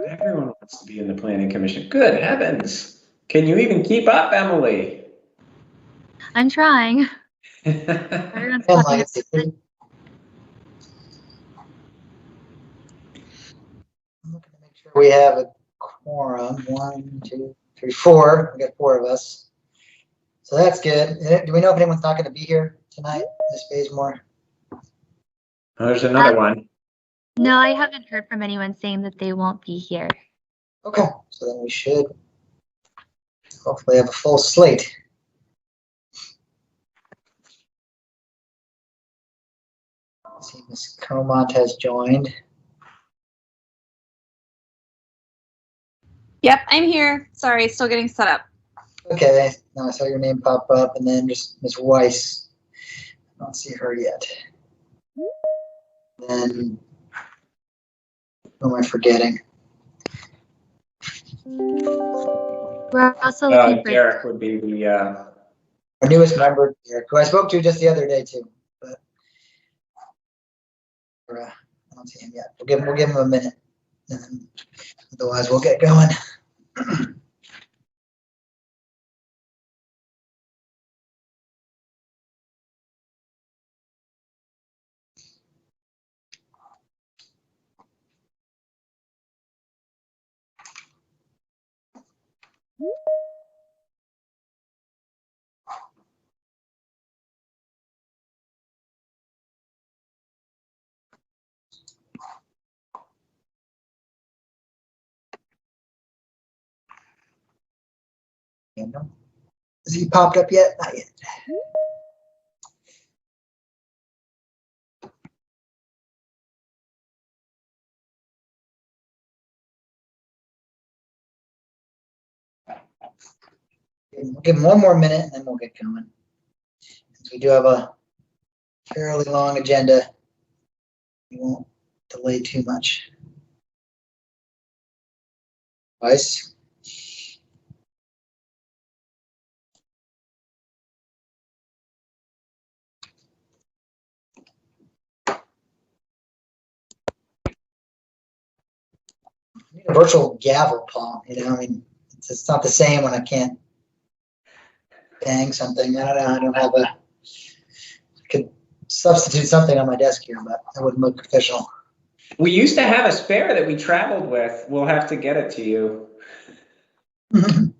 Everyone wants to be in the Planning Commission. Good heavens. Can you even keep up, Emily? I'm trying. Everyone's talking. I'm looking to make sure we have a quorum. 1, 2, 3, 4. We got 4 of us. So that's good. Do we know if anyone's not going to be here tonight, Ms. Bazemore? Oh, there's another one. No, I haven't heard from anyone saying that they won't be here. Okay, so then we should hopefully have a full slate. Let's see, Ms. Comont has joined. Yep, I'm here. Sorry, still getting set up. Okay, now I saw your name pop up, and then just Ms. Weiss. I don't see her yet. Then, who am I forgetting? We're also looking for Derek would be the. Our newest member, Derek, who I spoke to just the other day too, but I don't see him yet. We'll give him a minute, and then otherwise we'll get going. Has he popped up yet? Not yet. We'll give him one more minute and then we'll get going. Since we do have a fairly long agenda, we won't delay too much. Weiss? I need a virtual gavel, Paul. You know, I mean, it's not the same when I can't bang something. I don't have a. I could substitute something on my desk here, but that wouldn't look official. We used to have a spare that we traveled with. We'll have to get it to you. Because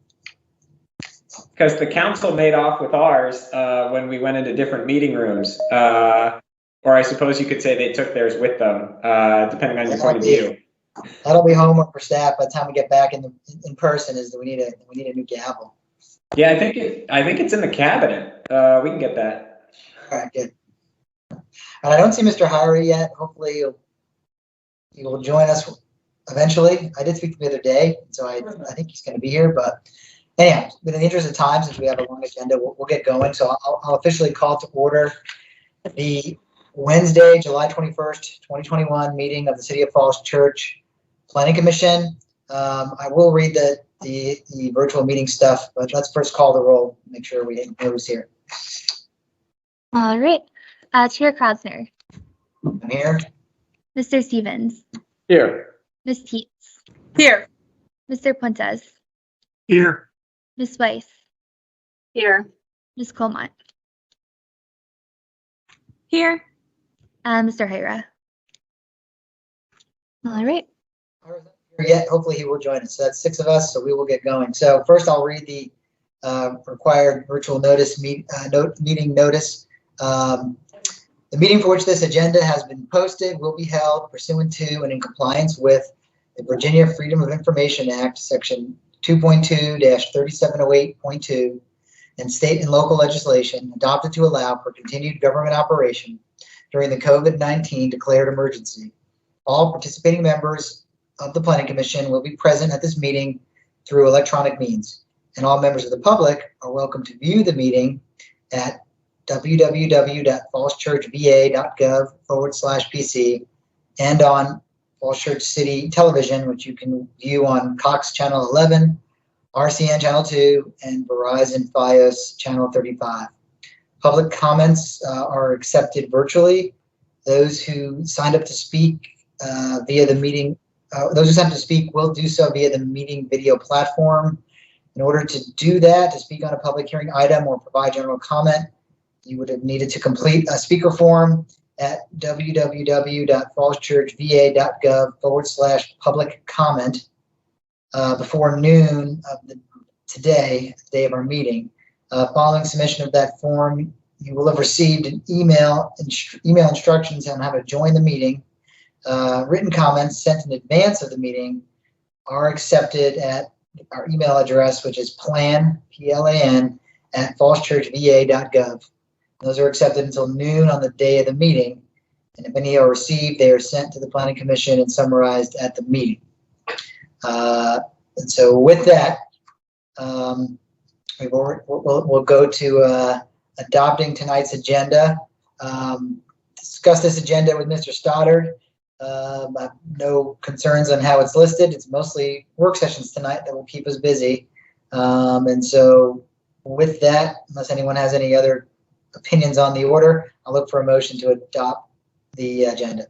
the council made off with ours when we went into different meeting rooms. Or I suppose you could say they took theirs with them, depending on your point of view. That'll be homework for staff by the time we get back in person. Is that we need a new gavel. Yeah, I think it's in the cabinet. We can get that. All right, good. And I don't see Mr. Hirey yet. Hopefully he will join us eventually. I did speak to him the other day, so I think he's going to be here. But anyhow, within the interest of time, since we have a long agenda, we'll get going. So I'll officially call to order the Wednesday, July 21st, 2021 meeting of the City of Falls Church Planning Commission. I will read the virtual meeting stuff, but let's first call the roll. Make sure we know who's here. All right. Chair Krasner. I'm here. Mr. Stevens. Here. Ms. Teets. Here. Mr. Puentes. Here. Ms. Weiss. Here. Ms. Colmont. Here. And Mr. Hira. All right. Yet, hopefully he will join us. So that's 6 of us, so we will get going. So first I'll read the required virtual notice meeting notice. The meeting for which this agenda has been posted will be held pursuant to and in compliance with the Virginia Freedom of Information Act, section 2.2-3708.2, and state and local legislation adopted to allow for continued government operation during the COVID-19 declared emergency. All participating members of the Planning Commission will be present at this meeting through electronic means, and all members of the public are welcome to view the meeting at www.fallschurchva.gov/PC and on Falls Church City Television, which you can view on Cox Channel 11, RCN Channel 2, and Verizon Fios Channel 35. Public comments are accepted virtually. Those who signed up to speak via the meeting. Those who attempt to speak will do so via the meeting video platform. In order to do that, to speak on a public hearing item or provide general comment, you would have needed to complete a speaker form at www.fallschurchva.gov/public comment before noon of today, the day of our meeting. Following submission of that form, you will have received an email instructions on how to join the meeting. Written comments sent in advance of the meeting are accepted at our email address, which is plan, PLAN, @fallschurchva.gov. Those are accepted until noon on the day of the meeting. And if any are received, they are sent to the Planning Commission and summarized at the meeting. And so with that, we'll go to adopting tonight's agenda. Discuss this agenda with Mr. Stoddard. No concerns on how it's listed. It's mostly work sessions tonight that will keep us busy. And so with that, unless anyone has any other opinions on the order, I'll look for a motion to adopt the agenda.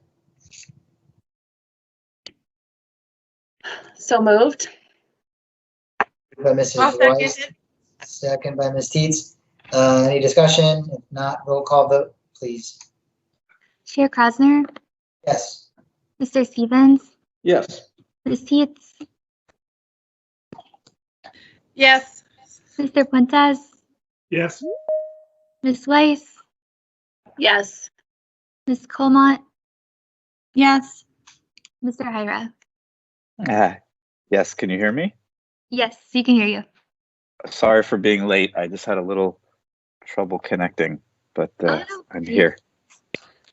So moved. By Mrs. Weiss, second by Ms. Teets. Any discussion? If not, roll call vote, please. Chair Krasner, Yes. Mr. Stevens, Yes. Ms. Teets, Yes. Mr. Puentes, Yes. Ms. Weiss, Yes. Ms. Colmont, Yes. Mr. Hyra. Yes, can you hear me? Yes, we can hear you. Sorry for being late. I just had a little trouble connecting, but no, I'm please. here.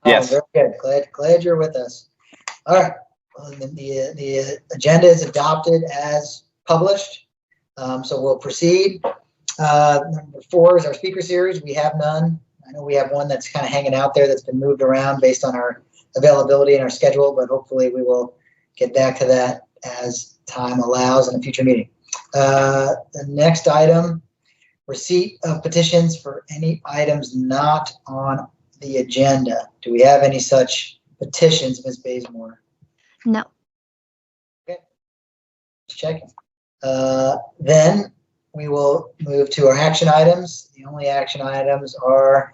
Oh, Yes. very good. Glad you're with us. All right. Well, then the agenda is adopted as published. So we'll proceed. Number 4 is our speaker series. We have none. I know we have one that's kind of hanging out there that's been moved around based on our availability and our schedule, but hopefully we will get back to that as time allows in a future meeting. The next item, receipt of petitions for any items not on the agenda. Do we have any such petitions, Ms. Bazemore? No. Just checking. Then we will move to our action items. The only action items are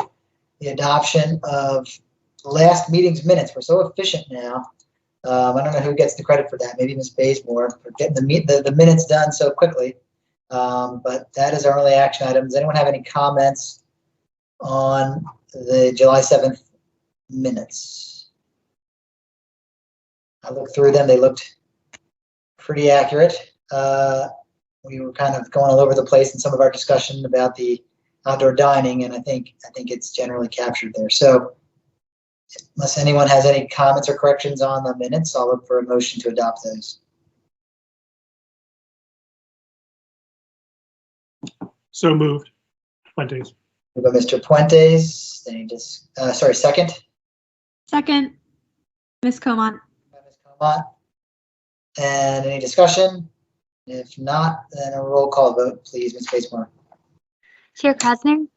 the adoption of last meeting's minutes. We're so efficient now. I don't know who gets the credit for that. Maybe Ms. Bazemore for getting the minutes done so quickly. But that is our only action item. Does anyone have any comments on the July 7th minutes? I looked through them. They looked pretty accurate. We were kind of going all over the place in some of our discussion about the outdoor dining, and I think it's generally captured there. So unless anyone has any comments or corrections on the minutes, I'll look for a motion to adopt those. So moved. Fuentes. Moved by Mr. Puentes. Then second. Second. Ms. Comont. By Ms. Comont. And any discussion? If not, then a roll call vote, please, Ms. Bazemore. Chair Krasner,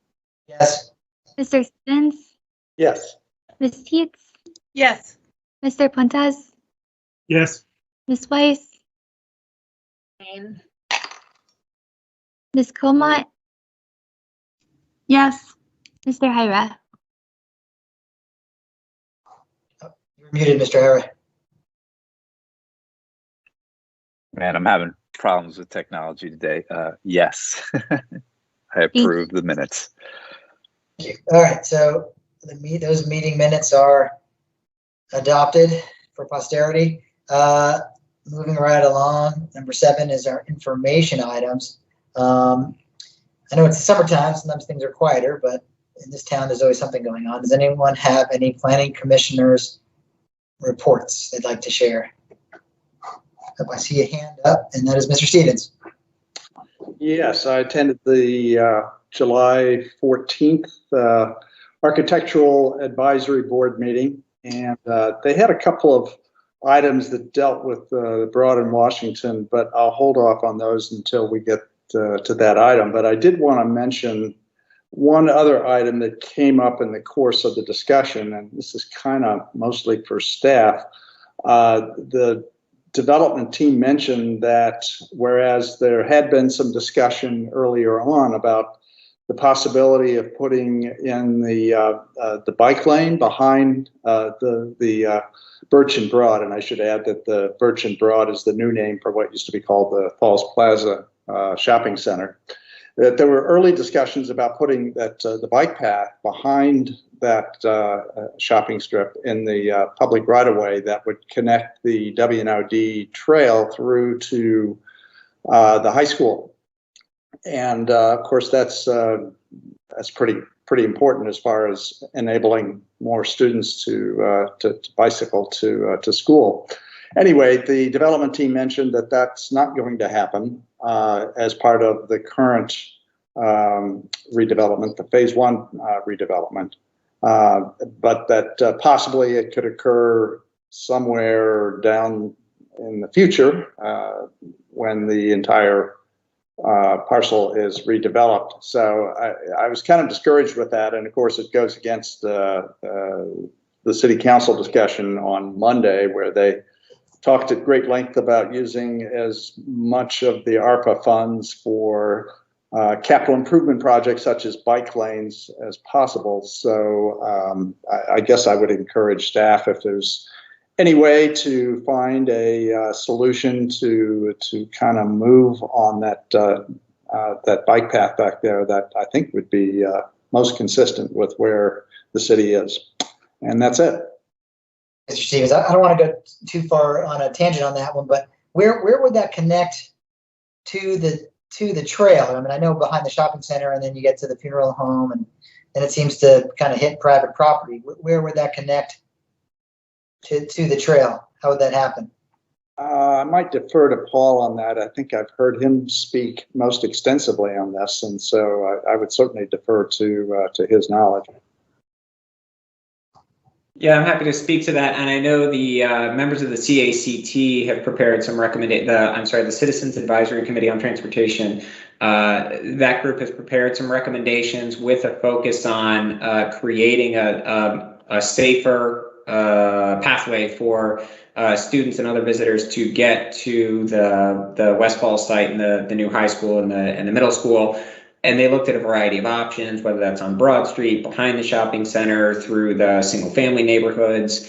Yes. Mr. Stevens, Yes. Ms. Teets, Yes. Mr. Puentes, Yes. Ms. Weiss, Ms. Colmont, Yes. Mr. Hyra. You're muted, Mr. Harris. Man, I'm having problems with technology today. Yes. I approve the minutes. All right, so those meeting minutes are adopted for posterity. Moving right along, number 7 is our information items. I know it's the summertime, sometimes things are quieter, but in this town there's always something going on. Does anyone have any planning commissioners reports they'd like to share? I see a hand up, and that is Mr. Stevens. Yes, I attended the July 14th Architectural Advisory Board meeting, and they had a couple of items that dealt with the Broad in Washington, but I'll hold off on those until we get to that item. But I did want to mention one other item that came up in the course of the discussion, and this is kind of mostly for staff. The development team mentioned that whereas there had been some discussion earlier on about the possibility of putting in the bike lane behind the Birch and Broad, and I should add that the Birch and Broad is the new name for what used to be called the Falls Plaza Shopping Center, that there were early discussions about putting the bike path behind that shopping strip in the public right-of-way that would connect the WNOD trail through to the high school. And of course, that's pretty important as far as enabling more students to bicycle to school. Anyway, the development team mentioned that that's not going to happen as part of the current redevelopment, the phase one redevelopment, but that possibly it could occur somewhere down in the future when the entire parcel is redeveloped. So I was kind of discouraged with that, and of course it goes against the city council discussion on Monday, where they talked at great length about using as much of the ARPA funds for capital improvement projects such as bike lanes as possible. So I guess I would encourage staff, if there's any way to find a solution to kind of move on that bike path back there, that I think would be most consistent with where the city is. And that's it. Mr. Stevens, I don't want to go too far on a tangent on that one, but where would that connect to the trail? I mean, I know behind the shopping center, and then you get to the funeral home, and then it seems to kind of hit private property. Where would that connect to the trail? How would that happen? I might defer to Paul on that. I think I've heard him speak most extensively on this, and so I would certainly defer to his knowledge. Yeah, I'm happy to speak to that. And I know the members of the CACT have prepared some the Citizens Advisory Committee on Transportation. That group has prepared some recommendations with a focus on creating a safer pathway for students and other visitors to get to the West Falls site and the new high school and the middle school. And they looked at a variety of options, whether that's on Broad Street, behind the shopping center, through the single-family neighborhoods.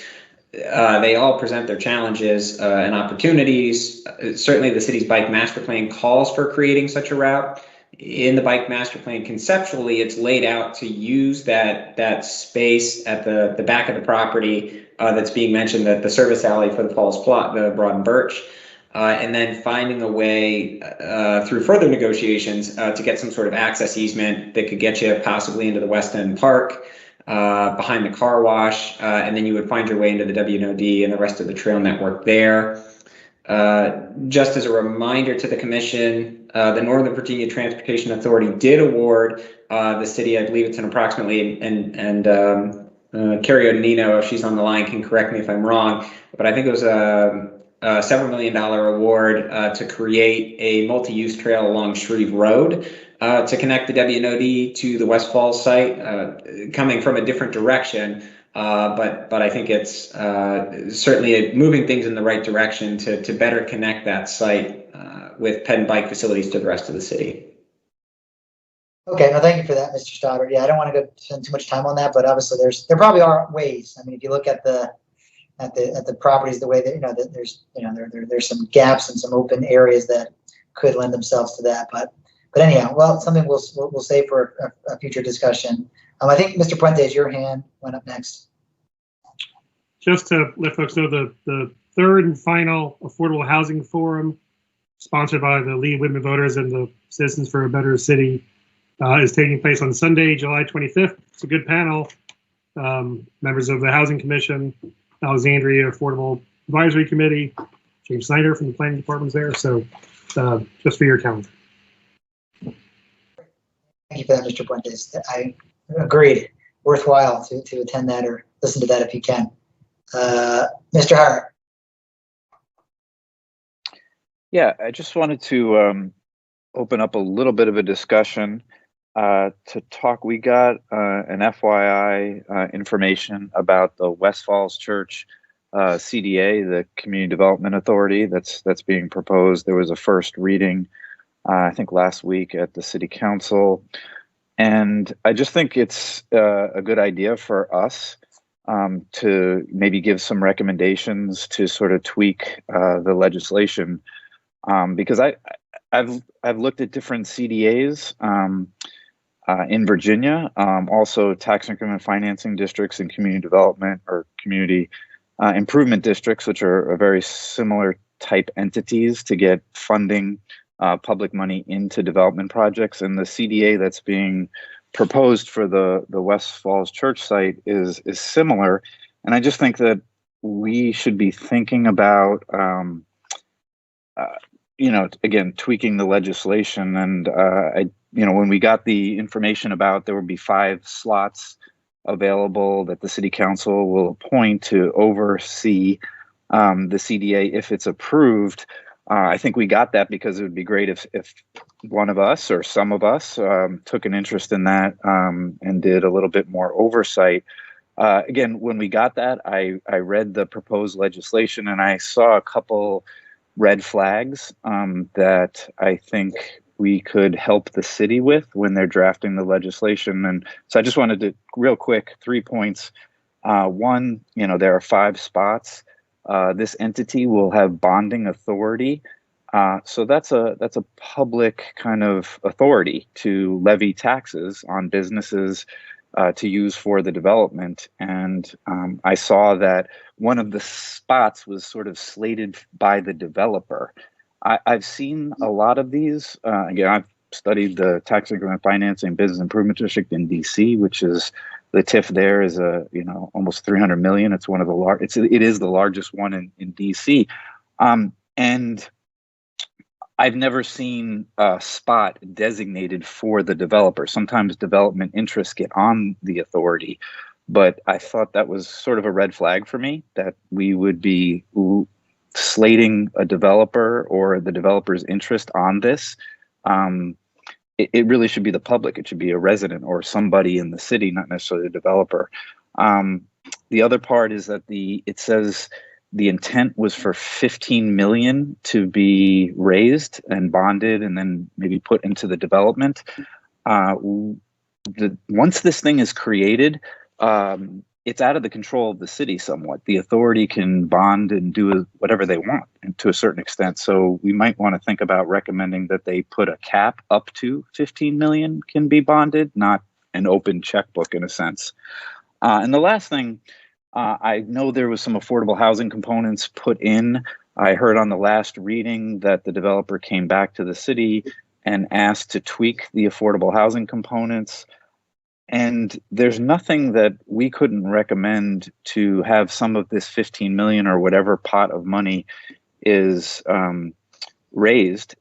They all present their challenges and opportunities. Certainly, the city's bike master plan calls for creating such a route. In the bike master plan, conceptually, it's laid out to use that space at the back of the property that's being mentioned, the service alley for the Falls Plot, the Broad and Birch. And then finding a way through further negotiations to get some sort of access easement that could get you possibly into the West End Park, behind the car wash, and then you would find your way into the WNOD and the rest of the trail network there. Just as a reminder to the commission, the Northern Virginia Transportation Authority did award the city, I believe it's an approximately, and Carrie Odinino, if she's on the line, can correct me if I'm wrong, but I think it was a $several million award to create a multi-use trail along Shreve Road to connect the WNOD to the West Falls site, coming from a different direction. But I think it's certainly moving things in the right direction to better connect that site with ped and bike facilities to the rest of the city. Okay, no, thank you for that, Mr. Stoddard. Yeah, I don't want to spend too much time on that, but obviously there probably are ways. I mean, if you look at the properties, the way that there's some gaps and some open areas that could lend themselves to that. But anyhow, well, something we'll save for a future discussion. I think Mr. Puentes, your hand went up next. Just to let folks know, the third and final Affordable Housing Forum, sponsored by the League of Women Voters and the Citizens for a Better City, is taking place on Sunday, July 25th. It's a good panel. Members of the Housing Commission, Alexandria Affordable Advisory Committee, James Snyder from the Planning Department's there. So just for your calendar. Thank you for that, Mr. Puentes. I agreed. Worthwhile to attend that or listen to that if you can. Mr. Hart. Yeah, I just wanted to open up a little bit of a discussion to talk. We got an FYI information about the West Falls Church CDA, the Community Development Authority, that's being proposed. There was a first reading, I think last week at the City Council. And I just think it's a good idea for us to maybe give some recommendations to sort of tweak the legislation, because I've looked at different CDAs in Virginia, also tax increment financing districts and community development or community improvement districts, which are a very similar type entities to get funding, public money into development projects. And the CDA that's being proposed for the West Falls Church site is similar. And I just think that we should be thinking about, again, tweaking the legislation. And when we got the information about there would be 5 slots available that the City Council will appoint to oversee the CDA if it's approved. I think we got that because it would be great if one of us or some of us took an interest in that and did a little bit more oversight. Again, when we got that, I read the proposed legislation and I saw a couple red flags that I think we could help the city with when they're drafting the legislation. And so I just wanted to, real quick, 3 points. One, there are 5 spots. This entity will have bonding authority. So that's a public kind of authority to levy taxes on businesses to use for the development. And I saw that one of the spots was sort of slated by the developer. I've seen a lot of these. Again, I've studied the tax increment financing business improvement district in DC, which is the TIF there is almost 300 million. It's one of the it is the largest one in DC. And I've never seen a spot designated for the developer. Sometimes development interests get on the authority, but I thought that was sort of a red flag for me that we would be slating a developer or the developer's interest on this. It really should be the public. It should be a resident or somebody in the city, not necessarily a developer. The other part is that it says the intent was for 15 million to be raised and bonded and then maybe put into the development. Once this thing is created, it's out of the control of the city somewhat. The authority can bond and do whatever they want, and to a certain extent. So we might want to think about recommending that they put a cap up to 15 million can be bonded, not an open checkbook in a sense. And the last thing, I know there was some affordable housing components put in. I heard on the last reading that the developer came back to the city and asked to tweak the affordable housing components. And there's nothing that we couldn't recommend to have some of this 15 million or whatever pot of money is raised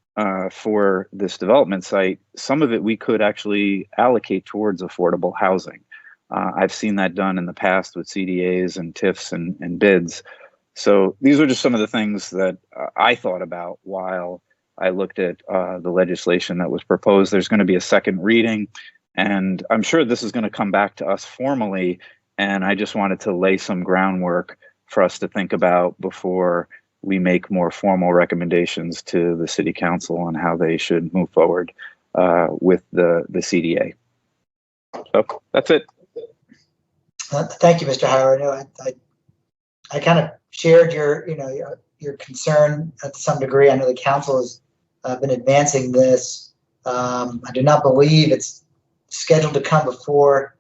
for this development site. Some of it we could actually allocate towards affordable housing. I've seen that done in the past with CDAs and TIFs and bids. So these are just some of the things that I thought about while I looked at the legislation that was proposed. There's going to be a second reading. And I'm sure this is going to come back to us formally, and I just wanted to lay some groundwork for us to think about before we make more formal recommendations to the City Council on how they should move forward with the CDA. So that's it. Thank you, Mr. Howard. No, I kind of shared your concern to some degree. I know the council has been advancing this. I do not believe it's scheduled to come before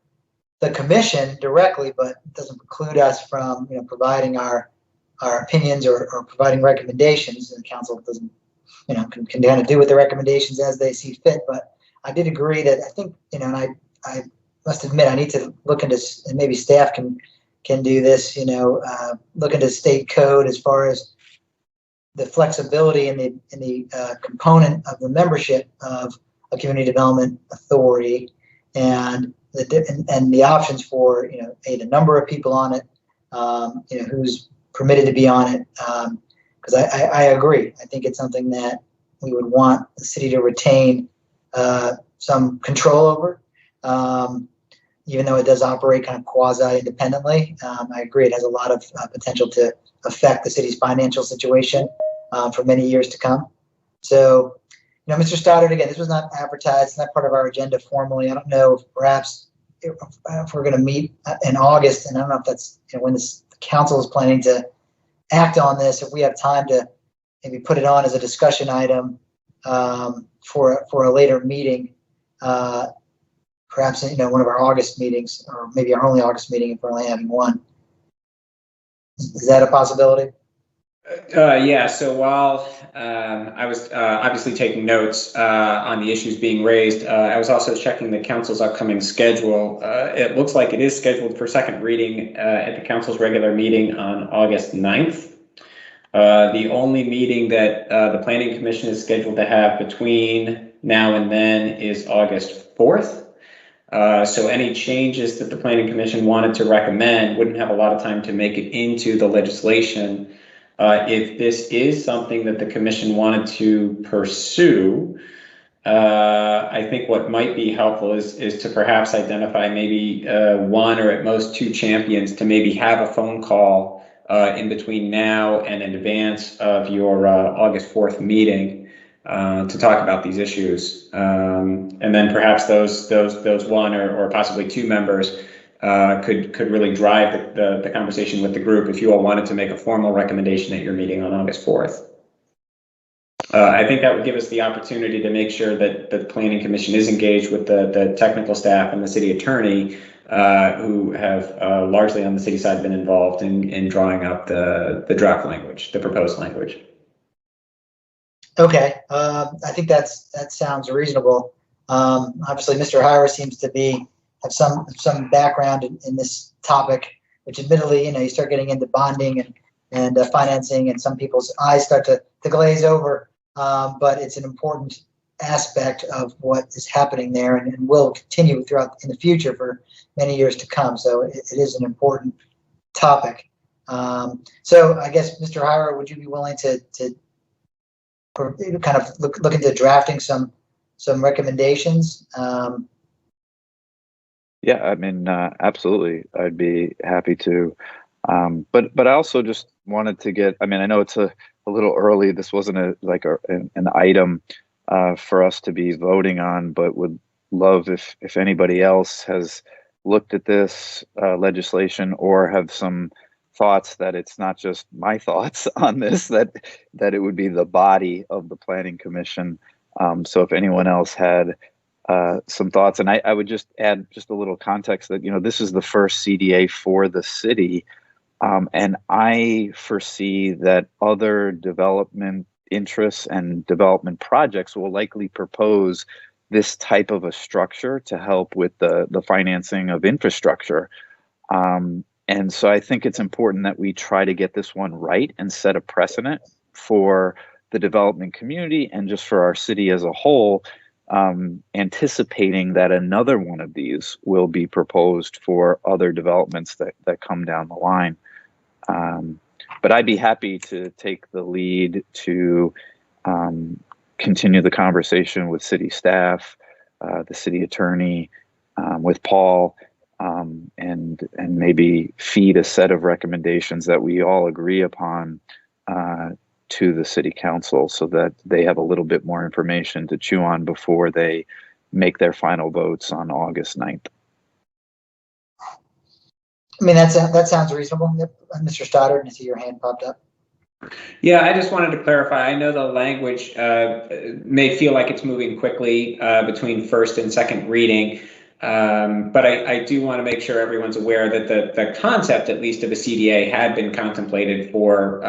the commission directly, but it doesn't preclude us from providing our opinions or providing recommendations. And the council doesn't can kind of do with the recommendations as they see fit. But I did agree that I think and I must admit I need to look into, and maybe staff can do this. Look into state code as far as the flexibility in the component of the membership of a community development authority. And the options for the number of people on it, who's permitted to be on it, because I agree. I think it's something that we would want the city to retain some control over. even though it does operate kind of quasi-independently. I agree it has a lot of potential to affect the city's financial situation for many years to come. So, Mr. Stoddard, again, this was not advertised, it's not part of our agenda formally. I don't know if perhaps if we're going to meet in August, and I don't know if that's when the council is planning to act on this, if we have time to maybe put it on as a discussion item for a later meeting, perhaps one of our August meetings, or maybe our only August meeting if we're only having one. Is that a possibility? Yeah, so while I was obviously taking notes on the issues being raised, I was also checking the council's upcoming schedule. It looks like it is scheduled for second reading at the council's regular meeting on August 9th. The only meeting that the Planning Commission is scheduled to have between now and then is August 4th. So any changes that the Planning Commission wanted to recommend wouldn't have a lot of time to make it into the legislation. If this is something that the commission wanted to pursue, I think what might be helpful is to perhaps identify maybe one or at most two champions to maybe have a phone call in between now and in advance of your August 4th meeting to talk about these issues. And then perhaps those one or possibly two members could really drive the conversation with the group if you all wanted to make a formal recommendation at your meeting on August 4th. I think that would give us the opportunity to make sure that the Planning Commission is engaged with the technical staff and the city attorney, who have largely on the city side been involved in drawing up the draft language, the proposed language. Okay, I think that sounds reasonable. Obviously, Mr. Hira seems to have some background in this topic, which admittedly, you start getting into bonding and financing, and some people's eyes start to glaze over. But it's an important aspect of what is happening there, and will continue in the future for many years to come. So it is an important topic. So I guess, Mr. Hira, would you be willing to kind of look into drafting some recommendations? Yeah, I mean, absolutely. I'd be happy to. But I also just wanted to get, I mean, I know it's a little early. This wasn't an item for us to be voting on, but would love if anybody else has looked at this legislation or have some thoughts that it's not just my thoughts on this, that it would be the body of the Planning Commission. So if anyone else had some thoughts, and I would just add just a little context that, this is the first CDA for the city. And I foresee that other development interests and development projects will likely propose this type of a structure to help with the financing of infrastructure. And so I think it's important that we try to get this one right and set a precedent for the development community and just for our city as a whole, anticipating that another one of these will be proposed for other developments that come down the line. But I'd be happy to take the lead to continue the conversation with city staff, the city attorney, with Paul, and maybe feed a set of recommendations that we all agree upon to the city council so that they have a little bit more information to chew on before they make their final votes on August 9th. I mean, that sounds reasonable. Mr. Stoddard, I see your hand popped up. Yeah, I just wanted to clarify. I know the language may feel like it's moving quickly between first and second reading, but I do want to make sure everyone's aware that the concept, at least, of a CDA had been contemplated for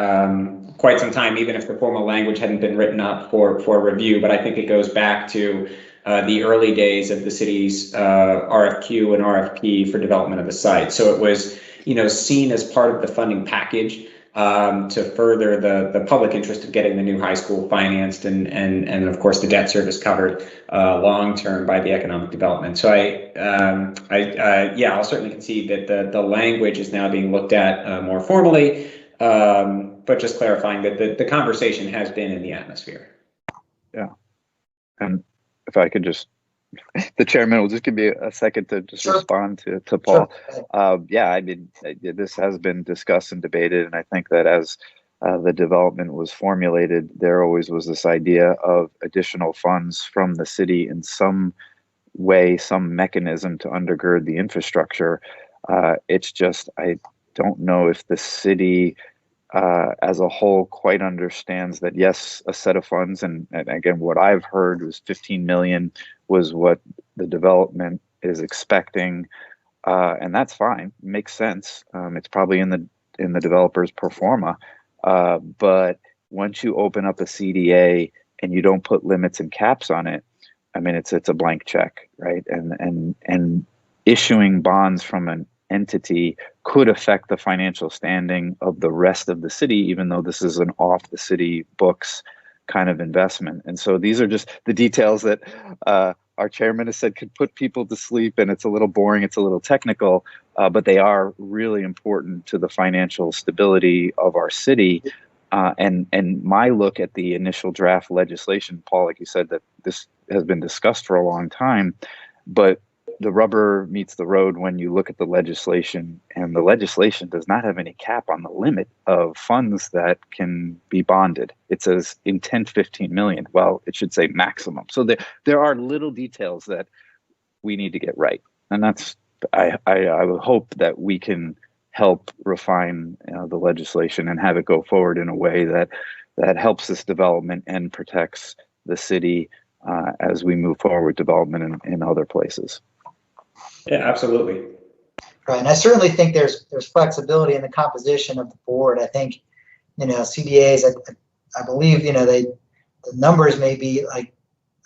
quite some time, even if the formal language hadn't been written up for review. But I think it goes back to the early days of the city's RFQ and RFP for development of the site. So it was, seen as part of the funding package to further the public interest of getting the new high school financed and of course the debt service covered long term by the economic development. So I'll certainly concede that the language is now being looked at more formally, but just clarifying that the conversation has been in the atmosphere. Yeah, and if I could just the chairman will just give me a second to just Sure. respond to Paul. Sure. Yeah, I mean, this has been discussed and debated, and I think that as the development was formulated, there always was this idea of additional funds from the city in some way, some mechanism to undergird the infrastructure. It's just, I don't know if the city as a whole quite understands that, yes, a set of funds, and again, what I've heard was 15 million was what the development is expecting, and that's fine, makes sense. It's probably in the developer's pro forma, but once you open up a CDA and you don't put limits and caps on it, I mean, it's a blank check, right? And issuing bonds from an entity could affect the financial standing of the rest of the city, even though this is an off the city books kind of investment. And so these are just the details that our chairman has said could put people to sleep, and it's a little boring, it's a little technical, but they are really important to the financial stability of our city. And my look at the initial draft legislation, Paul, like you said, that this has been discussed for a long time, but the rubber meets the road when you look at the legislation, and the legislation does not have any cap on the limit of funds that can be bonded. It says intent 15 million. Well, it should say maximum. So there are little details that we need to get right. And that's, I would hope that we can help refine the legislation and have it go forward in a way that helps this development and protects the city as we move forward with development in other places. Yeah, absolutely. Right, and I certainly think there's flexibility in the composition of the board. I think, CDAs, I believe, the numbers may be like,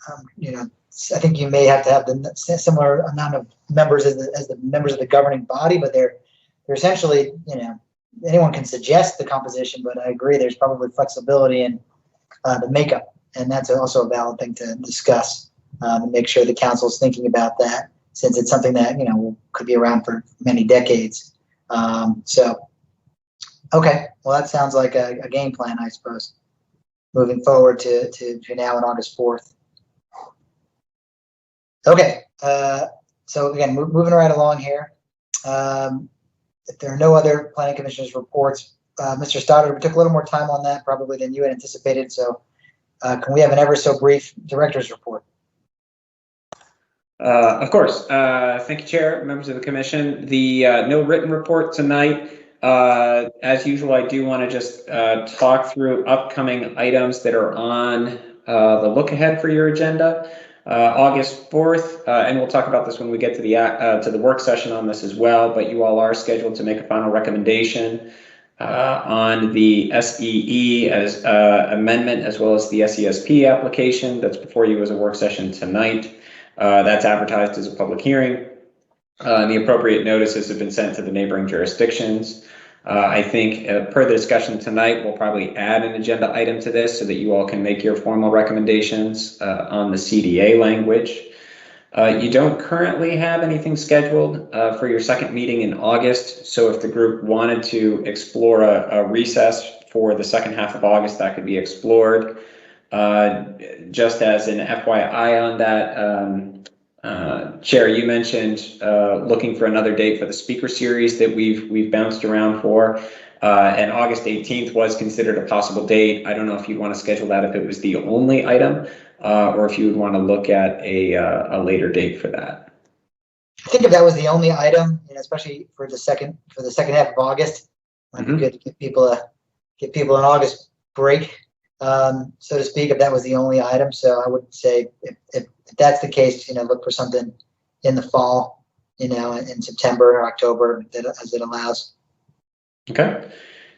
I think you may have to have the similar amount of members as the members of the governing body, but they're essentially, anyone can suggest the composition, but I agree there's probably flexibility in the makeup, and that's also a valid thing to discuss and make sure the council is thinking about that, since it's something that, could be around for many decades. Okay, well, that sounds like a game plan, I suppose, moving forward to now on August 4th. Okay, so again, moving right along here. If there are no other planning commissioners reports, Mr. Stoddard, we took a little more time on that probably than you had anticipated, so can we have an ever so brief director's report? Of course. Thank you, Chair, members of the commission. The no written report tonight. As usual, I do want to just talk through upcoming items that are on the look ahead for your agenda. August 4th, and we'll talk about this when we get to the work session on this as well, but you all are scheduled to make a final recommendation on the SEE as amendment, as well as the SESP application that's before you as a work session tonight. That's advertised as a public hearing. And the appropriate notices have been sent to the neighboring jurisdictions. I think per the discussion tonight, we'll probably add an agenda item to this so that you all can make your formal recommendations on the CDA language. You don't currently have anything scheduled for your second meeting in August. So if the group wanted to explore a recess for the second half of August, that could be explored. Just as an FYI on that, Chair, you mentioned looking for another date for the speaker series that we've bounced around for, and August 18th was considered a possible date. I don't know if you'd want to schedule that if it was the only item, or if you would want to look at a later date for that. I think if that was the only item, especially for the second half of August, it might be good to give people an August break, so to speak, if that was the only item. So I would say if that's the case, look for something in the fall, in September or October as it allows. Okay,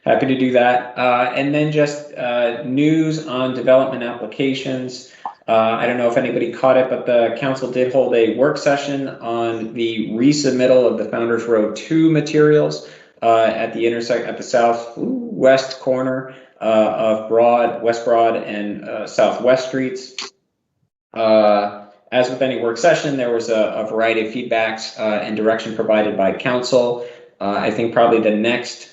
happy to do that. And then just news on development applications. I don't know if anybody caught it, but the council did hold a work session on the resubmittal of the Founders Road 2 materials at the southwest corner of West Broad and Southwest Streets. As with any work session, there was a variety of feedbacks and direction provided by council. I think probably the next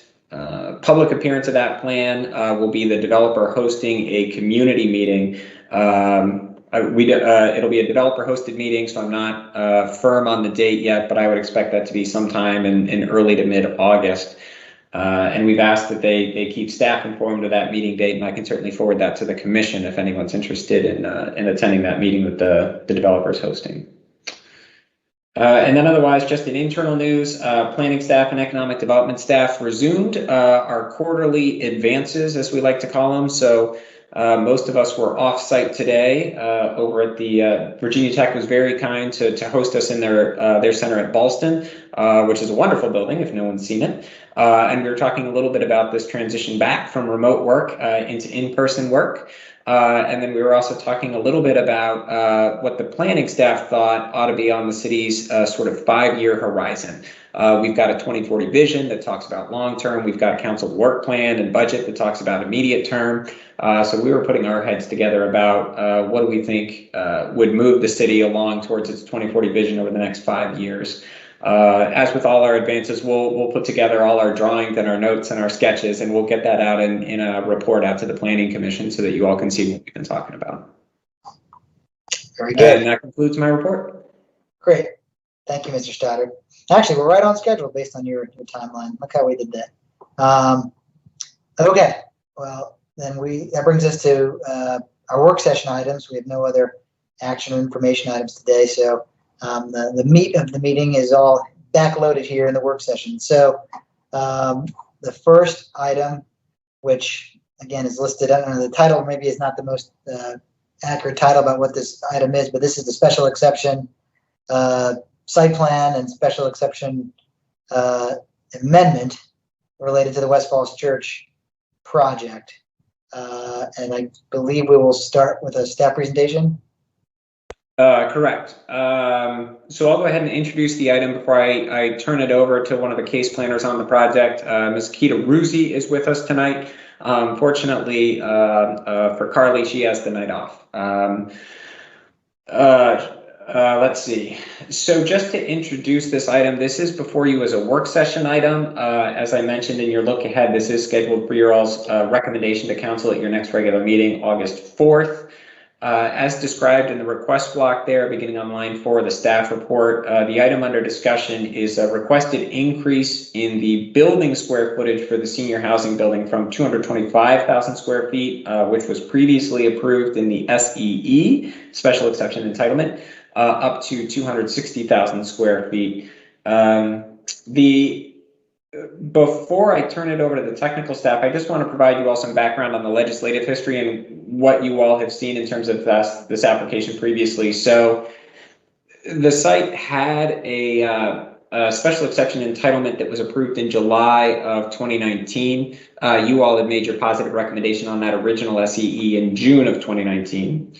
public appearance of that plan will be the developer hosting a community meeting. it'll be a developer-hosted meeting, so I'm not firm on the date yet, but I would expect that to be sometime in early to mid-August. And we've asked that they keep staff informed of that meeting date, and I can certainly forward that to the commission if anyone's interested in attending that meeting that the developers hosting. And then otherwise, just in internal news, planning staff and economic development staff resumed our quarterly advances, as we like to call them. So most of us were off-site today over at the Virginia Tech was very kind to host us in their center at Ballston, which is a wonderful building if no one's seen it. And we were talking a little bit about this transition back from remote work into in-person work. And then we were also talking a little bit about what the planning staff thought ought to be on the city's sort of 5-year horizon. We've got a 2040 vision that talks about long-term. We've got a council work plan and budget that talks about immediate term. So we were putting our heads together about what do we think would move the city along towards its 2040 vision over the next 5 years. As with all our advances, we'll put together all our drawings and our notes and our sketches, and we'll get that out in a report out to the Planning Commission so that you all can see what we've been talking about. Very good. And that concludes my report. Great. Thank you, Mr. Stoddard. Actually, we're right on schedule based on your timeline. Look how we did that. Okay. Well, then that brings us to our work session items. We have no other action or information items today, so the meat of the meeting is all backloaded here in the work session. So the first item, which again is listed, I don't know, the title maybe is not the most accurate title about what this item is, but this is the special exception site plan and special exception amendment related to the West Falls Church project. And I believe we will start with a staff presentation. Correct. So I'll go ahead and introduce the item before I turn it over to one of the case planners on the project. Ms. Keita Ruzzi is with us tonight. Fortunately for Carly, she has the night off. Let's see. So just to introduce this item, this is before you as a work session item. As I mentioned in your look ahead, this is scheduled for your all's recommendation to council at your next regular meeting, August 4th. As described in the request block there, beginning on line 4 of the staff report, the item under discussion is a requested increase in the building square footage for the senior housing building from 225,000 square feet, which was previously approved in the SEE, special exception entitlement, up to 260,000 square feet. Before I turn it over to the technical staff, I just want to provide you all some background on the legislative history and what you all have seen in terms of this application previously. So the site had a special exception entitlement that was approved in July of 2019. You all had made your positive recommendation on that original SEE in June of 2019.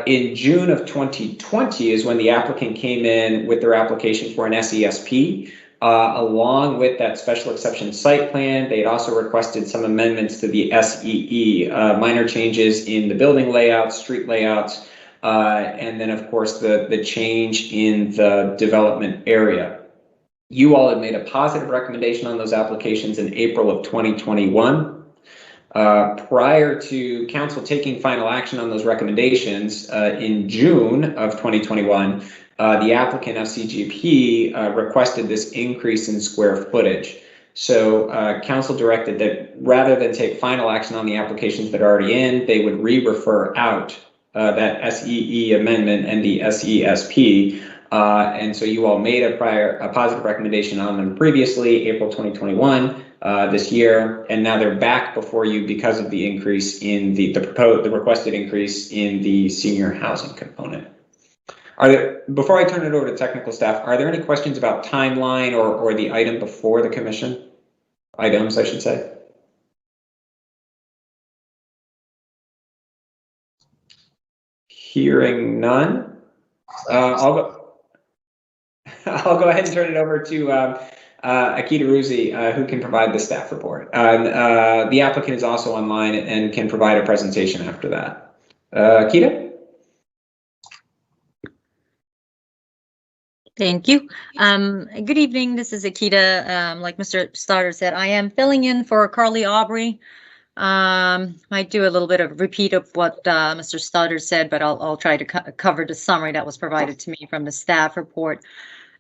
In June of 2020 is when the applicant came in with their application for an SESP. Along with that special exception site plan, they had also requested some amendments to the SEE, minor changes in the building layouts, street layouts, and then of course the change in the development area. You all had made a positive recommendation on those applications in April of 2021. Prior to council taking final action on those recommendations in June of 2021, the applicant FCGP requested this increase in square footage. So council directed that rather than take final action on the applications that are already in, they would re-refer out that SEE amendment and the SESP. And so you all made a positive recommendation on them previously, April 2021, this year, and now they're back before you because of the increase in the requested increase in the senior housing component. Before I turn it over to technical staff, are there any questions about timeline or the item before the commission? Items, I should say. Hearing none, I'll go ahead and turn it over to Keita Ruzzi, who can provide the staff report. The applicant is also online and can provide a presentation after that. Keita? Thank you. Good evening. This is Akita. Like Mr. Stoddard said, I am filling in for Carly Aubrey. Might do a little bit of repeat of what Mr. Stoddard said, but I'll try to cover the summary that was provided to me from the staff report.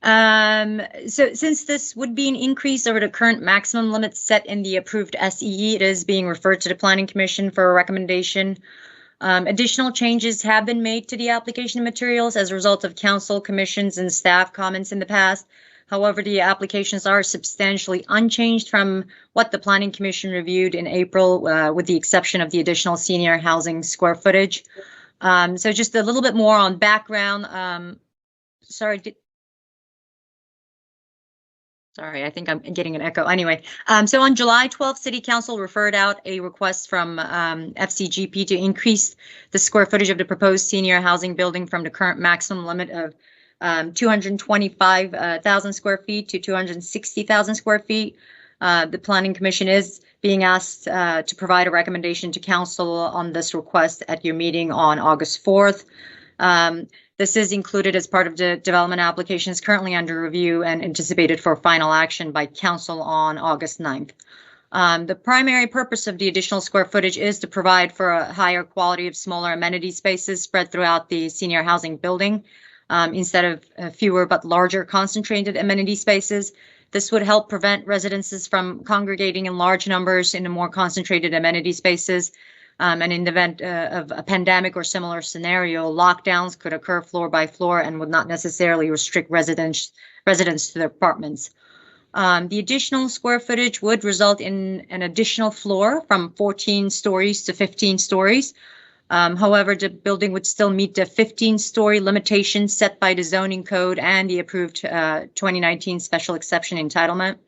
So since this would be an increase over the current maximum limit set in the approved SEE, it is being referred to the Planning Commission for a recommendation. Additional changes have been made to the application materials as a result of council, commissions, and staff comments in the past. However, the applications are substantially unchanged from what the Planning Commission reviewed in April, with the exception of the additional senior housing square footage. So just a little bit more on background. Sorry, I think I'm getting an echo. Anyway, so on July 12th, City Council referred out a request from FCGP to increase the square footage of the proposed senior housing building from the current maximum limit of 225,000 square feet to 260,000 square feet. The Planning Commission is being asked to provide a recommendation to Council on this request at your meeting on August 4th. This is included as part of the development applications currently under review and anticipated for final action by Council on August 9th. The primary purpose of the additional square footage is to provide for a higher quality of smaller amenity spaces spread throughout the senior housing building, instead of fewer but larger concentrated amenity spaces. This would help prevent residences from congregating in large numbers into more concentrated amenity spaces. And in the event of a pandemic or similar scenario, lockdowns could occur floor by floor and would not necessarily restrict residents to their apartments. The additional square footage would result in an additional floor from 14 stories to 15 stories. However, the building would still meet the 15-story limitation set by the zoning code and the approved 2019 special exception entitlement.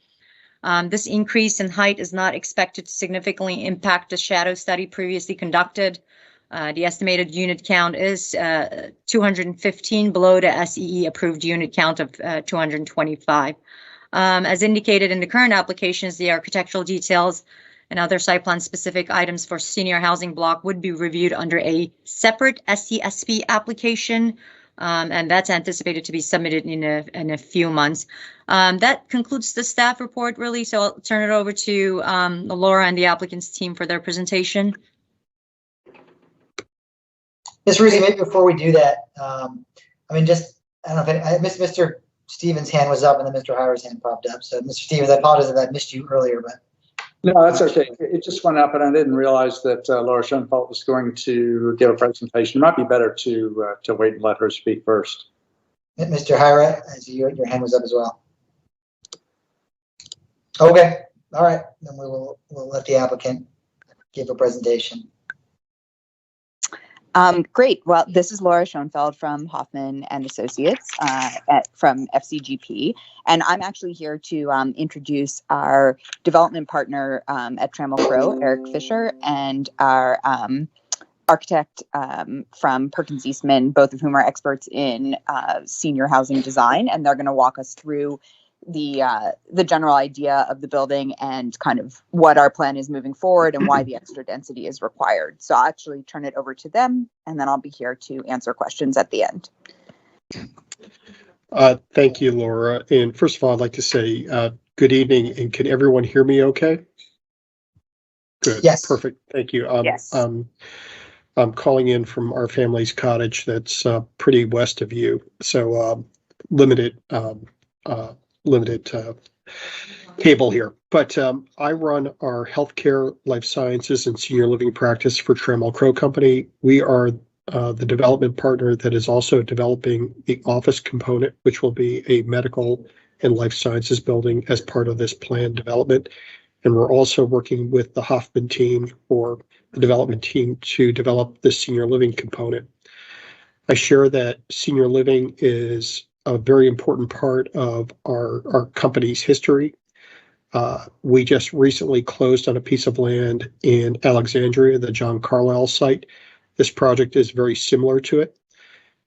This increase in height is not expected to significantly impact the shadow study previously conducted. The estimated unit count is 215 below the SEE approved unit count of 225. As indicated in the current applications, the architectural details and other site plan specific items for senior housing block would be reviewed under a separate SCSP application. And that's anticipated to be submitted in a few months. That concludes the staff report, really. So I'll turn it over to Laura and the applicant's team for their presentation. Ms. Ruzi, maybe before we do that, I don't know if I missed Mr. Stevens' hand was up and then Mr. Hires' hand popped up. So Mr. Stevens, I apologize if I missed you earlier, but. No, that's okay. It just went up, and I didn't realize that Laura Schoenfeld was going to give a presentation. It might be better to wait and let her speak first. Mr. Hira, as your hand was up as well. Okay, all right. Then we'll let the applicant give a presentation. Great. Well, this is Laura Schoenfeld from Hoffman and Associates from FCGP, and I'm actually here to introduce our development partner at Trammell Crow, Eric Fisher, and our architect from Perkins Eastman, both of whom are experts in senior housing design, and they're going to walk us through the general idea of the building and kind of what our plan is moving forward and why the extra density is required. So I'll actually turn it over to them, and then I'll be here to answer questions at the end. Thank you, Laura. And first of all, I'd like to say good evening, and can everyone hear me okay? Good. Yes. Perfect. Thank you. Yes. I'm calling in from our family's cottage that's pretty west of you. So limited cable here, but I run our healthcare, life sciences, and senior living practice for Trammell Crow Company. We are the development partner that is also developing the office component, which will be a medical and life sciences building as part of this planned development. And we're also working with the Hoffman team or the development team to develop the senior living component. I share that senior living is a very important part of our company's history. We just recently closed on a piece of land in Alexandria, the John Carlisle site. This project is very similar to it.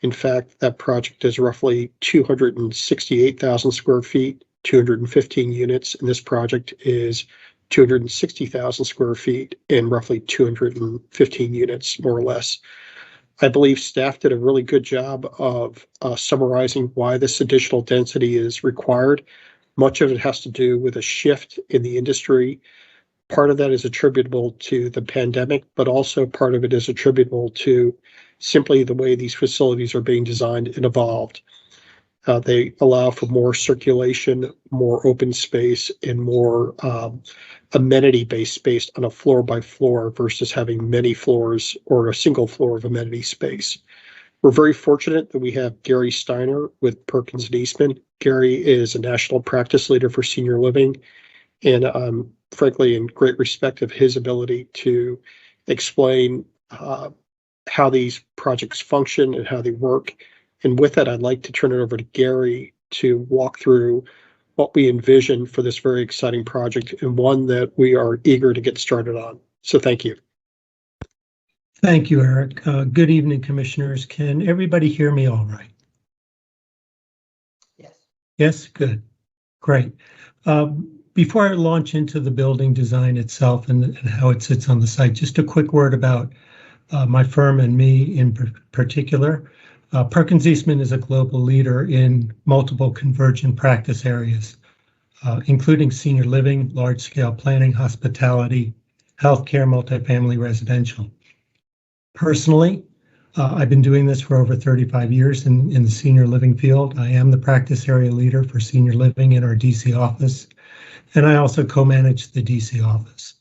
In fact, that project is roughly 268,000 square feet, 215 units, and this project is 260,000 square feet and roughly 215 units, more or less. I believe staff did a really good job of summarizing why this additional density is required. Much of it has to do with a shift in the industry, Part of that is attributable to the pandemic, but also part of it is attributable to simply the way these facilities are being designed and evolved. They allow for more circulation, more open space, and more amenity-based space on a floor-by-floor versus having many floors or a single floor of amenity space. We're very fortunate that we have Gary Steiner with Perkins and Eastman. Gary is a national practice leader for senior living, and I'm frankly in great respect of his ability to explain how these projects function and how they work. And with that, I'd like to turn it over to Gary to walk through what we envision for this very exciting project and one that we are eager to get started on. So thank you. Thank you, Eric. Good evening, commissioners. Can everybody hear me all right? Yes. Yes, good. Great. Before I launch into the building design itself and how it sits on the site, just a quick word about my firm and me in particular. Perkins Eastman is a global leader in multiple convergent practice areas, including senior living, large-scale planning, hospitality, healthcare, multifamily, residential. Personally, I've been doing this for over 35 years in the senior living field. I am the practice area leader for senior living in our DC office, and I also co-manage the DC office.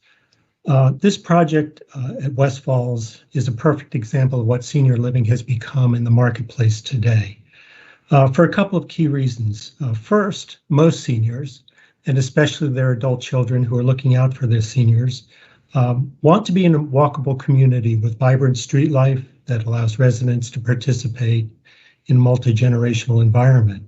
This project at West Falls is a perfect example of what senior living has become in the marketplace today, for a couple of key reasons. First, most seniors, and especially their adult children who are looking out for their seniors, want to be in a walkable community with vibrant street life that allows residents to participate in a multi-generational environment.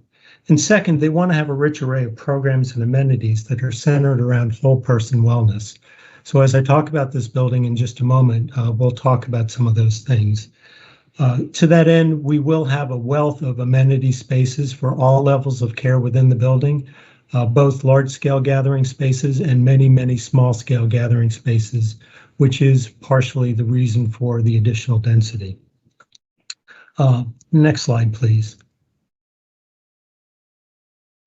And second, they want to have a rich array of programs and amenities that are centered around whole person wellness. So as I talk about this building in just a moment, we'll talk about some of those things. To that end, we will have a wealth of amenity spaces for all levels of care within the building, both large-scale gathering spaces and many, many small-scale gathering spaces, which is partially the reason for the additional density. Next slide, please.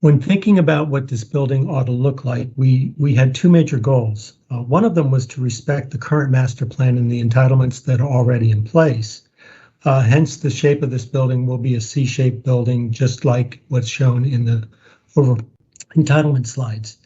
When thinking about what this building ought to look like, we had two major goals. One of them was to respect the current master plan and the entitlements that are already in place. Hence, the shape of this building will be a C-shaped building, just like what's shown in the entitlement slides.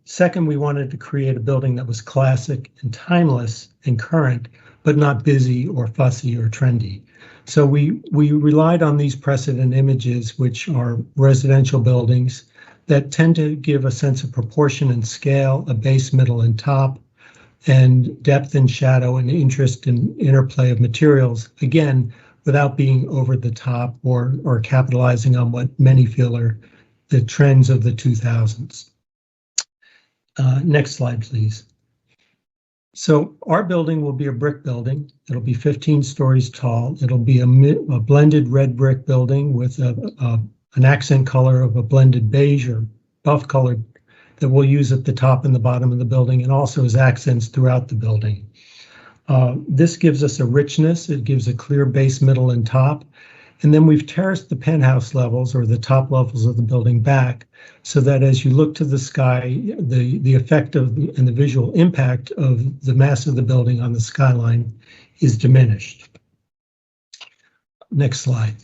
Second, we wanted to create a building that was classic and timeless and current, but not busy or fussy or trendy. So we relied on these precedent images, which are residential buildings that tend to give a sense of proportion and scale, a base, middle, and top, and depth and shadow and interest and interplay of materials, again, without being over the top or capitalizing on what many feel are the trends of the 2000s. Next slide, please. So our building will be a brick building. It'll be 15 stories tall. It'll be a blended red brick building with an accent color of a blended beige or buff color that we'll use at the top and the bottom of the building, and also as accents throughout the building. This gives us a richness. It gives a clear base, middle, and top. And then we've terraced the penthouse levels or the top levels of the building back so that as you look to the sky, the effect of and the visual impact of the mass of the building on the skyline is diminished. Next slide.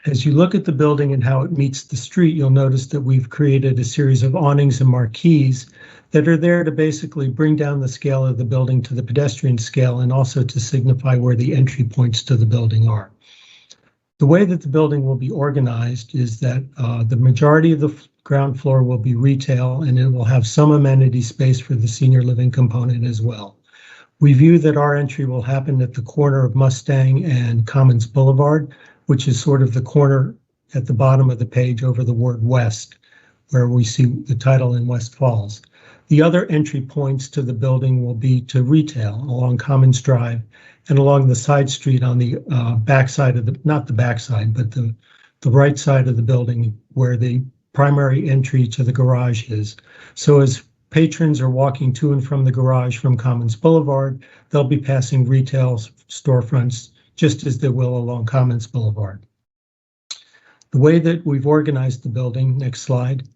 As you look at the building and how it meets the street, you'll notice that we've created a series of awnings and marquees that are there to basically bring down the scale of the building to the pedestrian scale and also to signify where the entry points to the building are. The way that the building will be organized is that the majority of the ground floor will be retail, and it will have some amenity space for the senior living component as well. We view that our entry will happen at the corner of Mustang and Commons Boulevard, which is sort of the corner at the bottom of the page over the word West, where we see the title in West Falls. The other entry points to the building will be to retail along Commons Drive and along the side street on the backside of the, not the backside, but the right side of the building where the primary entry to the garage is. So as patrons are walking to and from the garage from Commons Boulevard, they'll be passing retail storefronts just as they will along Commons Boulevard. The way that we've organized the building, next slide,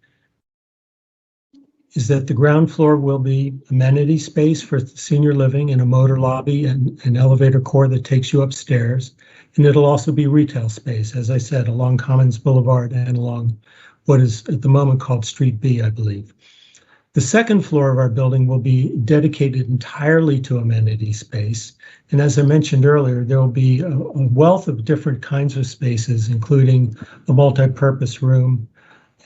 is that the ground floor will be amenity space for senior living and a motor lobby and an elevator core that takes you upstairs. And it'll also be retail space, as I said, along Commons Boulevard and along what is at the moment called Street B, I believe. The second floor of our building will be dedicated entirely to amenity space. And as I mentioned earlier, there will be a wealth of different kinds of spaces, including a multi-purpose room,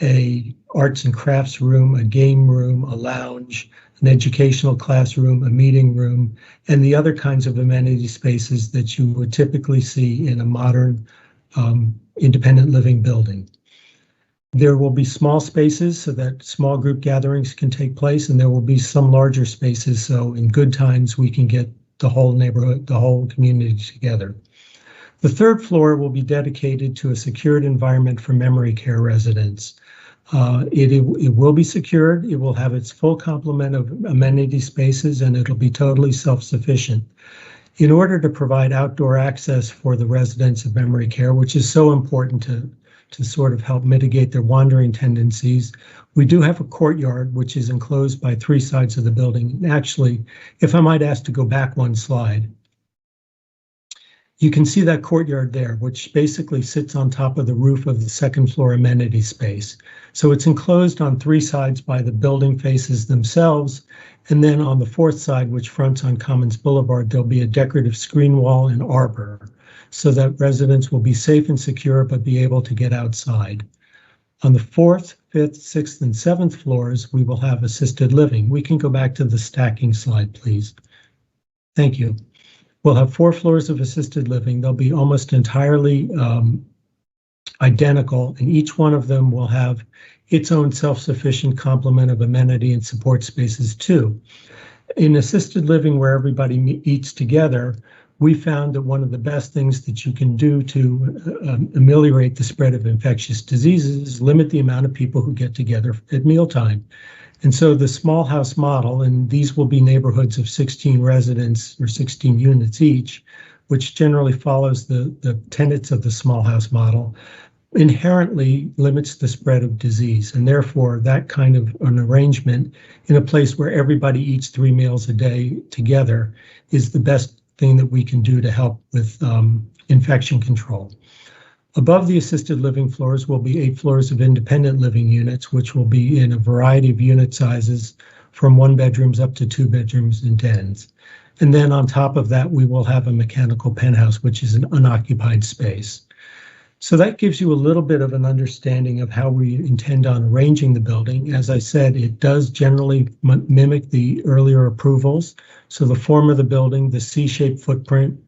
a arts and crafts room, a game room, a lounge, an educational classroom, a meeting room, and the other kinds of amenity spaces that you would typically see in a modern independent living building. There will be small spaces so that small group gatherings can take place, and there will be some larger spaces so in good times we can get the whole neighborhood, the whole community together. The third floor will be dedicated to a secured environment for memory care residents. It will be secured, it will have its full complement of amenity spaces, and it'll be totally self-sufficient. In order to provide outdoor access for the residents of memory care, which is so important to sort of help mitigate their wandering tendencies, we do have a courtyard which is enclosed by three sides of the building. And actually, if I might ask to go back one slide, you can see that courtyard there, which basically sits on top of the roof of the second floor amenity space. So it's enclosed on three sides by the building faces themselves. And then on the fourth side, which fronts on Commons Boulevard, there'll be a decorative screen wall and arbor so that residents will be safe and secure, but be able to get outside. On the fourth, fifth, sixth, and seventh floors, we will have assisted living. We can go back to the stacking slide, please. Thank you. We'll have 4 floors of assisted living. They'll be almost entirely identical, and each one of them will have its own self-sufficient complement of amenity and support spaces too. In assisted living, where everybody eats together, we found that one of the best things that you can do to ameliorate the spread of infectious diseases is limit the amount of people who get together at mealtime. And so the small house model, and these will be neighborhoods of 16 residents or 16 units each, which generally follows the tenets of the small house model, inherently limits the spread of disease. And therefore, that kind of an arrangement in a place where everybody eats 3 meals a day together is the best thing that we can do to help with infection control. Above the assisted living floors will be 8 floors of independent living units, which will be in a variety of unit sizes from 1 bedrooms up to 2 bedrooms and dens. And then on top of that, we will have a mechanical penthouse, which is an unoccupied space. So that gives you a little bit of an understanding of how we intend on arranging the building. As I said, it does generally mimic the earlier approvals. So the form of the building, the C-shaped footprint,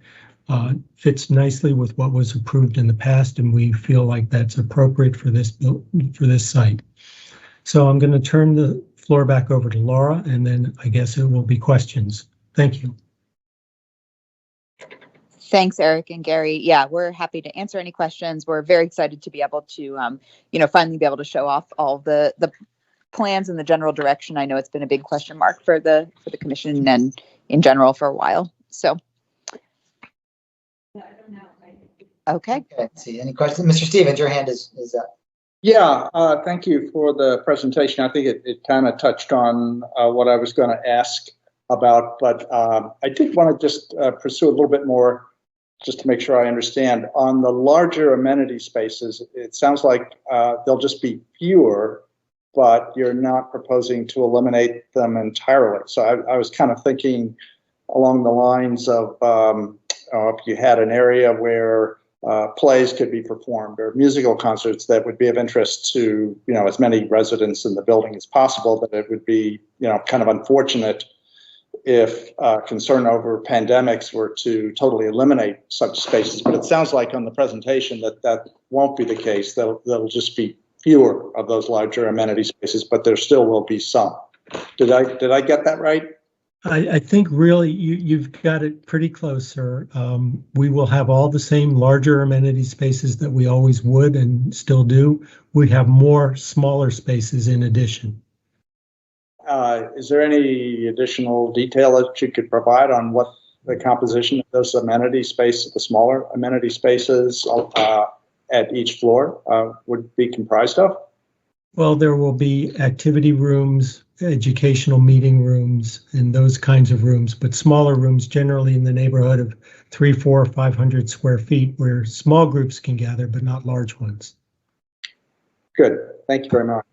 fits nicely with what was approved in the past, and we feel like that's appropriate for this site. So I'm going to turn the floor back over to Laura, and then I guess it will be questions. Thank you. Thanks, Eric and Gary. Yeah, we're happy to answer any questions. We're very excited to be able to, finally be able to show off all the plans and the general direction. I know it's been a big question mark for the commission and in general for a while. So, okay. Let's see, any questions? Mr. Stevens, your hand is up. Yeah, thank you for the presentation. I think it kind of touched on what I was going to ask about, but I did want to just pursue a little bit more just to make sure I understand. On the larger amenity spaces, it sounds like there'll just be fewer, but you're not proposing to eliminate them entirely. So I was kind of thinking along the lines of if you had an area where plays could be performed or musical concerts that would be of interest to, as many residents in the building as possible, but it would be, kind of unfortunate if concern over pandemics were to totally eliminate such spaces. But it sounds like on the presentation that won't be the case. There'll just be fewer of those larger amenity spaces, but there still will be some. Did I get that right? I think really you've got it pretty close, sir. We will have all the same larger amenity spaces that we always would and still do. We have more smaller spaces in addition. Is there any additional detail that you could provide on what the composition of those amenity spaces, the smaller amenity spaces at each floor would be comprised of? Well, there will be activity rooms, educational meeting rooms and those kinds of rooms, but smaller rooms generally in the neighborhood of 300, 400, 500 square feet where small groups can gather, but not large ones. Good. Thank you very much.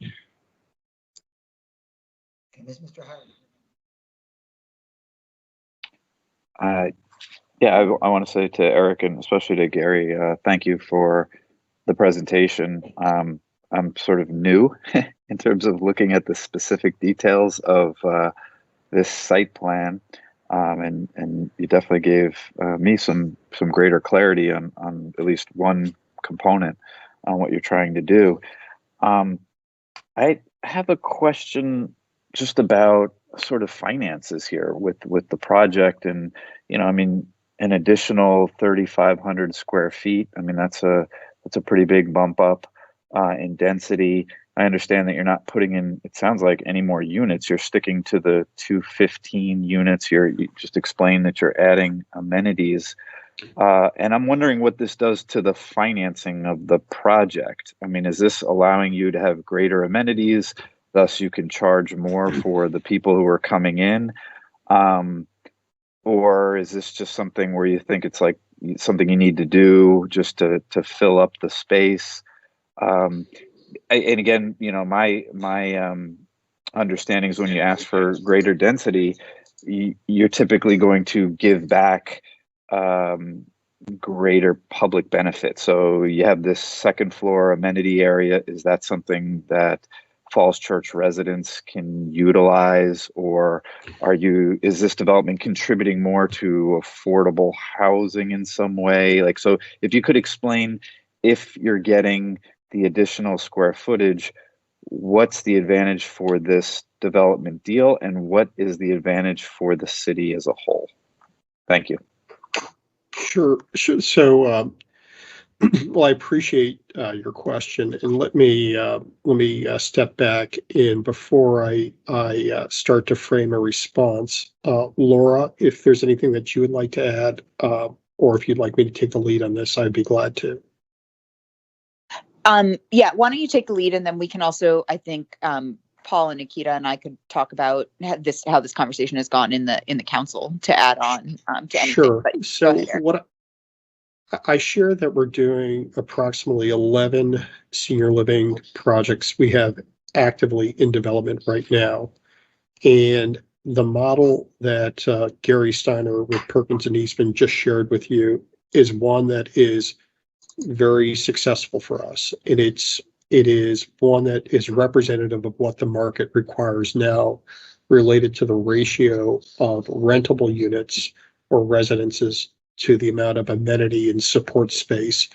Okay, Mr. Howard. Yeah, I want to say to Eric and especially to Gary, thank you for the presentation. I'm sort of new in terms of looking at the specific details of this site plan, and you definitely gave me some greater clarity on at least one component on what you're trying to do. I have a question just about sort of finances here with the project, and I mean, an additional 3,500 square feet. I mean, that's a pretty big bump up in density. I understand that you're not putting in, it sounds like, any more units. You're sticking to the 215 units. You just explained that you're adding amenities. And I'm wondering what this does to the financing of the project. I mean, is this allowing you to have greater amenities, thus you can charge more for the people who are coming in? Or is this just something where you think it's like something you need to do just to fill up the space? And again, my understanding is when you ask for greater density, you're typically going to give back greater public benefit. So you have this second floor amenity area. Is that something that Falls Church residents can utilize, or is this development contributing more to affordable housing in some way? Like, so if you could explain, if you're getting the additional square footage, what's the advantage for this development deal, and what is the advantage for the city as a whole? Thank you. Sure. So, well, I appreciate your question, and let me step back and before I start to frame a response, Laura, if there's anything that you would like to add, or if you'd like me to take the lead on this, I'd be glad to. Yeah, why don't you take the lead, and then we can also, I think, Paul and Nikita and I could talk about how this conversation has gone in the council to add on to anything. Sure. But So what I share that we're doing approximately 11 senior living projects we have actively in development right now. And the model that Gary Steiner with Perkins and Eastman just shared with you is one that is very successful for us. And it is one that is representative of what the market requires now related to the ratio of rentable units or residences to the amount of amenity and support space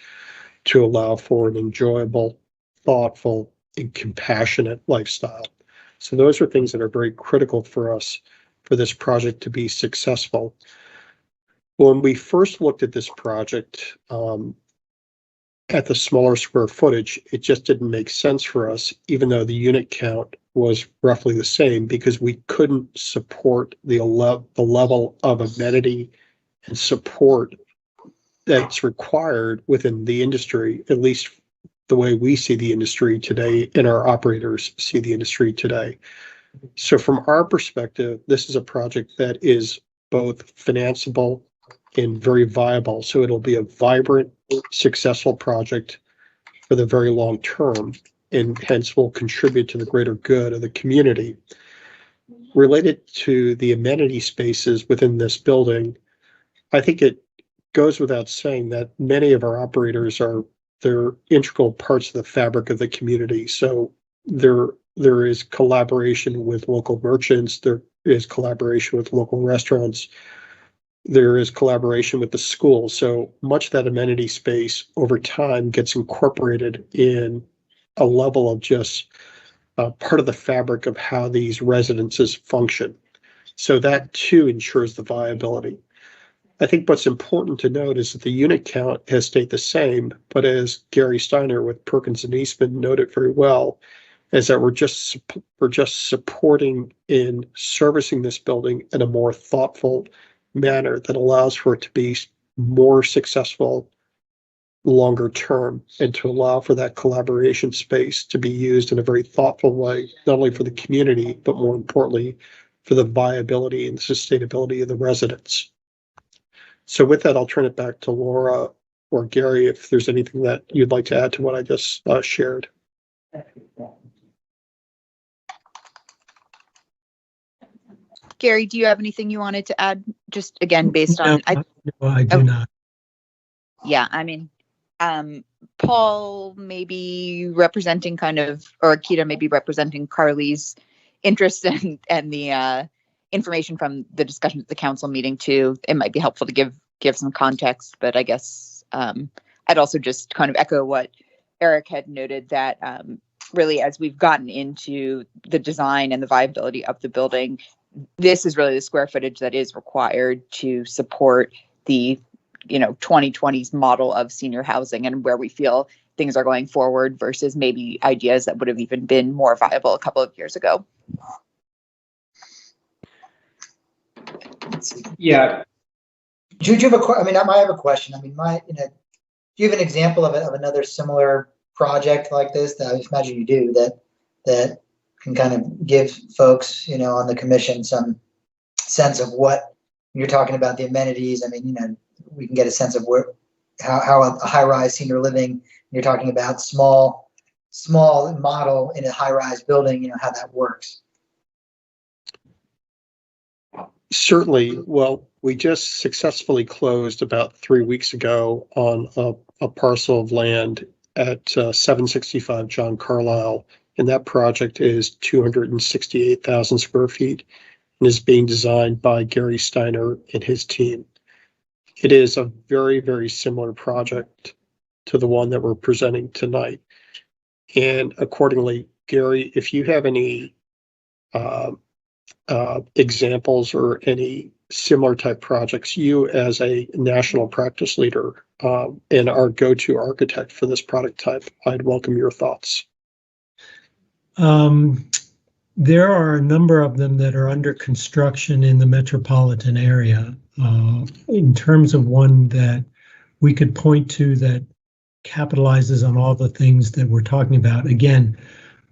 to allow for an enjoyable, thoughtful, and compassionate lifestyle. So those are things that are very critical for us for this project to be successful. When we first looked at this project, at the smaller square footage, it just didn't make sense for us, even though the unit count was roughly the same, because we couldn't support the level of amenity and support that's required within the industry, at least the way we see the industry today and our operators see the industry today. So from our perspective, this is a project that is both financeable and very viable. So it'll be a vibrant, successful project for the very long term, and hence will contribute to the greater good of the community. Related to the amenity spaces within this building, I think it goes without saying that many of our operators they're integral parts of the fabric of the community. So there is collaboration with local merchants, there is collaboration with local restaurants, there is collaboration with the school. So much of that amenity space over time gets incorporated in a level of just part of the fabric of how these residences function. So that too ensures the viability. I think what's important to note is that the unit count has stayed the same, but as Gary Steiner with Perkins and Eastman noted very well, is that we're just supporting in servicing this building in a more thoughtful manner that allows for it to be more successful longer term, and to allow for that collaboration space to be used in a very thoughtful way, not only for the community, but more importantly, for the viability and sustainability of the residents. So with that, I'll turn it back to Laura or Gary if there's anything that you'd like to add to what I just shared. Gary, do you have anything you wanted to add? Just again, based on, No, I do not. yeah, I mean, Paul maybe representing kind of, or Akita maybe representing Carly's interest and the information from the discussion at the council meeting too. It might be helpful to give some context, but I guess I'd also just kind of echo what Eric had noted, that really as we've gotten into the design and the viability of the building, this is really the square footage that is required to support the 2020s model of senior housing and where we feel things are going forward versus maybe ideas that would have even been more viable a couple of years ago. Yeah. Do you have I mean, I might have a question. I mean, do you have an example of another similar project like this that I imagine you do that can kind of give folks, on the commission some sense of what you're talking about, the amenities? I mean, we can get a sense of how a high-rise senior living, you're talking about small model in a high-rise building, how that works. Certainly. Well, we just successfully closed about 3 weeks ago on a parcel of land at 765 John Carlisle, and that project is 268,000 square feet and is being designed by Gary Steiner and his team. It is a very, very similar project to the one that we're presenting tonight. And accordingly, Gary, if you have any examples or any similar type projects, you as a national practice leader and our go-to architect for this product type, I'd welcome your thoughts. There are a number of them that are under construction in the metropolitan area. In terms of one that we could point to that capitalizes on all the things that we're talking about. Again,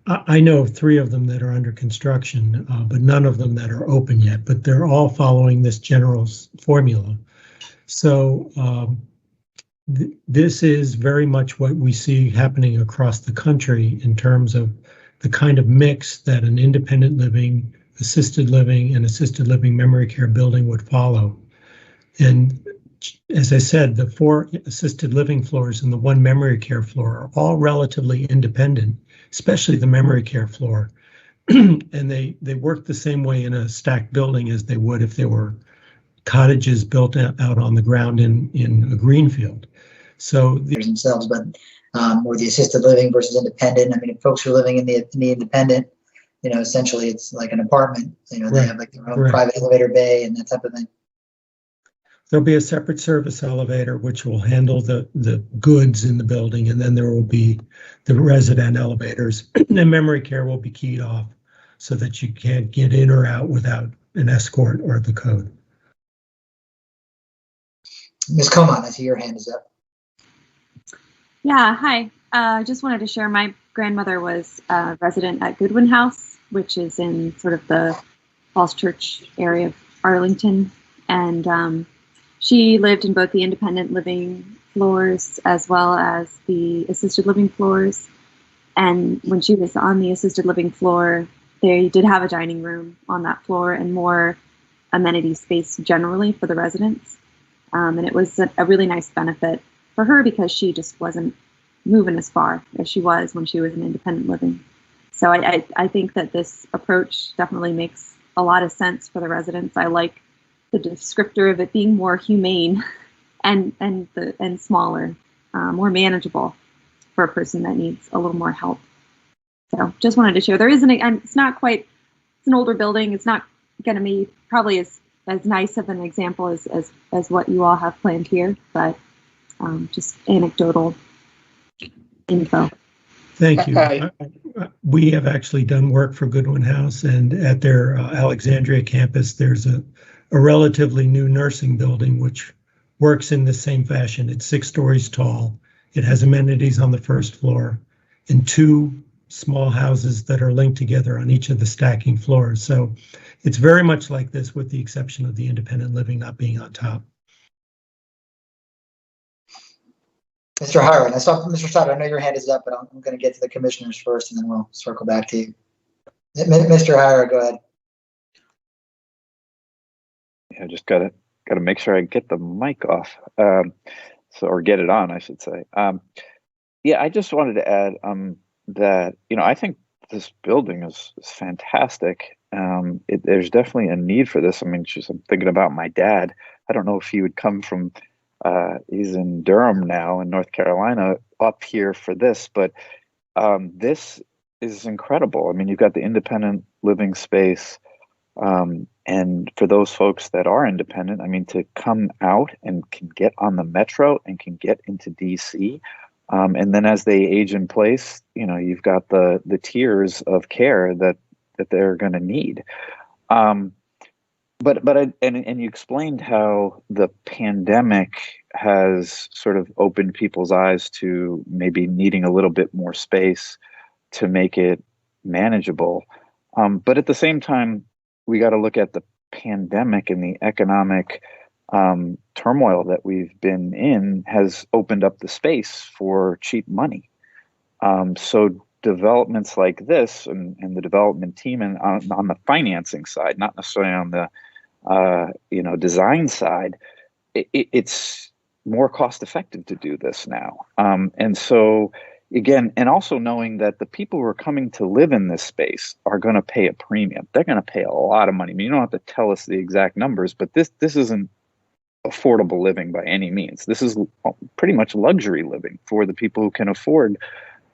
I know of 3 of them that are under construction, but none of them that are open yet, but they're all following this general formula. So this is very much what we see happening across the country in terms of the kind of mix that an independent living, assisted living, and assisted living memory care building would follow. And as I said, the 4 assisted living floors and the 1 memory care floor are all relatively independent, especially the memory care floor. And they work the same way in a stacked building as they would if they were cottages built out on the ground in a greenfield. So themselves, but or the assisted living versus independent. I mean, if folks are living in the independent, essentially it's like an apartment. They have like their own private elevator bay and that type of thing. There'll be a separate service elevator which will handle the goods in the building, and then there will be the resident elevators. And memory care will be keyed off so that you can't get in or out without an escort or the code. Ms. Coman, I see your hand is up. Yeah, hi. Just wanted to share, my grandmother was a resident at Goodwin House, which is in sort of the Falls Church area of Arlington. And she lived in both the independent living floors as well as the assisted living floors. And when she was on the assisted living floor, they did have a dining room on that floor and more amenity space generally for the residents. And it was a really nice benefit for her because she just wasn't moving as far as she was when she was in independent living. So I think that this approach definitely makes a lot of sense for the residents. I like the descriptor of it being more humane and smaller, more manageable for a person that needs a little more help. So just wanted to share. There isn't, it's not quite, it's an older building. It's not going to be probably as nice of an example as what you all have planned here, but just anecdotal info. Thank you. We have actually done work for Goodwin House, and at their Alexandria campus, there's a relatively new nursing building which works in the same fashion. It's 6 stories tall, It has amenities on the first floor and 2 small houses that are linked together on each of the stacking floors. So it's very much like this, with the exception of the independent living not being on top. Mr. Hiron, I saw Mr. Sutter. I know your hand is up, but I'm going to get to the commissioners first, and then we'll circle back to you. Mr. Hiron, go ahead. Yeah, just gotta make sure I get the mic off, or get it on, I should say. Yeah, I just wanted to add that I think this building is fantastic. There's definitely a need for this. I mean, I'm thinking about my dad. I don't know if he would come from. He's in Durham now in North Carolina up here for this, but this is incredible. I mean, you've got the independent living space. And for those folks that are independent, I mean, to come out and can get on the metro and can get into DC. And then as they age in place, you've got the tiers of care that they're going to need. But you explained how the pandemic has sort of opened people's eyes to maybe needing a little bit more space to make it manageable. But at the same time, we got to look at the pandemic and the economic turmoil that we've been in has opened up the space for cheap money. So developments like this and the development team and on the financing side, not necessarily on the design side, it's more cost effective to do this now. And so again, and also knowing that the people who are coming to live in this space are going to pay a premium. They're going to pay a lot of money. I mean, you don't have to tell us the exact numbers, but this isn't affordable living by any means. This is pretty much luxury living for the people who can afford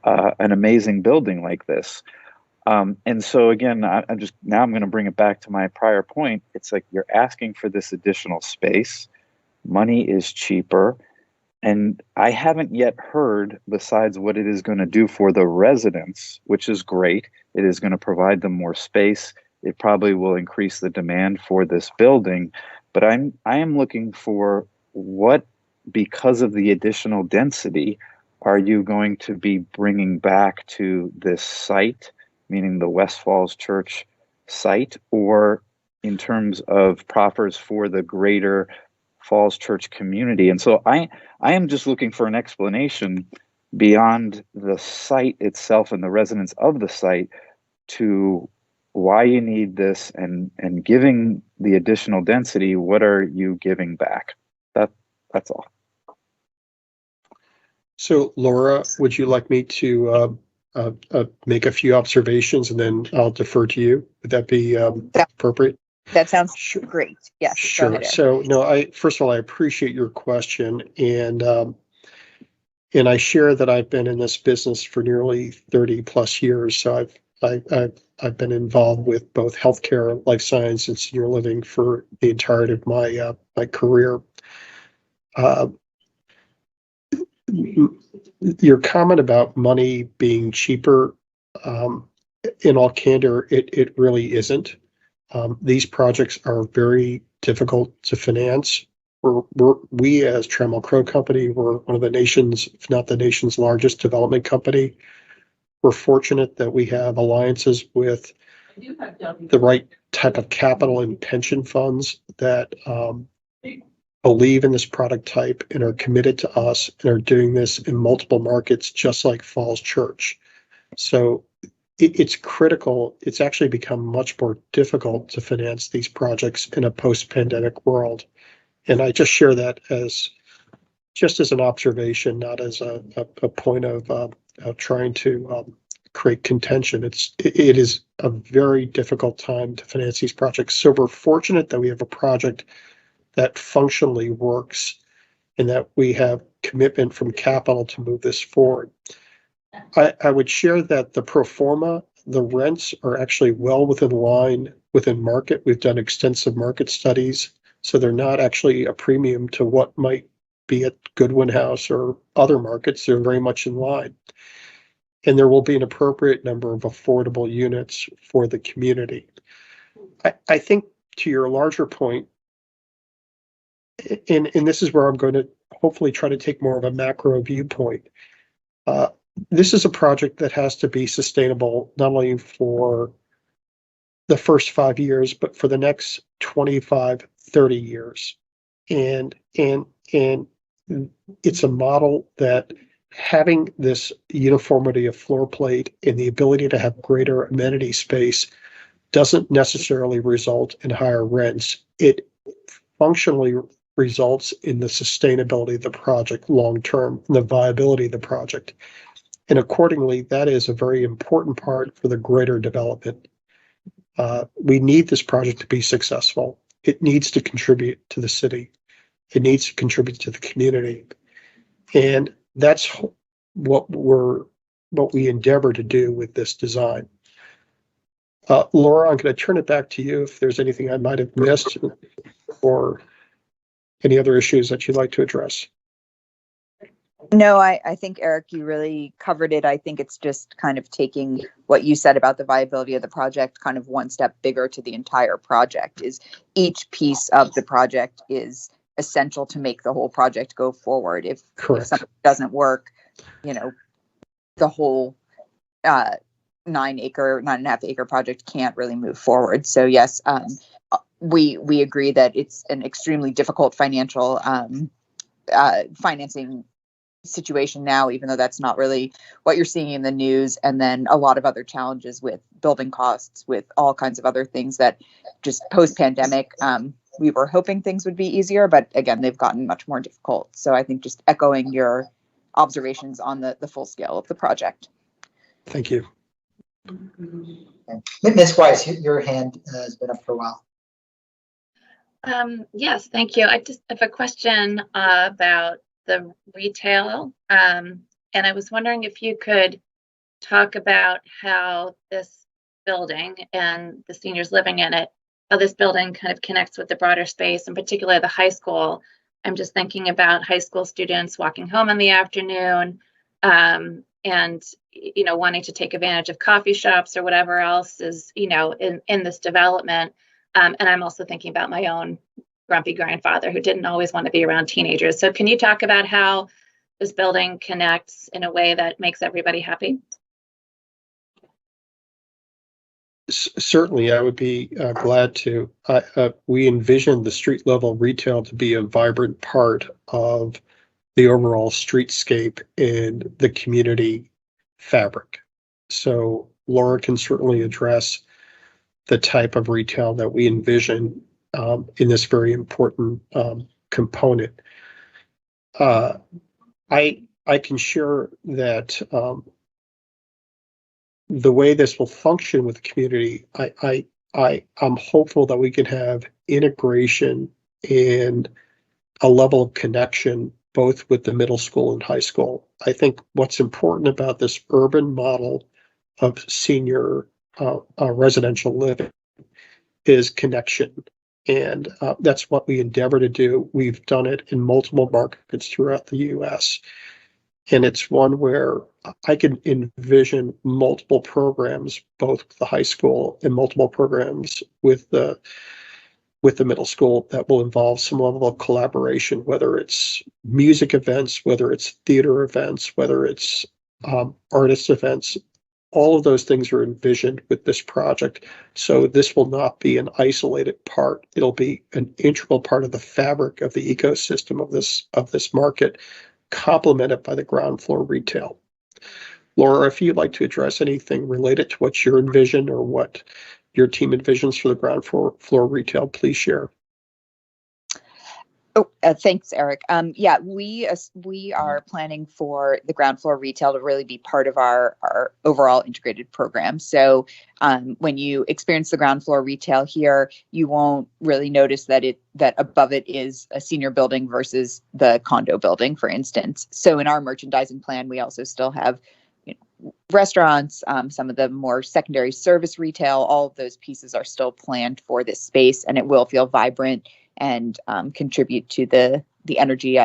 an amazing building like this. And so again, I'm going to bring it back to my prior point. It's like you're asking for this additional space. Money is cheaper. And I haven't yet heard, besides what it is going to do for the residents, which is great. It is going to provide them more space. It probably will increase the demand for this building. But I am looking for what, because of the additional density, are you going to be bringing back to this site, meaning the West Falls Church site, or in terms of proffers for the greater Falls Church community? And so I am just looking for an explanation beyond the site itself and the residents of the site to why you need this, and giving the additional density, what are you giving back? That's all. So Laura, would you like me to make a few observations and then I'll defer to you? Would that be appropriate? That sounds Sure. great. Yes. Go Sure. ahead, Eric. So no, first of all, I appreciate your question, and I share that I've been in this business for nearly 30 plus years. So I've been involved with both healthcare, life science, and senior living for the entirety of my my career. Your comment about money being cheaper, in all candor, it really isn't. These projects are very difficult to finance. We as Trammell Crow Company, we're one of the nation's, if not the nation's largest development company. We're fortunate that we have alliances with the right type of capital and pension funds that believe in this product type and are committed to us and are doing this in multiple markets, just like Falls Church. So it's critical. It's actually become much more difficult to finance these projects in a post-pandemic world. And I just share that as an observation, not as a point of trying to create contention. It is a very difficult time to finance these projects. So we're fortunate that we have a project that functionally works and that we have commitment from capital to move this forward. I would share that the pro forma, the rents are actually well within line, within market. We've done extensive market studies, so they're not actually a premium to what might be at Goodwin House or other markets. They're very much in line. And there will be an appropriate number of affordable units for the community. I think to your larger point, and this is where I'm going to hopefully try to take more of a macro viewpoint. This is a project that has to be sustainable not only for the first 5 years, but for the next 25, 30 years. And it's a model that having this uniformity of floor plate and the ability to have greater amenity space doesn't necessarily result in higher rents. It functionally results in the sustainability of the project long-term, the viability of the project. And accordingly, that is a very important part for the greater development. We need this project to be successful. It needs to contribute to the city. It needs to contribute to the community. And that's what we endeavor to do with this design. Laura, I'm going to turn it back to you if there's anything I might have missed or any other issues that you'd like to address. No, I think, Eric, you really covered it. I think it's just kind of taking what you said about the viability of the project kind of one step bigger to the entire project. Is each piece of the project is essential to make the whole project go forward. If something doesn't work, the whole 9.5 acre project can't really move forward. So yes, we agree that it's an extremely difficult financial financing situation now, even though that's not really what you're seeing in the news. And then a lot of other challenges with building costs, with all kinds of other things that just post-pandemic, we were hoping things would be easier, but again, they've gotten much more difficult. So I think just echoing your observations on the full scale of the project. Thank you. Ms. Weiss, your hand has been up for a while. Yes, thank you. I just have a question about the retail. And I was wondering if you could talk about how this building and the seniors living in it, how this building kind of connects with the broader space, in particular the high school. I'm just thinking about high school students walking home in the afternoon and, wanting to take advantage of coffee shops or whatever else is, in this development. And I'm also thinking about my own grumpy grandfather who didn't always want to be around teenagers. So can you talk about how this building connects in a way that makes everybody happy? Certainly, I would be glad to. We envision the street level retail to be a vibrant part of the overall streetscape and the community fabric. So Laura can certainly address the type of retail that we envision in this very important component. I can share that the way this will function with the community, I'm hopeful that we can have integration and a level of connection both with the middle school and high school. I think what's important about this urban model of senior residential living is connection. And that's what we endeavor to do. We've done it in multiple markets throughout the US. And it's one where I can envision multiple programs, both with the high school and multiple programs with the middle school that will involve some level of collaboration, whether it's music events, whether it's theater events, whether it's artist events. All of those things are envisioned with this project. So this will not be an isolated part. It'll be an integral part of the fabric of the ecosystem of this market, complemented by the ground floor retail. Laura, if you'd like to address anything related to what you envision or what your team envisions for the ground floor retail, please share. Oh, thanks, Eric. Yeah, we are planning for the ground floor retail to really be part of our overall integrated program. So when you experience the ground floor retail here, you won't really notice that above it is a senior building versus the condo building, for instance. So in our merchandising plan, we also still have restaurants, some of the more secondary service retail. All of those pieces are still planned for this space, and it will feel vibrant and contribute to the energy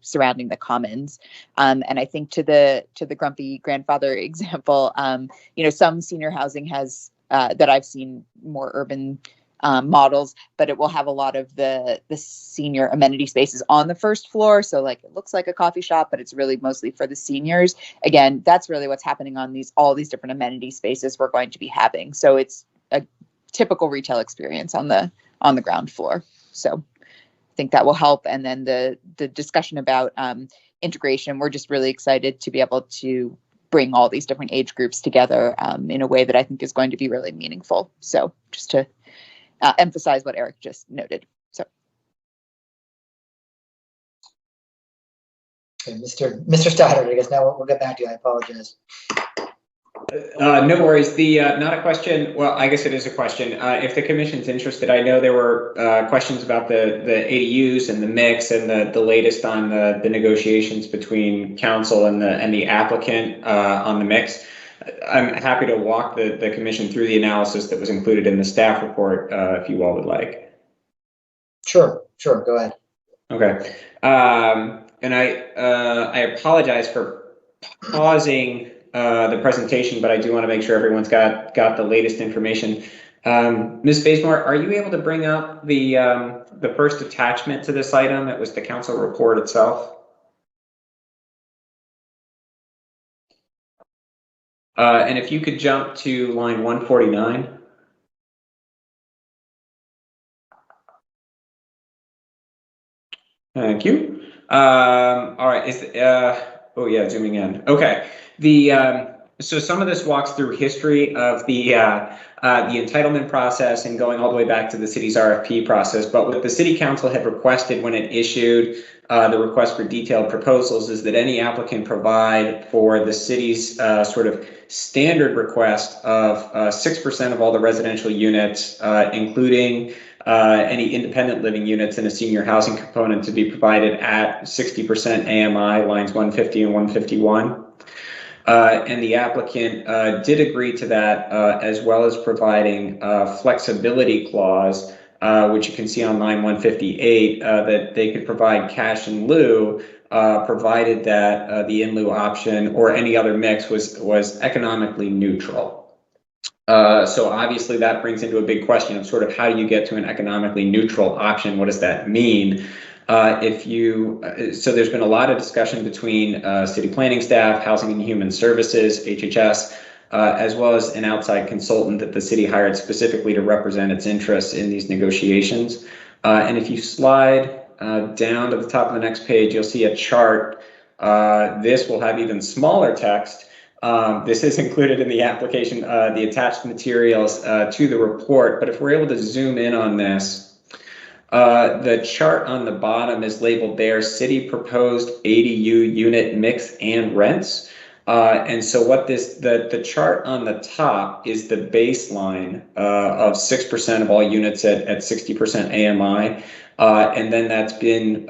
surrounding the commons. And I think to the grumpy grandfather example, some senior housing has that I've seen more urban models, but it will have a lot of the senior amenity spaces on the first floor. So like it looks like a coffee shop, but it's really mostly for the seniors. Again, that's really what's happening on all these different amenity spaces we're going to be having. So it's a typical retail experience on the ground floor. So I think that will help. And then the discussion about integration, we're just really excited to be able to bring all these different age groups together in a way that I think is going to be really meaningful. So just to emphasize what Eric just noted. So, Okay, Mr. Stoddard, I guess now we'll get back to you. I apologize. No worries. Not a question. Well, I guess it is a question. If the commission's interested, I know there were questions about the ADUs and the mix and the latest on the negotiations between council and the applicant on the mix. I'm happy to walk the commission through the analysis that was included in the staff report if you all would like. Sure, go ahead. Okay. And I apologize for pausing the presentation, but I do want to make sure everyone's got the latest information. Ms. Bazemore, are you able to bring up the first attachment to this item? It was the council report itself. And if you could jump to line 149. Thank you. All right. Oh yeah, zooming in. Okay. So some of this walks through history of the entitlement process and going all the way back to the city's RFP process. But what the city council had requested when it issued the request for detailed proposals is that any applicant provide for the city's sort of standard request of 6% of all the residential units, including any independent living units and a senior housing component to be provided at 60% AMI, lines 150 and 151. And the applicant did agree to that, as well as providing a flexibility clause, which you can see on line 158, that they could provide cash in lieu, provided that the in lieu option or any other mix was economically neutral. So obviously that brings into a big question of sort of how do you get to an economically neutral option? What does that mean? So there's been a lot of discussion between city planning staff, Housing and Human Services, HHS, as well as an outside consultant that the city hired specifically to represent its interests in these negotiations. And if you slide down to the top of the next page, you'll see a chart. This will have even smaller text. This is included in the application, the attached materials to the report. But if we're able to zoom in on this, the chart on the bottom is labeled there, city proposed ADU unit mix and rents. And so what the chart on the top is the baseline of 6% of all units at 60% AMI. And then that's been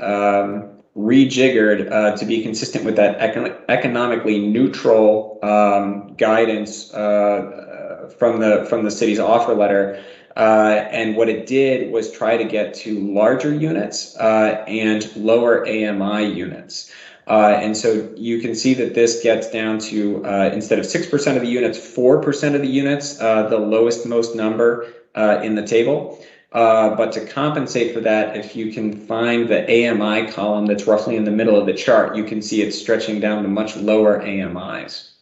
rejiggered to be consistent with that economically neutral guidance from the city's offer letter. And what it did was try to get to larger units and lower AMI units. And so you can see that this gets down to, instead of 6% of the units, 4% of the units, the lowest most number in the table. But to compensate for that, if you can find the AMI column that's roughly in the middle of the chart, you can see it's stretching down to much lower AMIs.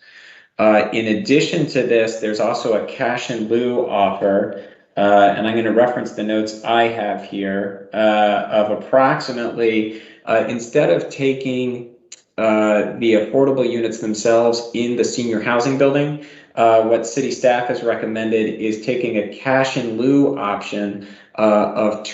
In addition to this, there's also a cash in lieu offer. And I'm going to reference the notes I have here of approximately, instead of taking the affordable units themselves in the senior housing building, what city staff has recommended is taking a cash in lieu option of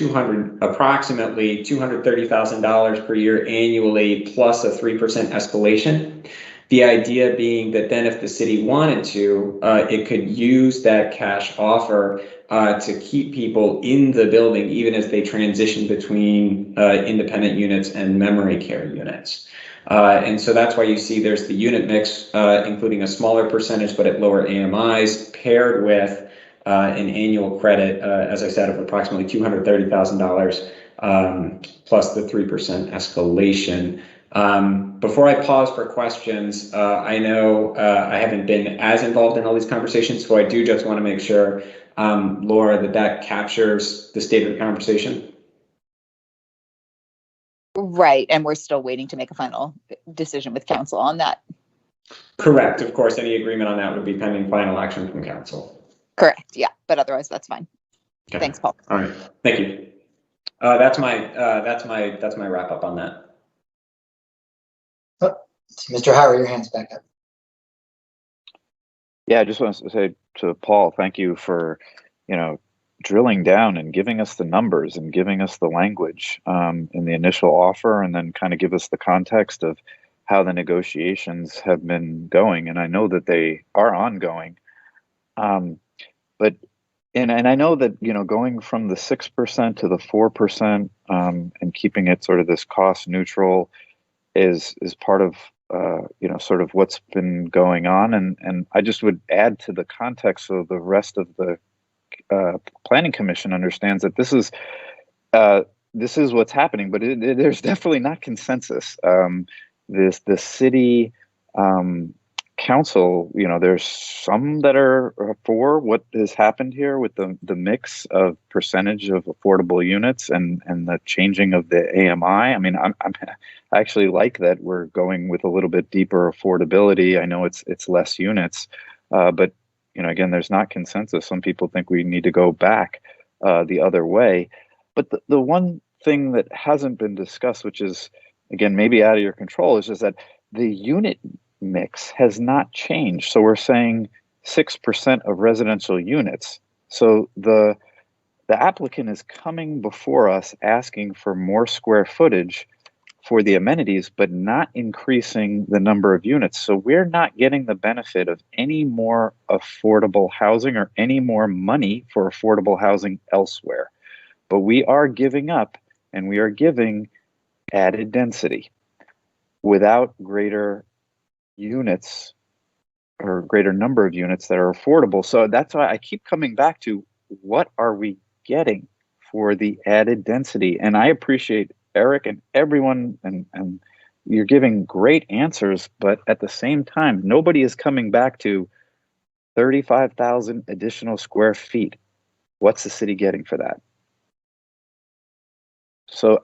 approximately $230,000 per year annually, plus a 3% escalation. The idea being that then if the city wanted to, it could use that cash offer to keep people in the building, even as they transition between independent units and memory care units. And so that's why you see there's the unit mix, including a smaller percentage, but at lower AMIs, paired with an annual credit, as I said, of approximately $230,000 plus the 3% escalation. Before I pause for questions, I know I haven't been as involved in all these conversations, so I do just want to make sure Laura, that captures the state of the conversation? Right, and we're still waiting to make a final decision with council on that. Correct. Of course, any agreement on that would be pending final action from council. Correct, yeah, but otherwise that's fine. Okay. Thanks, Paul. All right. Thank you. That's my wrap up on that. Mr. Howard, your hand's back up. Yeah, I just want to say to Paul, thank you for, drilling down and giving us the numbers and giving us the language in the initial offer, and then kind of give us the context of how the negotiations have been going. And I know that they are ongoing. But I know that, going from the 6% to the 4% and keeping it sort of this cost neutral is part of, sort of what's been going on. And I just would add to the context so the rest of the Planning Commission understands that this is what's happening, but there's definitely not consensus. The city council, there's some that are for what has happened here with the mix of percentage of affordable units and the changing of the AMI. I mean, I actually like that we're going with a little bit deeper affordability. I know it's less units, but again, there's not consensus. Some people think we need to go back the other way. But the one thing that hasn't been discussed, which is, again, maybe out of your control, is just that the unit mix has not changed. So we're saying 6% of residential units. So the applicant is coming before us asking for more square footage for the amenities, but not increasing the number of units. So we're not getting the benefit of any more affordable housing or any more money for affordable housing elsewhere. But we are giving up, and we are giving added density without greater units or greater number of units that are affordable. So that's why I keep coming back to, what are we getting for the added density? And I appreciate Eric and everyone, and you're giving great answers, but at the same time, nobody is coming back to 35,000 additional square feet. What's the city getting for that? So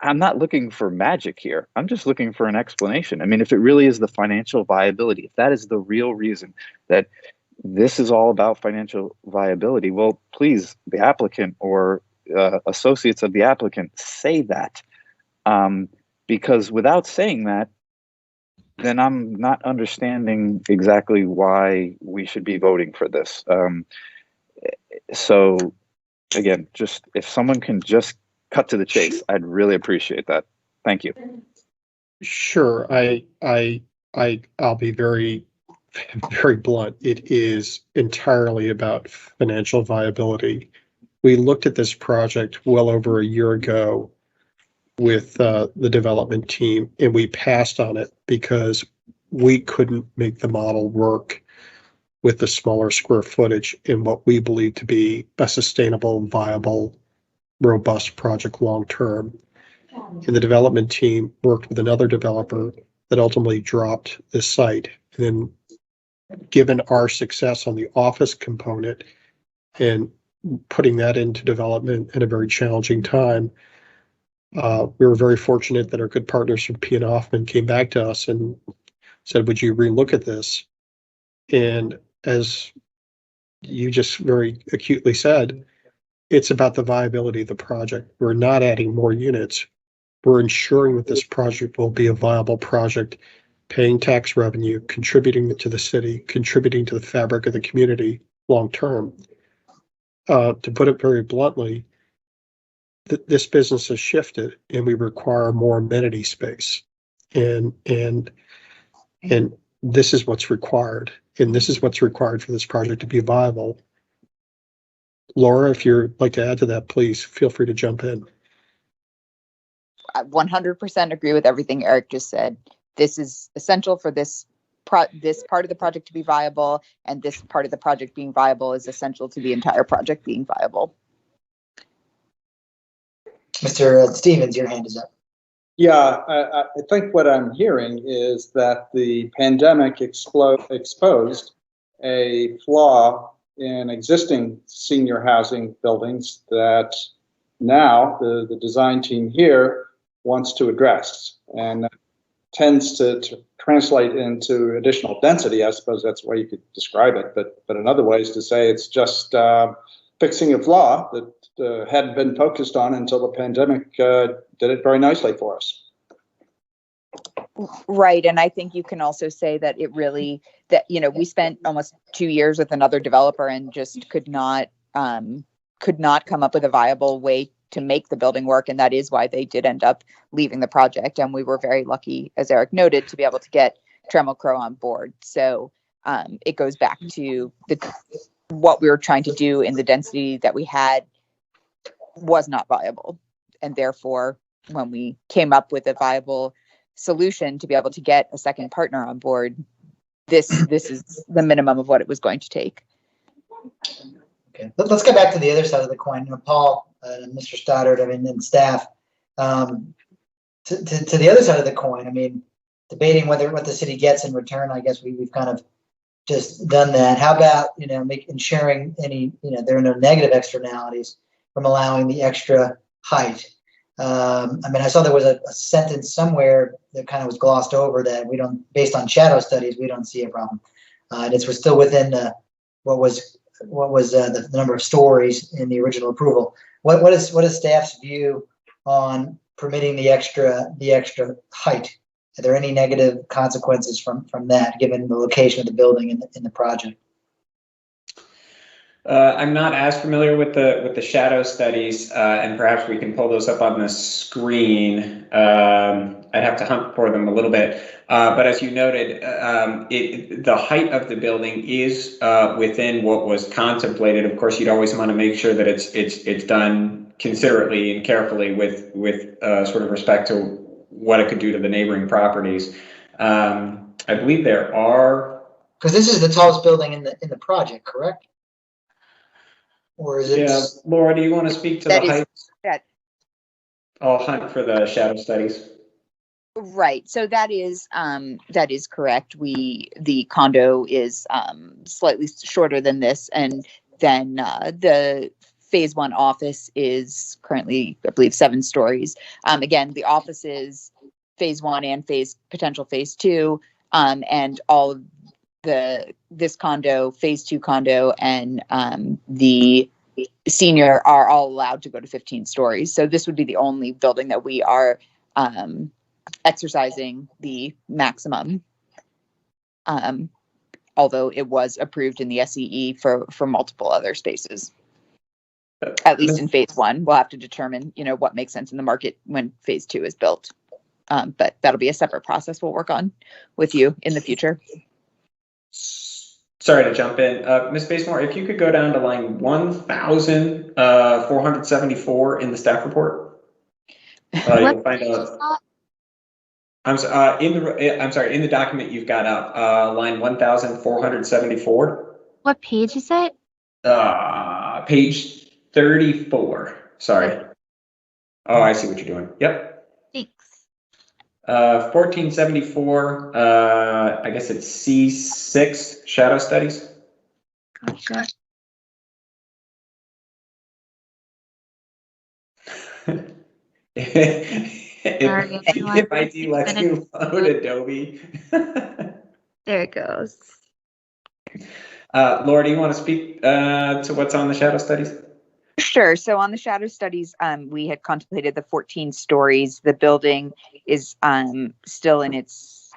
I'm not looking for magic here. I'm just looking for an explanation. I mean, if it really is the financial viability, if that is the real reason that this is all about financial viability, well, please, the applicant or associates of the applicant, say that. Because without saying that, then I'm not understanding exactly why we should be voting for this. So again, just if someone can just cut to the chase, I'd really appreciate that. Thank you. Sure. I'll be very, very blunt. It is entirely about financial viability. We looked at this project well over a year ago with the development team, and we passed on it because we couldn't make the model work with the smaller square footage in what we believe to be a sustainable, viable, robust project long term. And the development team worked with another developer that ultimately dropped this site. And then, given our success on the office component and putting that into development at a very challenging time, we were very fortunate that our good partners from P. and Hoffman came back to us and said, would you relook at this? And as you just very acutely said, it's about the viability of the project. We're not adding more units. We're ensuring that this project will be a viable project, paying tax revenue, contributing to the city, contributing to the fabric of the community long term. To put it very bluntly, this business has shifted, and we require more amenity space, and this is what's required, and this is what's required for this project to be viable. Laura, if you'd like to add to that, please feel free to jump in. I 100% agree with everything Eric just said. This is essential for this part of the project to be viable, and this part of the project being viable is essential to the entire project being viable. Mr. Stevens, your hand is up. Yeah, I think what I'm hearing is that the pandemic exposed a flaw in existing senior housing buildings that now the design team here wants to address, and that tends to translate into additional density. I suppose that's the way you could describe it, but another way is to say it's just fixing a flaw that hadn't been focused on until the pandemic did it very nicely for us. Right. And I think you can also say that it really, that, you know, we spent almost 2 years with another developer and just could not come up with a viable way to make the building work. And that is why they did end up leaving the project. And we were very lucky, as Eric noted, to be able to get Trammell Crow on board. So it goes back to what we were trying to do in the density that we had was not viable. And therefore, when we came up with a viable solution to be able to get a second partner on board, this is the minimum of what it was going to take. Okay, let's get back to the other side of the coin. You know, Paul, Mr. Stoddard, I mean, and staff. To the other side of the coin, I mean, debating what the city gets in return. I guess we've kind of just done that. How about, you know, ensuring any, you know, there are no negative externalities from allowing the extra height. I mean, I saw there was a sentence somewhere that kind of was glossed over that we don't, based on shadow studies, we don't see a problem. And it was still within what was the number of stories in the original approval. What is staff's view on permitting the extra height? Are there any negative consequences from that, given the location of the building in the project? I'm not as familiar with the shadow studies, and perhaps we can pull those up on the screen. I'd have to hunt for them a little bit, but as you noted, the height of the building is within what was contemplated. Of course, you'd always want to make sure that it's done considerately and carefully with sort of respect to what it could do to the neighboring properties. I believe there are, because this is the tallest building in the project, correct? Or is it? Yeah, Laura, do you want to speak to the height? That, I'll hunt for the shadow studies. right. So that is correct. The condo is slightly shorter than this, and then the phase 1 office is currently, I believe, 7 stories. Again, the office is phase 1 and potential phase 2, and all of this condo, phase 2 condo, and the senior are all allowed to go to 15 stories. So this would be the only building that we are exercising the maximum. Although it was approved in the SEE for multiple other spaces. At least in phase 1, we'll have to determine, you know, what makes sense in the market when phase 2 is built. But that'll be a separate process we'll work on with you in the future. Sorry to jump in. Ms. Basemore, if you could go down to line 1,474 in the staff report. You'll find out. I'm sorry, in the document you've got up, line 1,474. What page is it? Page 34. Sorry. Oh, I see what you're doing. Yep. Thanks. 1474, I guess it's C6, shadow studies. Gotcha. If IT lets you load Adobe. There it goes. Laura, do you want to speak to what's on the shadow studies? Sure. So on the shadow studies, we had contemplated the 14 stories. The building is still in its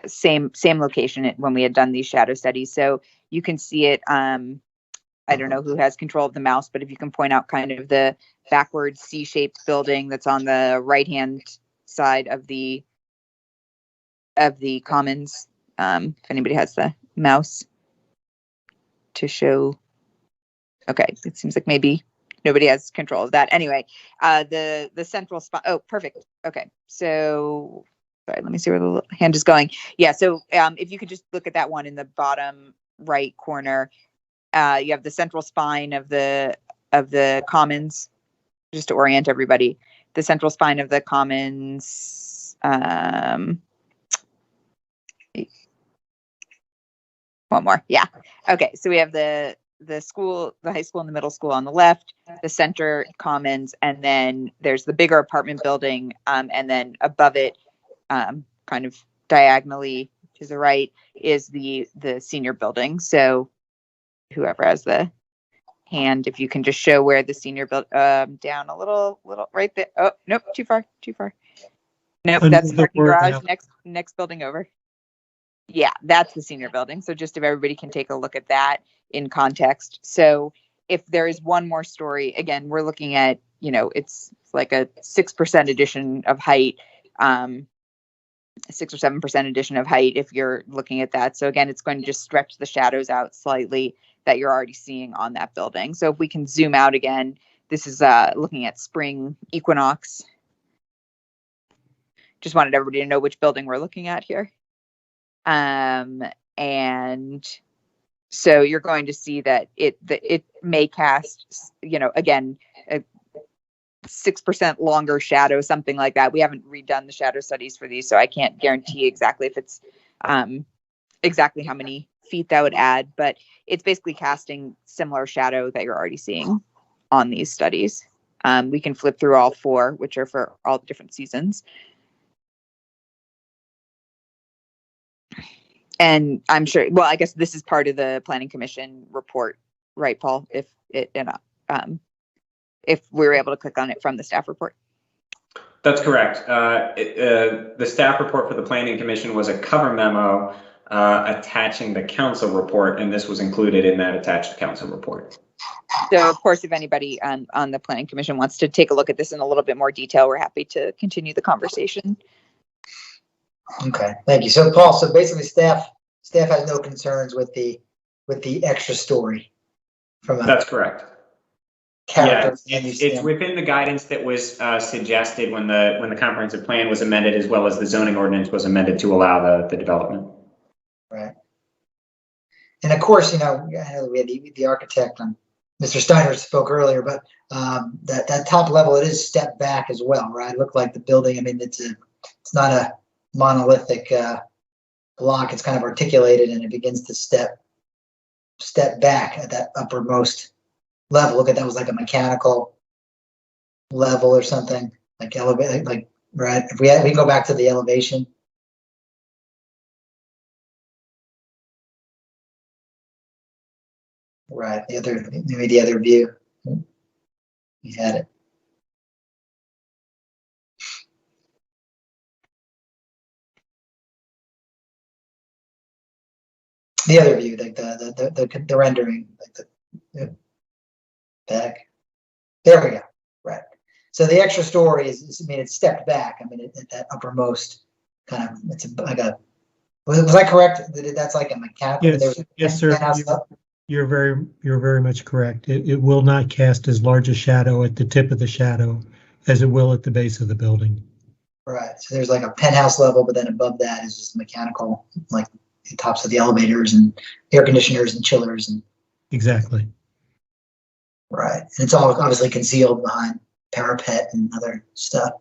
same location when we had done these shadow studies. So you can see it. I don't know who has control of the mouse, but if you can point out kind of the backwards C-shaped building that's on the right-hand side of the commons. If anybody has the mouse to show. Okay, it seems like maybe nobody has control of that. Anyway, the central spot. Oh, perfect. Okay, so sorry, let me see where the hand is going. Yeah, so if you could just look at that one in the bottom right corner, you have the central spine of the commons. Just to orient everybody, the central spine of the commons. One more. Yeah. Okay. So we have the school, the high school and the middle school on the left, the center commons, and then there's the bigger apartment building. And then above it, kind of diagonally to the right is the senior building. So whoever has the hand, if you can just show where the senior down a little right there. Oh, nope. Too far. Nope. Under That's the parking word garage. now. Next building over. Yeah, that's the senior building. So just if everybody can take a look at that in context. So if there is one more story, again, we're looking at, it's like a 6% addition of height, 6 or 7% addition of height if you're looking at that. So again, it's going to just stretch the shadows out slightly that you're already seeing on that building. So if we can zoom out again, this is looking at spring equinox. Just wanted everybody to know which building we're looking at here. And so you're going to see that it may cast, again, a 6% longer shadow, something like that. We haven't redone the shadow studies for these, so I can't guarantee exactly if it's exactly how many feet that would add, but it's basically casting similar shadow that you're already seeing on these studies. We can flip through all 4, which are for all the different seasons. And I'm sure, well, I guess this is part of the Planning Commission report, right, Paul? If we were able to click on it from the staff report. That's correct. The staff report for the Planning Commission was a cover memo attaching the council report, and this was included in that attached council report. So, of course, if anybody on the Planning Commission wants to take a look at this in a little bit more detail, we're happy to continue the conversation. Okay, thank you. So Paul, so basically staff has no concerns with the extra story from That's correct. character. Yeah, it's within the guidance that was suggested when the comprehensive plan was amended, as well as the zoning ordinance was amended to allow the development. Right. And of course, I know we had the architect, Mr. Steiner spoke earlier, but that top level, it is stepped back as well, right? It looked like the building, I mean, it's not a monolithic block. It's kind of articulated, and it begins to step back at that uppermost level. Look at that, was like a mechanical level or something, like elevate, like right. If we go back to the elevation. Right, maybe the other view. We had it. The other view, like the rendering, like the back. There we go. Right. So the extra story is, I mean, it's stepped back. I mean, at that uppermost kind of, it's like a. Was I correct? That's like a mechanical. Yes, sir. You're very much correct. It will not cast as large a shadow at the tip of the shadow as it will at the base of the building. Right. So there's like a penthouse level, but then above that is just mechanical, like the tops of the elevators and air conditioners and chillers and. Exactly. Right. And it's all obviously concealed behind parapet and other stuff,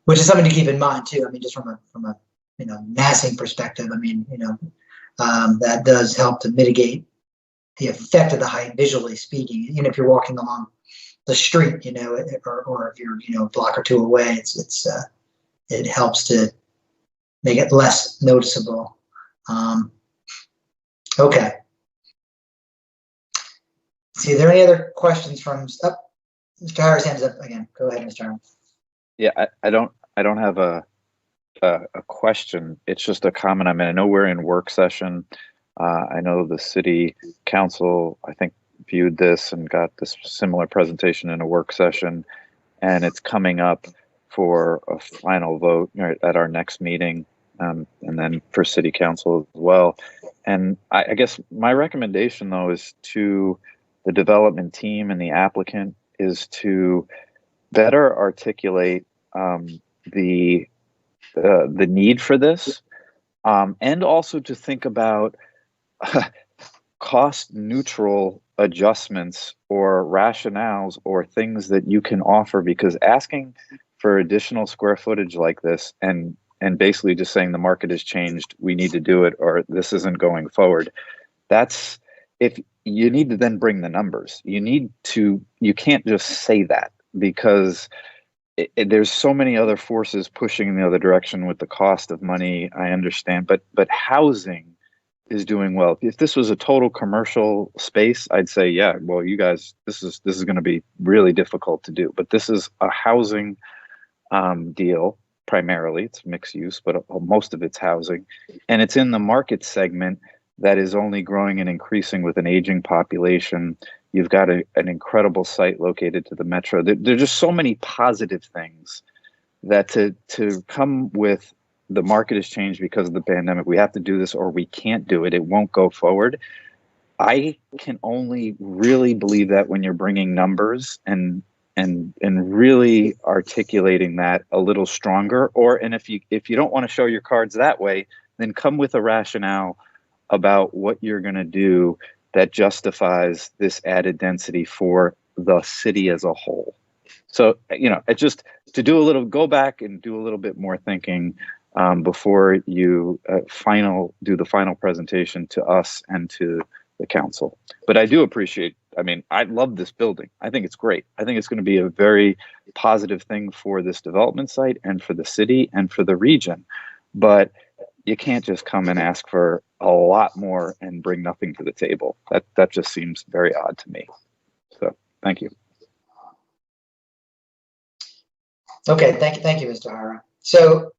which is something to keep in mind too. I mean, just from a massing perspective. I mean, that does help to mitigate the effect of the height visually speaking. Even if you're walking along the street, or if you're a block or two away, it helps to make it less noticeable. Okay. See, are there any other questions from Mr. Harris? Hands up again. Go ahead, Mr. Harris. Yeah, I don't have a question. It's just a comment. I mean, I know we're in work session. I know the city council, I think, viewed this and got this similar presentation in a work session, and it's coming up for a final vote at our next meeting, and then for city council as well. And I guess my recommendation, though, is to the development team and the applicant is to better articulate the need for this, and also to think about cost neutral adjustments or rationales or things that you can offer, because asking for additional square footage like this and and basically just saying the market has changed, we need to do it, or this isn't going forward. That's, if you need to then bring the numbers, you can't just say that, because there's so many other forces pushing in the other direction with the cost of money. I understand, but housing is doing well. If this was a total commercial space, I'd say, yeah, well, you guys, this is going to be really difficult to do. But this is a housing deal primarily. It's mixed use, but most of it's housing, and it's in the market segment that is only growing and increasing with an aging population. You've got an incredible site located to the metro. There are just so many positive things that to come with the market has changed because of the pandemic, we have to do this or we can't do it, it won't go forward. I can only really believe that when you're bringing numbers and really articulating that a little stronger, and if you don't want to show your cards that way, then come with a rationale about what you're going to do that justifies this added density for the city as a whole. So, it's just to go back and do a little bit more thinking before you do the final presentation to us and to the council. But I do appreciate, I love this building. I think it's great. I think it's going to be a very positive thing for this development site and for the city and for the region. But you can't just come and ask for a lot more and bring nothing to the table. That just seems very odd to me. So thank you. Okay, thank you, Mr. Hara. So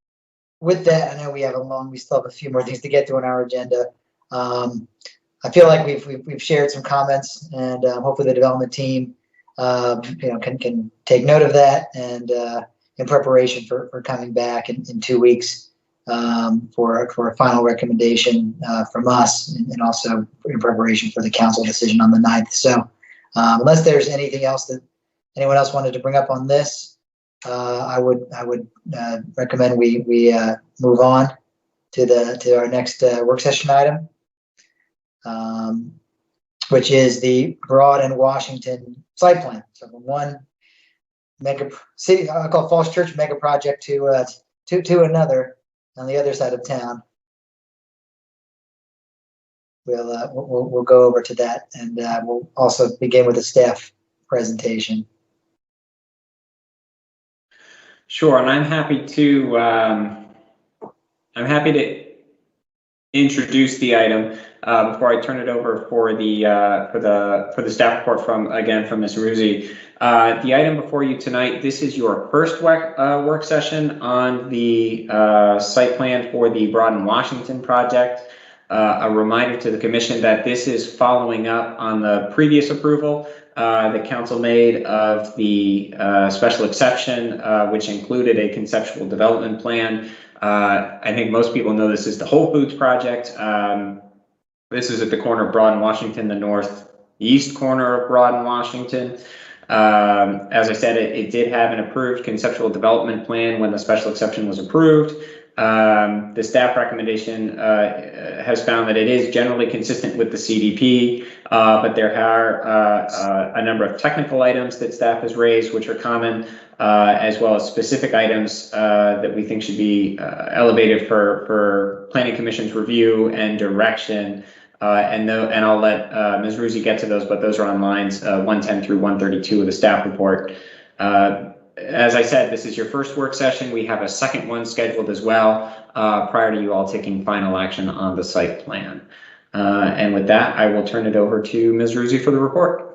with that, I know we still have a few more things to get to on our agenda. I feel like we've shared some comments, and hopefully the development team can take note of that, and in preparation for coming back in 2 weeks for a final recommendation from us, and also in preparation for the council decision on the 9th. So unless there's anything else that anyone else wanted to bring up on this, I would recommend we move on to our next work session item, which is the Broad and Washington site plan. So from one mega city, I call Falls Church mega project to another on the other side of town. We'll go over to that, and we'll also begin with a staff presentation. Sure, and I'm happy to introduce the item before I turn it over for the staff report from Ms. Ruzzi. The item before you tonight, this is your first work session on the site plan for the Broad and Washington project. A reminder to the commission that this is following up on the previous approval the council made of the special exception, which included a conceptual development plan. I think most people know this is the Whole Foods project. This is at the corner of Broad and Washington, the northeast corner of Broad and Washington. As I said, it did have an approved conceptual development plan when the special exception was approved. The staff recommendation has found that it is generally consistent with the CDP, but there are a number of technical items that staff has raised, which are common, as well as specific items that we think should be elevated for Planning Commission's review and direction. And I'll let Ms. Ruzzi get to those, but those are on lines 110 through 132 of the staff report. As I said, this is your first work session. We have a second one scheduled as well prior to you all taking final action on the site plan. And with that, I will turn it over to Ms. Ruzzi for the report.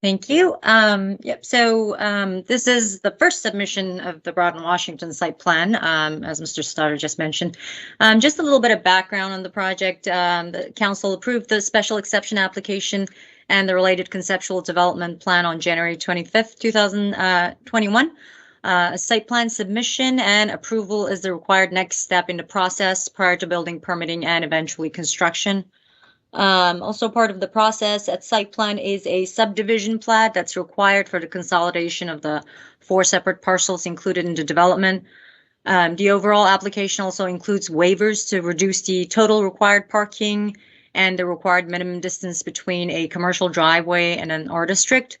Thank you. So this is the first submission of the Broad and Washington site plan, as Mr. Stoddard just mentioned. Just a little bit of background on the project. The council approved the special exception application and the related conceptual development plan on January 25th, 2021. Site plan submission and approval is the required next step in the process prior to building permitting and eventually construction. Also part of the process at site plan is a subdivision plat that's required for the consolidation of the 4 separate parcels included in the development. The overall application also includes waivers to reduce the total required parking and the required minimum distance between a commercial driveway and an R district.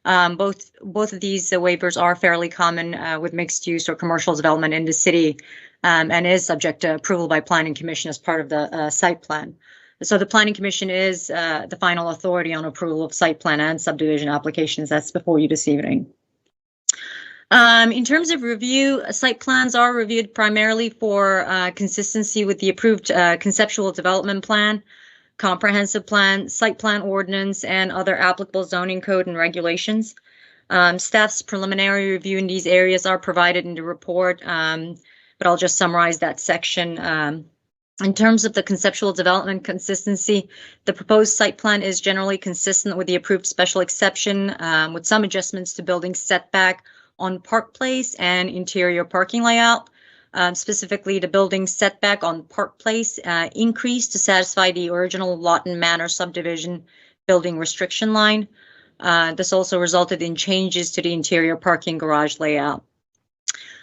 Both of these waivers are fairly common with mixed use or commercial development in the city, and is subject to approval by Planning Commission as part of the site plan. So the Planning Commission is the final authority on approval of site plan and subdivision applications. That's before you this evening. In terms of review, site plans are reviewed primarily for consistency with the approved conceptual development plan, comprehensive plan, site plan ordinance, and other applicable zoning code and regulations. Staff's preliminary review in these areas are provided in the report, but I'll just summarize that section. In terms of the conceptual development consistency, the proposed site plan is generally consistent with the approved special exception, with some adjustments to building setback on Park Place and interior parking layout. Specifically, the building setback on Park Place increased to satisfy the original Lawton Manor subdivision building restriction line. This also resulted in changes to the interior parking garage layout.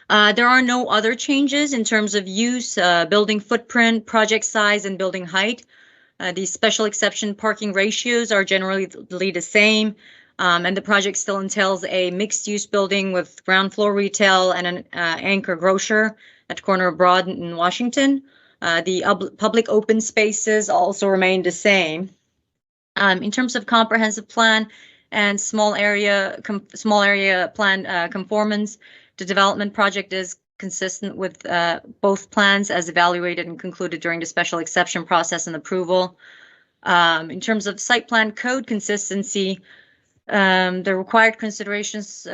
There are no other changes in terms of use, building footprint, project size, and building height. These special exception parking ratios are generally the same, and the project still entails a mixed-use building with ground floor retail and an anchor grocer at the corner of Broad and Washington. The public open spaces also remain the same. In terms of comprehensive plan and small area plan conformance, the development project is consistent with both plans as evaluated and concluded during the special exception process and approval. In terms of site plan code consistency, the required considerations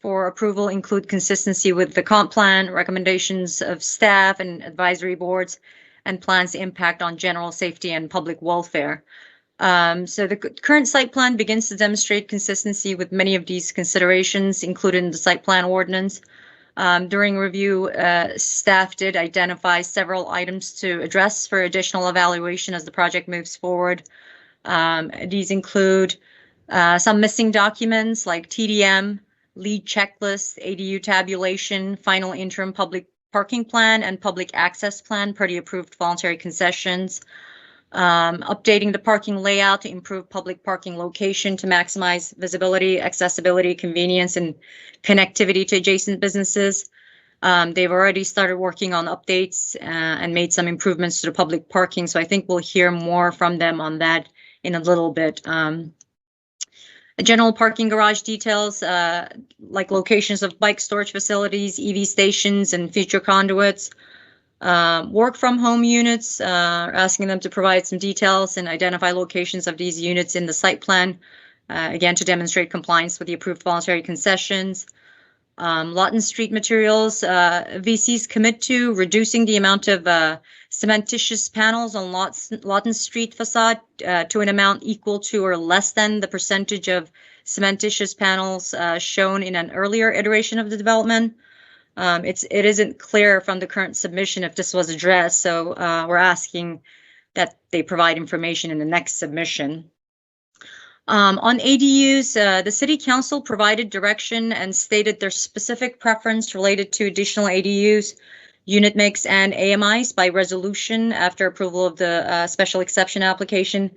for approval include consistency with the comp plan, recommendations of staff and advisory boards, and plans impact on general safety and public welfare. So the current site plan begins to demonstrate consistency with many of these considerations included in the site plan ordinance. During review, staff did identify several items to address for additional evaluation as the project moves forward. These include some missing documents like TDM, lead checklist, ADU tabulation, final interim public parking plan, and public access plan per the approved voluntary concessions. Updating the parking layout to improve public parking location to maximize visibility, accessibility, convenience, and connectivity to adjacent businesses. They've already started working on updates and made some improvements to the public parking, so I think we'll hear more from them on that in a little bit. General parking garage details, like locations of bike storage facilities, EV stations, and future conduits. Work from home units, asking them to provide some details and identify locations of these units in the site plan, again, to demonstrate compliance with the approved voluntary concessions. Lawton Street materials, VCs commit to reducing the amount of cementitious panels on Lawton Street facade to an amount equal to or less than the percentage of cementitious panels shown in an earlier iteration of the development. It isn't clear from the current submission if this was addressed, so we're asking that they provide information in the next submission. On ADUs, the City Council provided direction and stated their specific preference related to additional ADUs, unit mix, and AMIs by resolution after approval of the special exception application.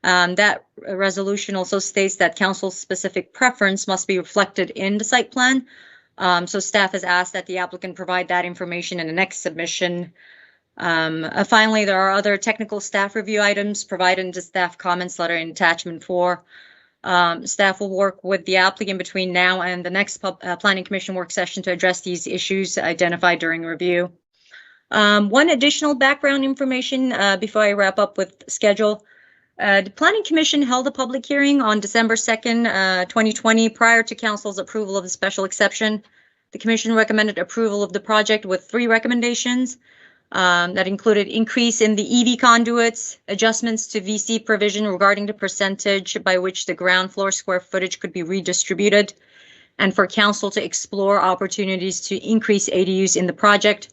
That resolution also states that Council's specific preference must be reflected in the site plan. So staff has asked that the applicant provide that information in the next submission. Finally, there are other technical staff review items provided in the staff comments letter in attachment 4. Staff will work with the applicant between now and the next Planning Commission work session to address these issues identified during review. One additional background information before I wrap up with schedule. The Planning Commission held a public hearing on December 2nd, 2020, prior to Council's approval of the special exception. The Commission recommended approval of the project with 3 recommendations that included increase in the EV conduits, adjustments to VC provision regarding the percentage by which the ground floor square footage could be redistributed, and for Council to explore opportunities to increase ADUs in the project.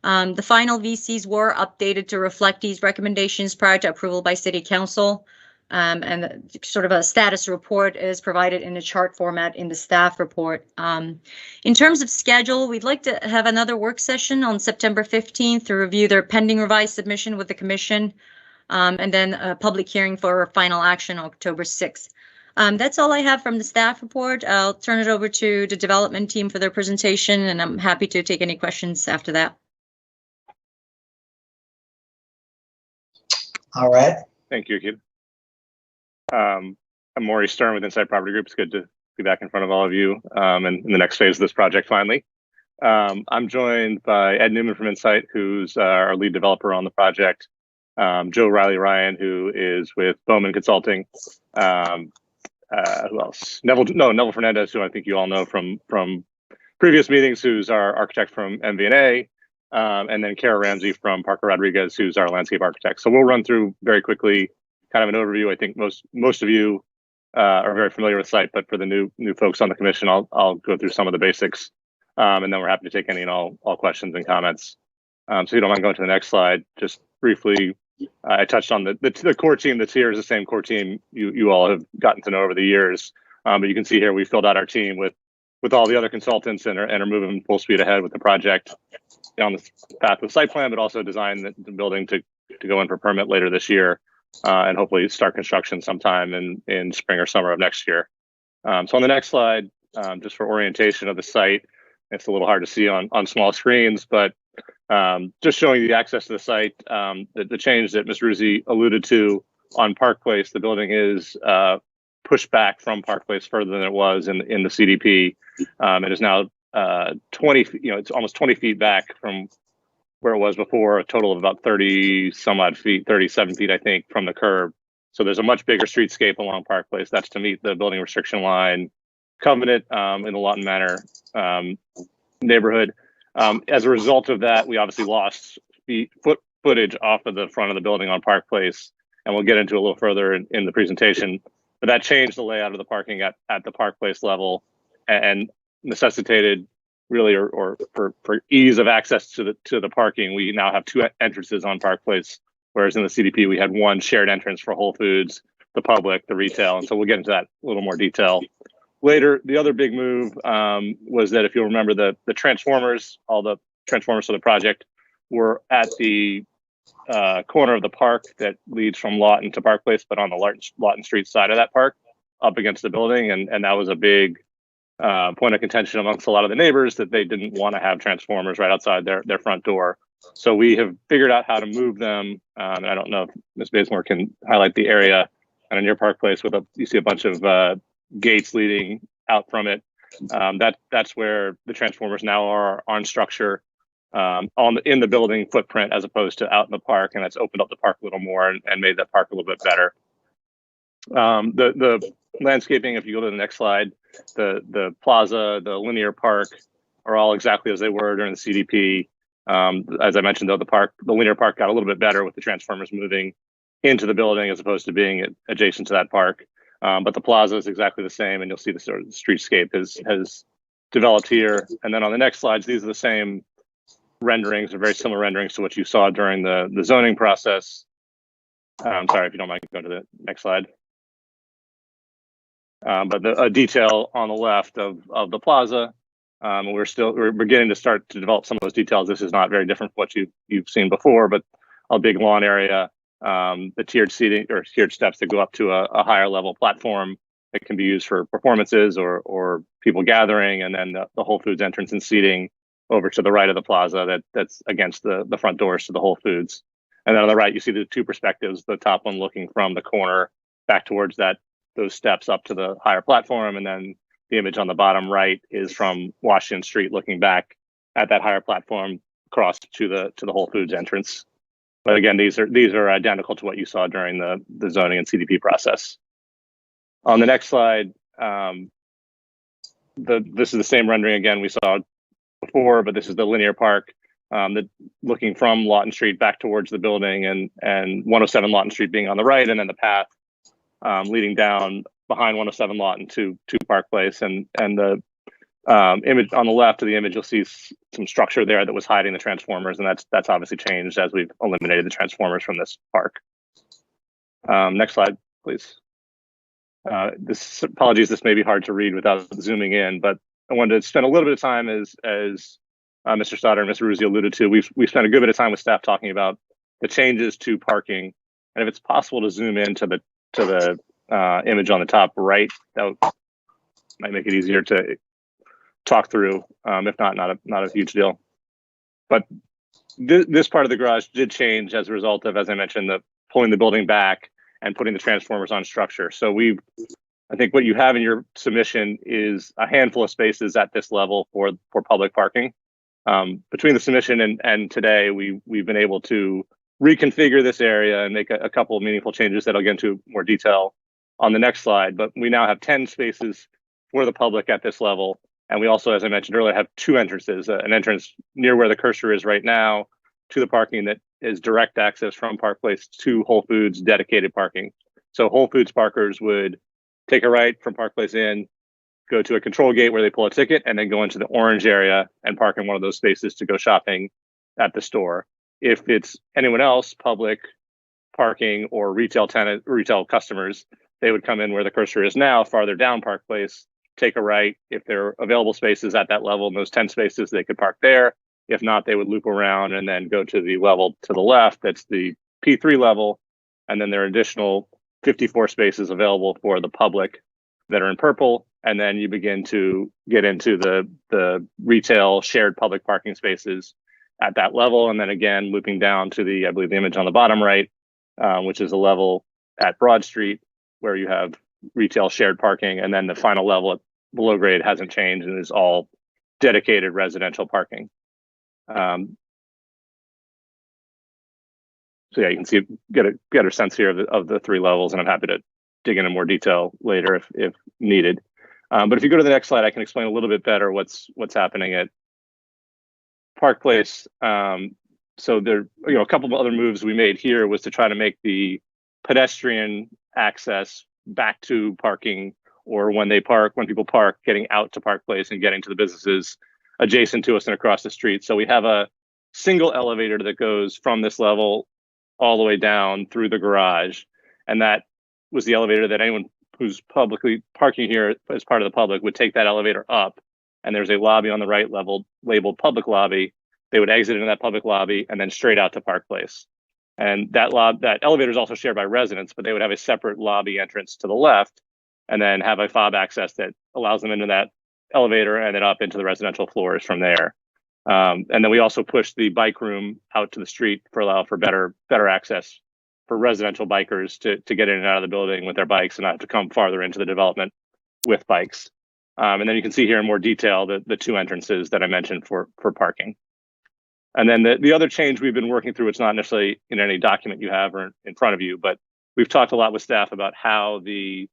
The final VCs were updated to reflect these recommendations prior to approval by City Council, and sort of a status report is provided in a chart format in the staff report. In terms of schedule, we'd like to have another work session on September 15th to review their pending revised submission with the Commission, and then a public hearing for final action on October 6th. That's all I have from the staff report. I'll turn it over to the development team for their presentation, and I'm happy to take any questions after that. All right. Thank you, Keith. I'm Maury Stern with Inside Property Group. It's good to be back in front of all of you and in the next phase of this project finally. I'm joined by Ed Newman from Insight, who's our lead developer on the project. Joe Riley Ryan, who is with Bowman Consulting. Who else? Neville Fernandez, who I think you all know from previous meetings, who's our architect from MV&A. And then Kara Ramsey from Parker Rodriguez, who's our landscape architect. So we'll run through very quickly, kind of an overview. I think most of you are very familiar with site, but for the new folks on the commission, I'll go through some of the basics, and then we're happy to take any and all questions and comments. So if you don't mind going to the next slide, just briefly, I touched on the core team that's here is the same core team you all have gotten to know over the years. But you can see here we filled out our team with all the other consultants and are moving full speed ahead with the project down the path with site plan, but also design the building to go in for permit later this year, and hopefully start construction sometime in spring or summer of next year. So on the next slide, just for orientation of the site, it's a little hard to see on small screens, but just showing you the access to the site, the change that Ms. Ruzzi alluded to on Park Place. The building is pushed back from Park Place further than it was in the CDP. It is now 20, it's almost 20 feet back from where it was before, a total of about 30 some odd feet, 37 feet, I think, from the curb. So there's a much bigger streetscape along Park Place. That's to meet the building restriction line covenant in the Lawton Manor neighborhood. As a result of that, we obviously lost footage off of the front of the building on Park Place, and we'll get into a little further in the presentation. But that changed the layout of the parking at the Park Place level and necessitated really, or for ease of access to the parking, we now have two entrances on Park Place, whereas in the CDP we had one shared entrance for Whole Foods, the public, the retail, and so we'll get into that a little more detail later. The other big move was that if you'll remember the transformers, all the transformers for the project were at the corner of the park that leads from Lawton to Park Place, but on the Lawton Street side of that park, up against the building, and that was a big point of contention amongst a lot of the neighbors that they didn't want to have transformers right outside their front door. So we have figured out how to move them, and I don't know if Ms. Bazemore can highlight the area kind of near Park Place with you see a bunch of gates leading out from it. That's where the transformers now are on structure in the building footprint as opposed to out in the park, and that's opened up the park a little more and made that park a little bit better. The landscaping, if you go to the next slide, the plaza, the linear park are all exactly as they were during the CDP. As I mentioned, though, the linear park got a little bit better with the transformers moving into the building as opposed to being adjacent to that park. But the plaza is exactly the same, and you'll see the sort of streetscape has developed here. And then on the next slides, these are the same renderings, or very similar renderings to what you saw during the zoning process. I'm sorry, if you don't mind going to the next slide. But a detail on the left of the plaza, we're beginning to start to develop some of those details. This is not very different from what you've seen before, but a big lawn area, the tiered seating or tiered steps that go up to a higher level platform that can be used for performances or people gathering, and then the Whole Foods entrance and seating over to the right of the plaza that's against the front doors to the Whole Foods. And then on the right, you see the two perspectives, the top one looking from the corner back towards those steps up to the higher platform, and then the image on the bottom right is from Washington Street looking back at that higher platform across to the Whole Foods entrance. But again, these are identical to what you saw during the zoning and CDP process. On the next slide, this is the same rendering again we saw before, but this is the linear park looking from Lawton Street back towards the building, and 107 Lawton Street being on the right, and then the path leading down behind 107 Lawton to Park Place, and the image on the left of the image, you'll see some structure there that was hiding the transformers, and that's obviously changed as we've eliminated the transformers from this park. Next slide, please. Apologies, this may be hard to read without zooming in, but I wanted to spend a little bit of time as Mr. Stoddard and Mr. Ruzzi alluded to. We've spent a good bit of time with staff talking about the changes to parking, and if it's possible to zoom in to the image on the top right. That might make it easier to talk through. If not a huge deal. But this part of the garage did change as a result of, as I mentioned, pulling the building back and putting the transformers on structure. So I think what you have in your submission is a handful of spaces at this level for public parking. Between the submission and today, we've been able to reconfigure this area and make a couple of meaningful changes that I'll get into more detail on the next slide. But we now have 10 spaces for the public at this level. And we also, as I mentioned earlier, have two entrances, an entrance near where the cursor is right now to the parking that is direct access from Park Place to Whole Foods dedicated parking. So Whole Foods parkers would take a right from Park Place in, go to a control gate where they pull a ticket, and then go into the orange area and park in one of those spaces to go shopping at the store. If it's anyone else, public parking or retail customers, they would come in where the cursor is now, farther down Park Place, take a right. If there are available spaces at that level, in those 10 spaces, they could park there. If not, they would loop around and then go to the level to the left. That's the P3 level. And then there are additional 54 spaces available for the public that are in purple. And then you begin to get into the retail shared public parking spaces at that level. And then again, looping down to I believe the image on the bottom right, which is a level at Broad Street where you have retail shared parking. And then the final level at below grade hasn't changed and is all dedicated residential parking. So yeah, you can see, get a sense here of the three levels, and I'm happy to dig into more detail later if needed. But if you go to the next slide, I can explain a little bit better what's happening at Park Place. So there, a couple of other moves we made here was to try to make the pedestrian access back to parking, or when people park, getting out to Park Place and getting to the businesses adjacent to us and across the street. So we have a single elevator that goes from this level all the way down through the garage. And that was the elevator that anyone who's publicly parking here as part of the public would take that elevator up. And there's a lobby on the right level labeled public lobby. They would exit into that public lobby and then straight out to Park Place. And that elevator is also shared by residents, but they would have a separate lobby entrance to the left and then have a fob access that allows them into that elevator and then up into the residential floors from there. And then we also pushed the bike room out to the street allow for better access for residential bikers to get in and out of the building with their bikes and not have to come farther into the development with bikes. And then you can see here in more detail the two entrances that I mentioned for parking. And then the other change we've been working through, it's not necessarily in any document you have or in front of you, but we've talked a lot with staff about how the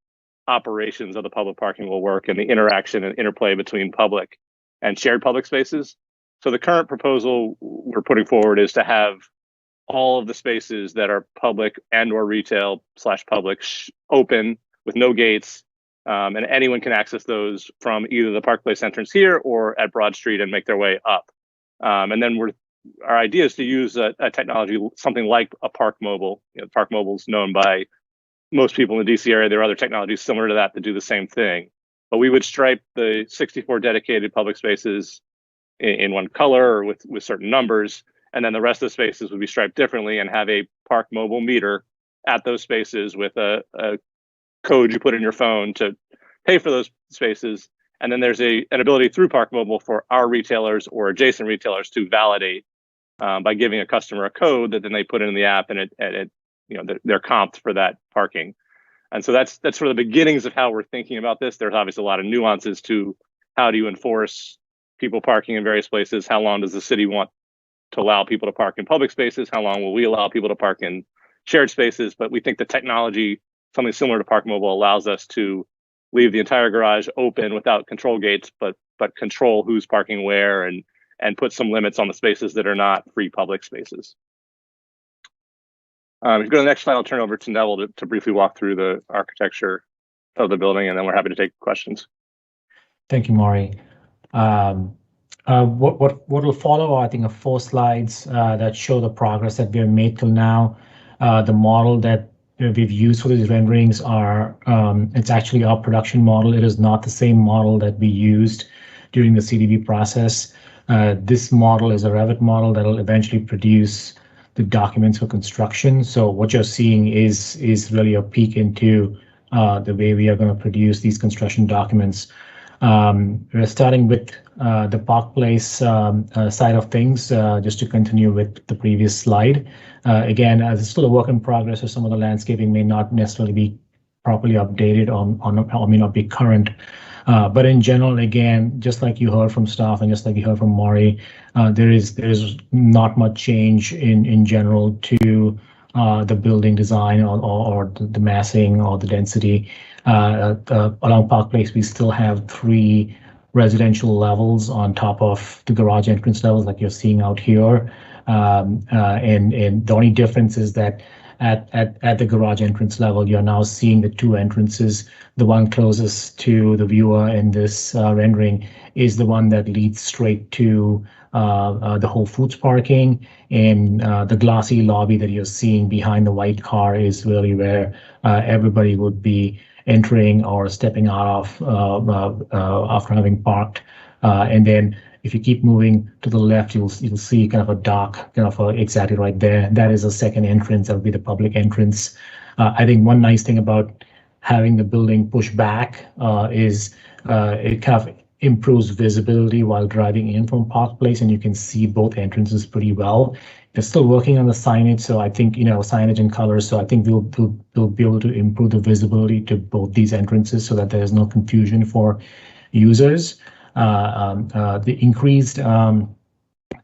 operations of the public parking will work and the interaction and interplay between public and shared public spaces. So the current proposal we're putting forward is to have all of the spaces that are public and or retail / public open with no gates, and anyone can access those from either the Park Place entrance here or at Broad Street and make their way up. And then our idea is to use a technology, something like a Park Mobile. Park Mobile is known by most people in the DC area. There are other technologies similar to that do the same thing. But we would stripe the 64 dedicated public spaces in one color or with certain numbers, and then the rest of the spaces would be striped differently and have a Park Mobile meter at those spaces with a code you put in your phone to pay for those spaces. And then there's an ability through Park Mobile for our retailers or adjacent retailers to validate by giving a customer a code that then they put in the app, and they're comped for that parking. And so that's sort of the beginnings of how we're thinking about this. There's obviously a lot of nuances to how do you enforce people parking in various places. How long does the city want to allow people to park in public spaces? How long will we allow people to park in shared spaces? But we think the technology, something similar to Park Mobile, allows us to leave the entire garage open without control gates, but control who's parking where and put some limits on the spaces that are not free public spaces. If you go to the next slide, I'll turn over to Neville to briefly walk through the architecture of the building, and then we're happy to take questions. Thank you, Maury. What will follow, I think, are 4 slides that show the progress that we have made till now. The model that we've used for these renderings it's actually our production model. It is not the same model that we used during the CDB process. This model is a Revit model that will eventually produce the documents for construction. So what you're seeing is really a peek into the way we are going to produce these construction documents. We're starting with the Park Place side of things, just to continue with the previous slide. Again, as it's still a work in progress, so some of the landscaping may not necessarily be properly updated or may not be current. But in general, again, just like you heard from staff and just like you heard from Maury, there is not much change in general to the building design or the massing or the density. Along Park Place, we still have 3 residential levels on top of the garage entrance levels like you're seeing out here. And the only difference is that at the garage entrance level, you're now seeing the 2 entrances. The one closest to the viewer in this rendering is the one that leads straight to the Whole Foods parking, and the glassy lobby that you're seeing behind the white car is really where everybody would be entering or stepping out of after having parked. And then if you keep moving to the left, you'll see kind of a dark, exactly right there. That is a second entrance. That would be the public entrance. I think one nice thing about having the building pushed back is it kind of improves visibility while driving in from Park Place, and you can see both entrances pretty well. They're still working on the signage, so I think, signage and colors, so I think we'll be able to improve the visibility to both these entrances so that there's no confusion for users. The increased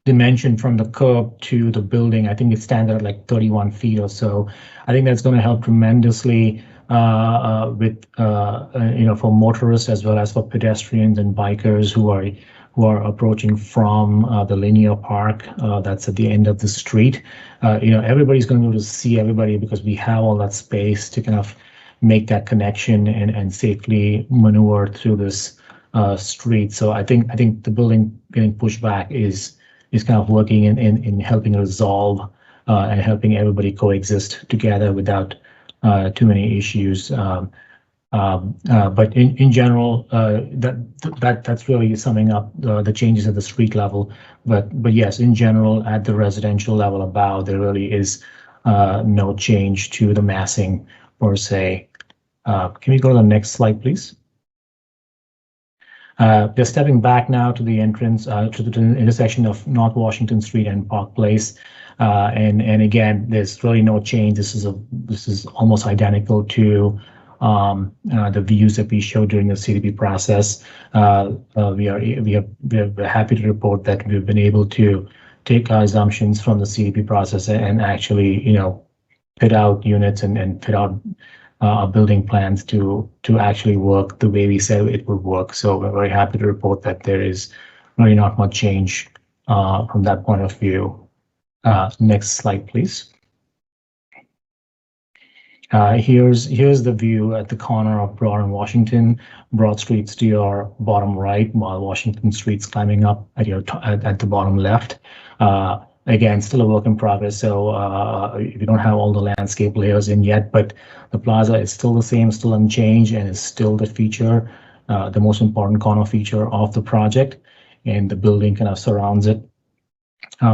dimension from the curb to the building, I think it stands at like 31 feet or so. I think that's going to help tremendously with for motorists as well as for pedestrians and bikers who are approaching from the linear park that's at the end of the street. Everybody's going to be able to see everybody because we have all that space to kind of make that connection and safely maneuver through this street. So I think the building getting pushed back is kind of working in helping resolve and helping everybody coexist together without too many issues. But in general, that's really summing up the changes at the street level. But yes, in general, at the residential level above, there really is no change to the massing per se. Can we go to the next slide, please? They're stepping back now to the entrance, to the intersection of North Washington Street and Park Place. And again, there's really no change. This is almost identical to the views that we showed during the CDP process. We're happy to report that we've been able to take our assumptions from the CDP process and actually, fit out units and fit out building plans to actually work the way we said it would work. So we're very happy to report that there is really not much change from that point of view. Next slide, please. Here's the view at the corner of Broad and Washington. Broad Street's to your bottom right, while Washington Street's climbing up at the bottom left. Again, still a work in progress, so we don't have all the landscape layers in yet, but the plaza is still the same, still unchanged, and is still the feature, the most important corner feature of the project, and the building kind of surrounds it,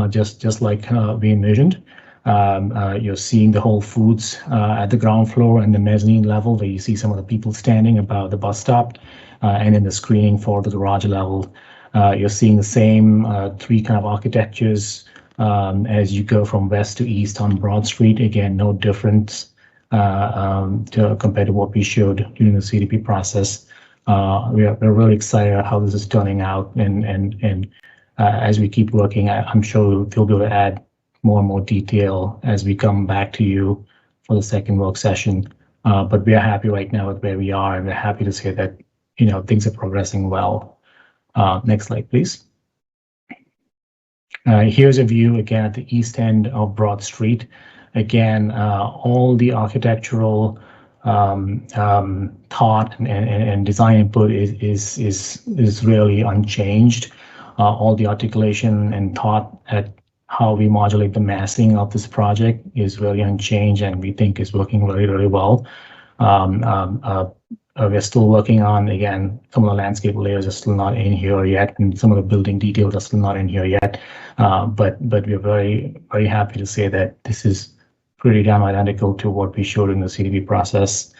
just like we envisioned. You're seeing the Whole Foods at the ground floor and the mezzanine level, where you see some of the people standing about the bus stop, and in the screening for the garage level. You're seeing the same 3 kind of architectures as you go from west to east on Broad Street. Again, no difference compared to what we showed during the CDP process. We're really excited how this is turning out, and as we keep working, I'm sure we'll be able to add more and more detail as we come back to you for the second work session. But we are happy right now with where we are, and we're happy to say that things are progressing well. Next slide, please. Here's a view again at the east end of Broad Street. Again, all the architectural thought and design input is really unchanged. All the articulation and thought at how we modulate the massing of this project is really unchanged, and we think is working really, really well. We're still working on, again, some of the landscape layers are still not in here yet, and some of the building details are still not in here yet. But we're very, very happy to say that this is pretty damn identical to what we showed in the CDP process.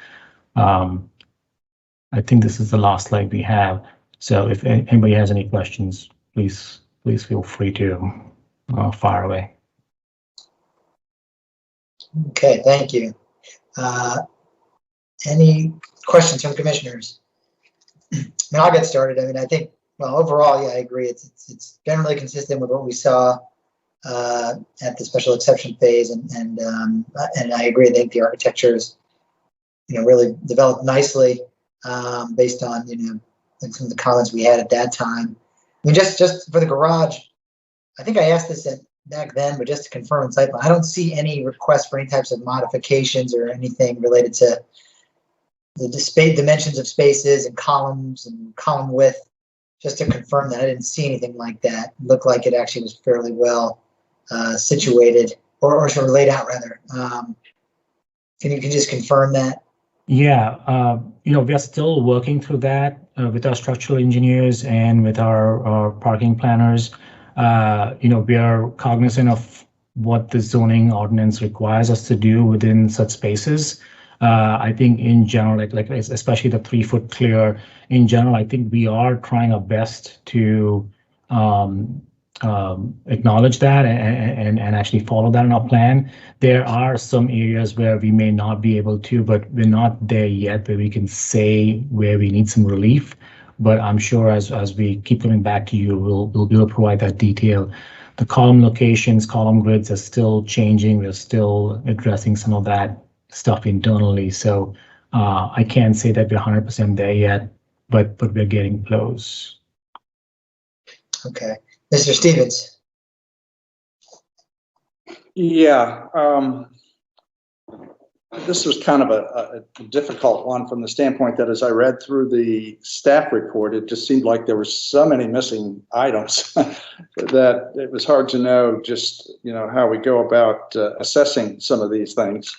I think this is the last slide we have. So if anybody has any questions, please feel free to fire away. Okay, thank you. Any questions from commissioners? I'll get started. I think, well, overall, yeah, I agree. It's generally consistent with what we saw at the special exception phase, and I agree. I think the architecture is, really developed nicely based on like some of the comments we had at that time. Just for the garage, I think I asked this back then, but just to confirm in site plan, I don't see any requests for any types of modifications or anything related to the dimensions of spaces and columns and column width. Just to confirm that, I didn't see anything like that. It looked like it actually was fairly well situated or sort of laid out, rather. Can you just confirm that? Yeah, we are still working through that with our structural engineers and with our parking planners. We are cognizant of what the zoning ordinance requires us to do within such spaces. I think in general, like especially the 3 foot clear, in general, I think we are trying our best to acknowledge that and actually follow that in our plan. There are some areas where we may not be able to, but we're not there yet where we can say where we need some relief. But I'm sure as we keep coming back to you, we'll be able to provide that detail. The column locations, column grids are still changing. We're still addressing some of that stuff internally. So I can't say that we're 100% there yet, but we're getting close. Okay. Mr. Stevens. Yeah, this was kind of a difficult one from the standpoint that as I read through the staff report, it just seemed like there were so many missing items that it was hard to know just, how we go about assessing some of these things.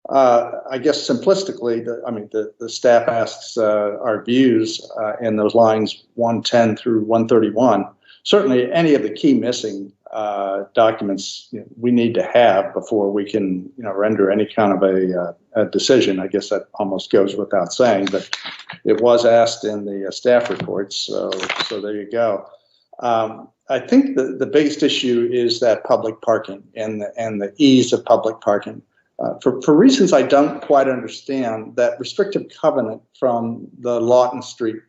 I guess simplistically, the staff asks our views in those lines 110 through 131. Certainly, any of the key missing documents we need to have before we can, render any kind of a decision. I guess that almost goes without saying, but it was asked in the staff reports. So there you go. I think the biggest issue is that public parking and the ease of public parking. For reasons I don't quite understand, that restrictive covenant from the Lawton Street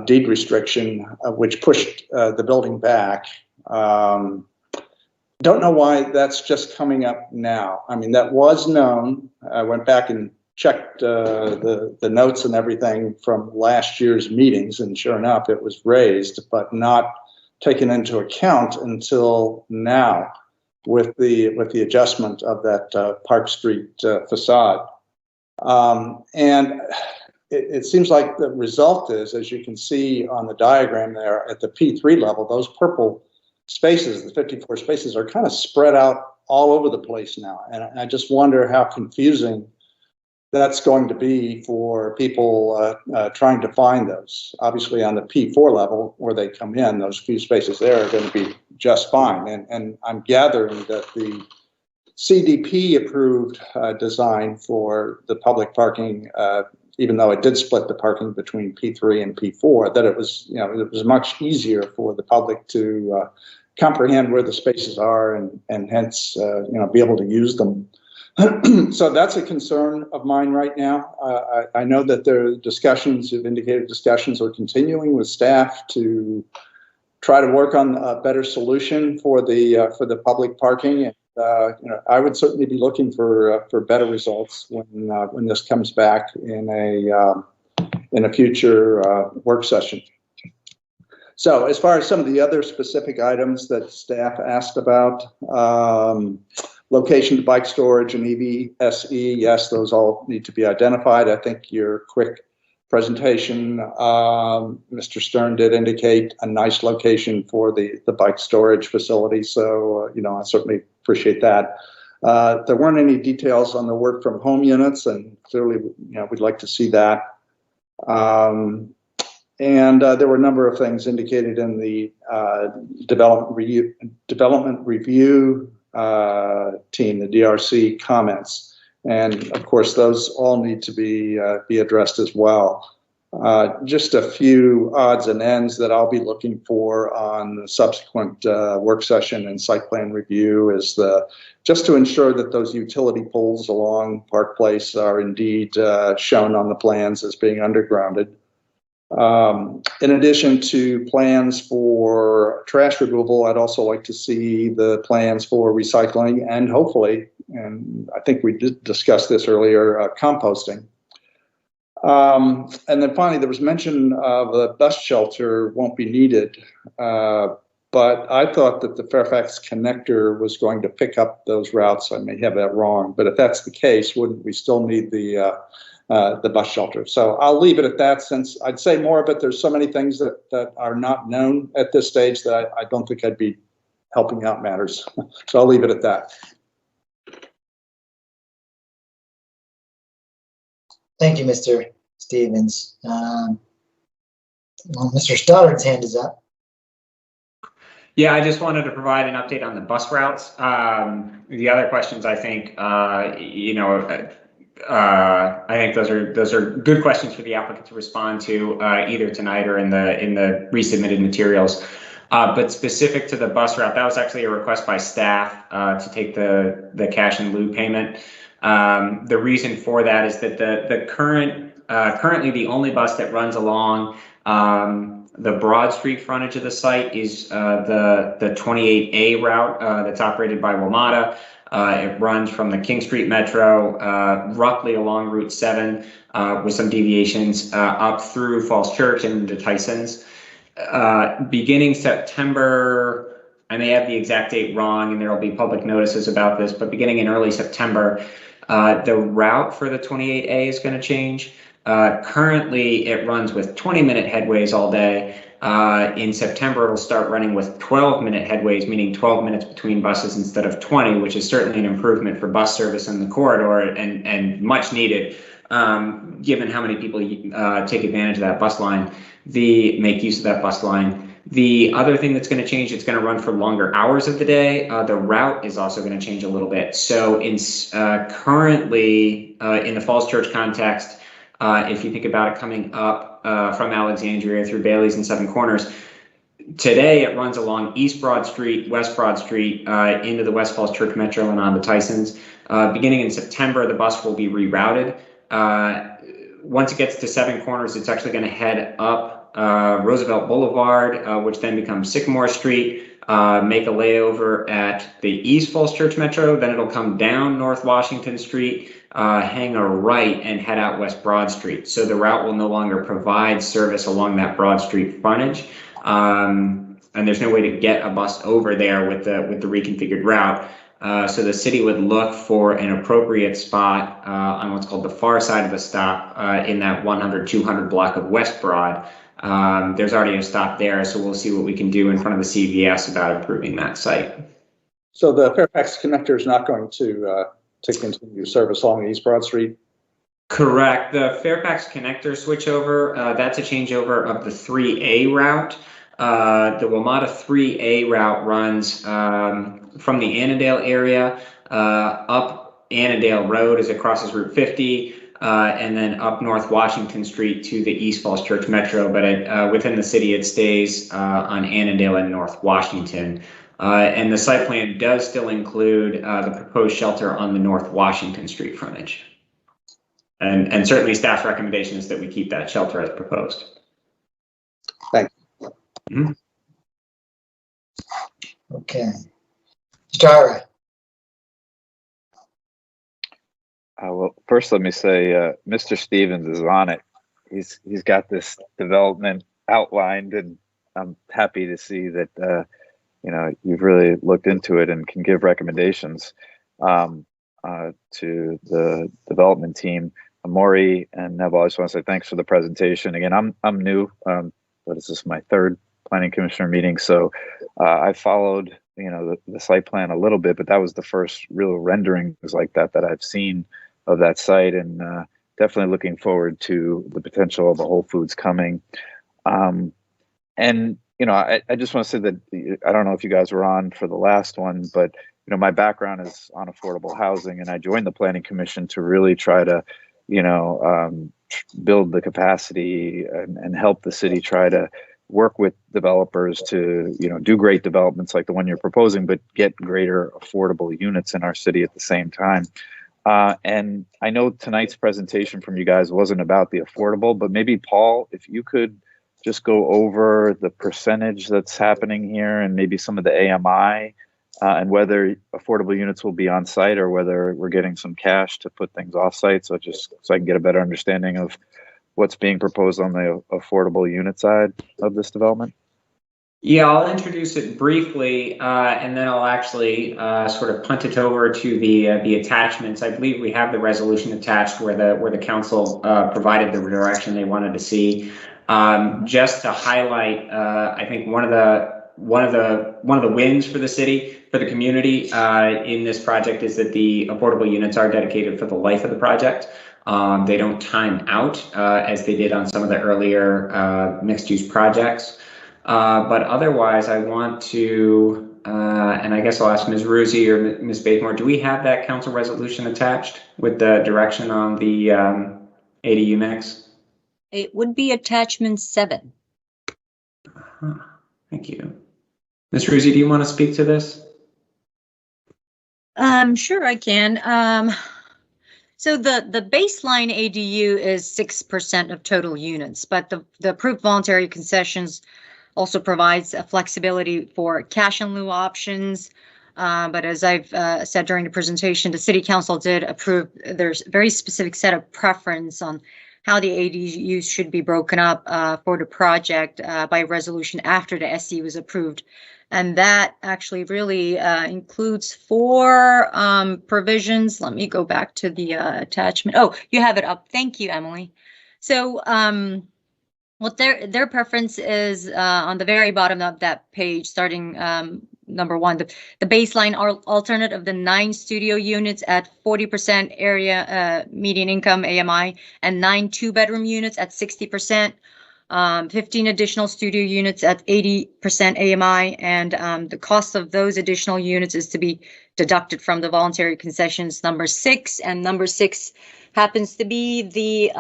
deed restriction, which pushed the building back. Don't know why that's just coming up now. That was known. I went back and checked the notes and everything from last year's meetings, and sure enough, it was raised, but not taken into account until now with the adjustment of that Park Street facade. And it seems like the result is, as you can see on the diagram there, at the P3 level, those purple spaces, the 54 spaces, are kind of spread out all over the place now. And I just wonder how confusing that's going to be for people trying to find those. Obviously, on the P4 level, where they come in, those few spaces there are going to be just fine. And I'm gathering that the CDP approved design for the public parking, even though it did split the parking between P3 and P4, that it was much easier for the public to comprehend where the spaces are and hence, be able to use them. So that's a concern of mine right now. I know that there are discussions, you've indicated discussions are continuing with staff to try to work on a better solution for the public parking. And, I would certainly be looking for better results when this comes back in a future work session. So as far as some of the other specific items that staff asked about, location to bike storage and EVSE, yes, those all need to be identified. I think your quick presentation, Mr. Stern did indicate a nice location for the bike storage facility. So, I certainly appreciate that. There weren't any details on the work from home units, and clearly, we'd like to see that. And there were a number of things indicated in the development review team, the DRC comments. And of course, those all need to be addressed as well. Just a few odds and ends that I'll be looking for on the subsequent work session and site plan review is just to ensure that those utility poles along Park Place are indeed shown on the plans as being undergrounded. In addition to plans for trash removal, I'd also like to see the plans for recycling and hopefully, and I think we did discuss this earlier, composting. And then finally, there was mention of a bus shelter won't be needed, but I thought that the Fairfax connector was going to pick up those routes. I may have that wrong, but if that's the case, wouldn't we still need the bus shelter? So I'll leave it at that, since I'd say more, but there's so many things that are not known at this stage that I don't think I'd be helping out matters. So I'll leave it at that. Thank you, Mr. Stevens. Well, Mr. Stoddard's hand is up. Yeah, I just wanted to provide an update on the bus routes. The other questions, I think, I think those are good questions for the applicant to respond to either tonight or in the resubmitted materials. But specific to the bus route, that was actually a request by staff to take the cash in lieu payment. The reason for that is that the currently the only bus that runs along the Broad Street frontage of the site is the 28A route that's operated by WMATA. It runs from the King Street Metro roughly along Route 7 with some deviations up through Falls Church and into Tysons. Beginning September, I may have the exact date wrong and there will be public notices about this, but beginning in early September, the route for the 28A is going to change. Currently, it runs with 20-minute headways all day. In September, it'll start running with 12-minute headways, meaning 12 minutes between buses instead of 20, which is certainly an improvement for bus service in the corridor and much needed, given how many people take advantage of that bus line, make use of that bus line. The other thing that's going to change, it's going to run for longer hours of the day. The route is also going to change a little bit. So currently, in the Falls Church context, if you think about it coming up from Alexandria through Bailey's and Seven Corners, today it runs along East Broad Street, West Broad Street, into the West Falls Church Metro and on to Tysons. Beginning in September, the bus will be rerouted. Once it gets to Seven Corners, it's actually going to head up Roosevelt Boulevard, which then becomes Sycamore Street, make a layover at the East Falls Church Metro, then it'll come down North Washington Street, hang a right and head out West Broad Street. So the route will no longer provide service along that Broad Street frontage. And there's no way to get a bus over there with the reconfigured route. So the city would look for an appropriate spot on what's called the far side of the stop in that 100-200 block of West Broad. There's already a stop there, so we'll see what we can do in front of the CVS about improving that site. So the Fairfax connector is not going to continue service along East Broad Street? Correct. The Fairfax connector switchover, that's a changeover of the 3A route. The WMATA 3A route runs from the Annandale area up Annandale Road as it crosses Route 50. And then up North Washington Street to the East Falls Church Metro, but within the city it stays on Annandale and North Washington. And the site plan does still include the proposed shelter on the North Washington Street frontage. And certainly staff's recommendation is that we keep that shelter as proposed. Thank you. Mm-hmm. Okay. Jara. Well, first let me say, Mr. Stevens is on it. He's got this development outlined, and I'm happy to see that you've really looked into it and can give recommendations to the development team. Maury and Neville, I just want to say thanks for the presentation. Again, I'm new, but this is my third planning commissioner meeting, so I followed the site plan a little bit, but that was the first real renderings like that I've seen of that site, and definitely looking forward to the potential of a Whole Foods coming. And I just want to say that I don't know if you guys were on for the last one, but my background is on affordable housing, and I joined the Planning Commission to really try to, build the capacity and help the city try to work with developers to, do great developments like the one you're proposing, but get greater affordable units in our city at the same time. And I know tonight's presentation from you guys wasn't about the affordable, but maybe Paul, if you could just go over the percentage that's happening here and maybe some of the AMI and whether affordable units will be on site or whether we're getting some cash to put things off site. So I can get a better understanding of what's being proposed on the affordable unit side of this development. Yeah, I'll introduce it briefly, and then I'll actually sort of punt it over to the attachments. I believe we have the resolution attached where the council provided the direction they wanted to see. Just to highlight, I think one of the wins for the city, for the community in this project is that the affordable units are dedicated for the life of the project. They don't time out as they did on some of the earlier mixed-use projects. But otherwise, I want to, and I guess I'll ask Ms. Ruzzi or Ms. Batemore, do we have that council resolution attached with the direction on the ADU mix? It would be attachment 7. Thank you. Ms. Ruzzi, do you want to speak to this? Sure, I can. So the baseline ADU is 6% of total units, but the approved voluntary concessions also provides a flexibility for cash in lieu options. But as I've said during the presentation, the city council did approve, there's a very specific set of preference on how the ADUs should be broken up for the project by resolution after the SC was approved. And that actually really includes 4 provisions. Let me go back to the attachment. Oh, you have it up. Thank you, Emily. So what their preference is on the very bottom of that page, starting number 1, the baseline alternate of the 9 studio units at 40% area median income AMI and 9 2-bedroom units at 60%. 15 additional studio units at 80% AMI, and the cost of those additional units is to be deducted from the voluntary concessions number 6, and number 6 happens to be the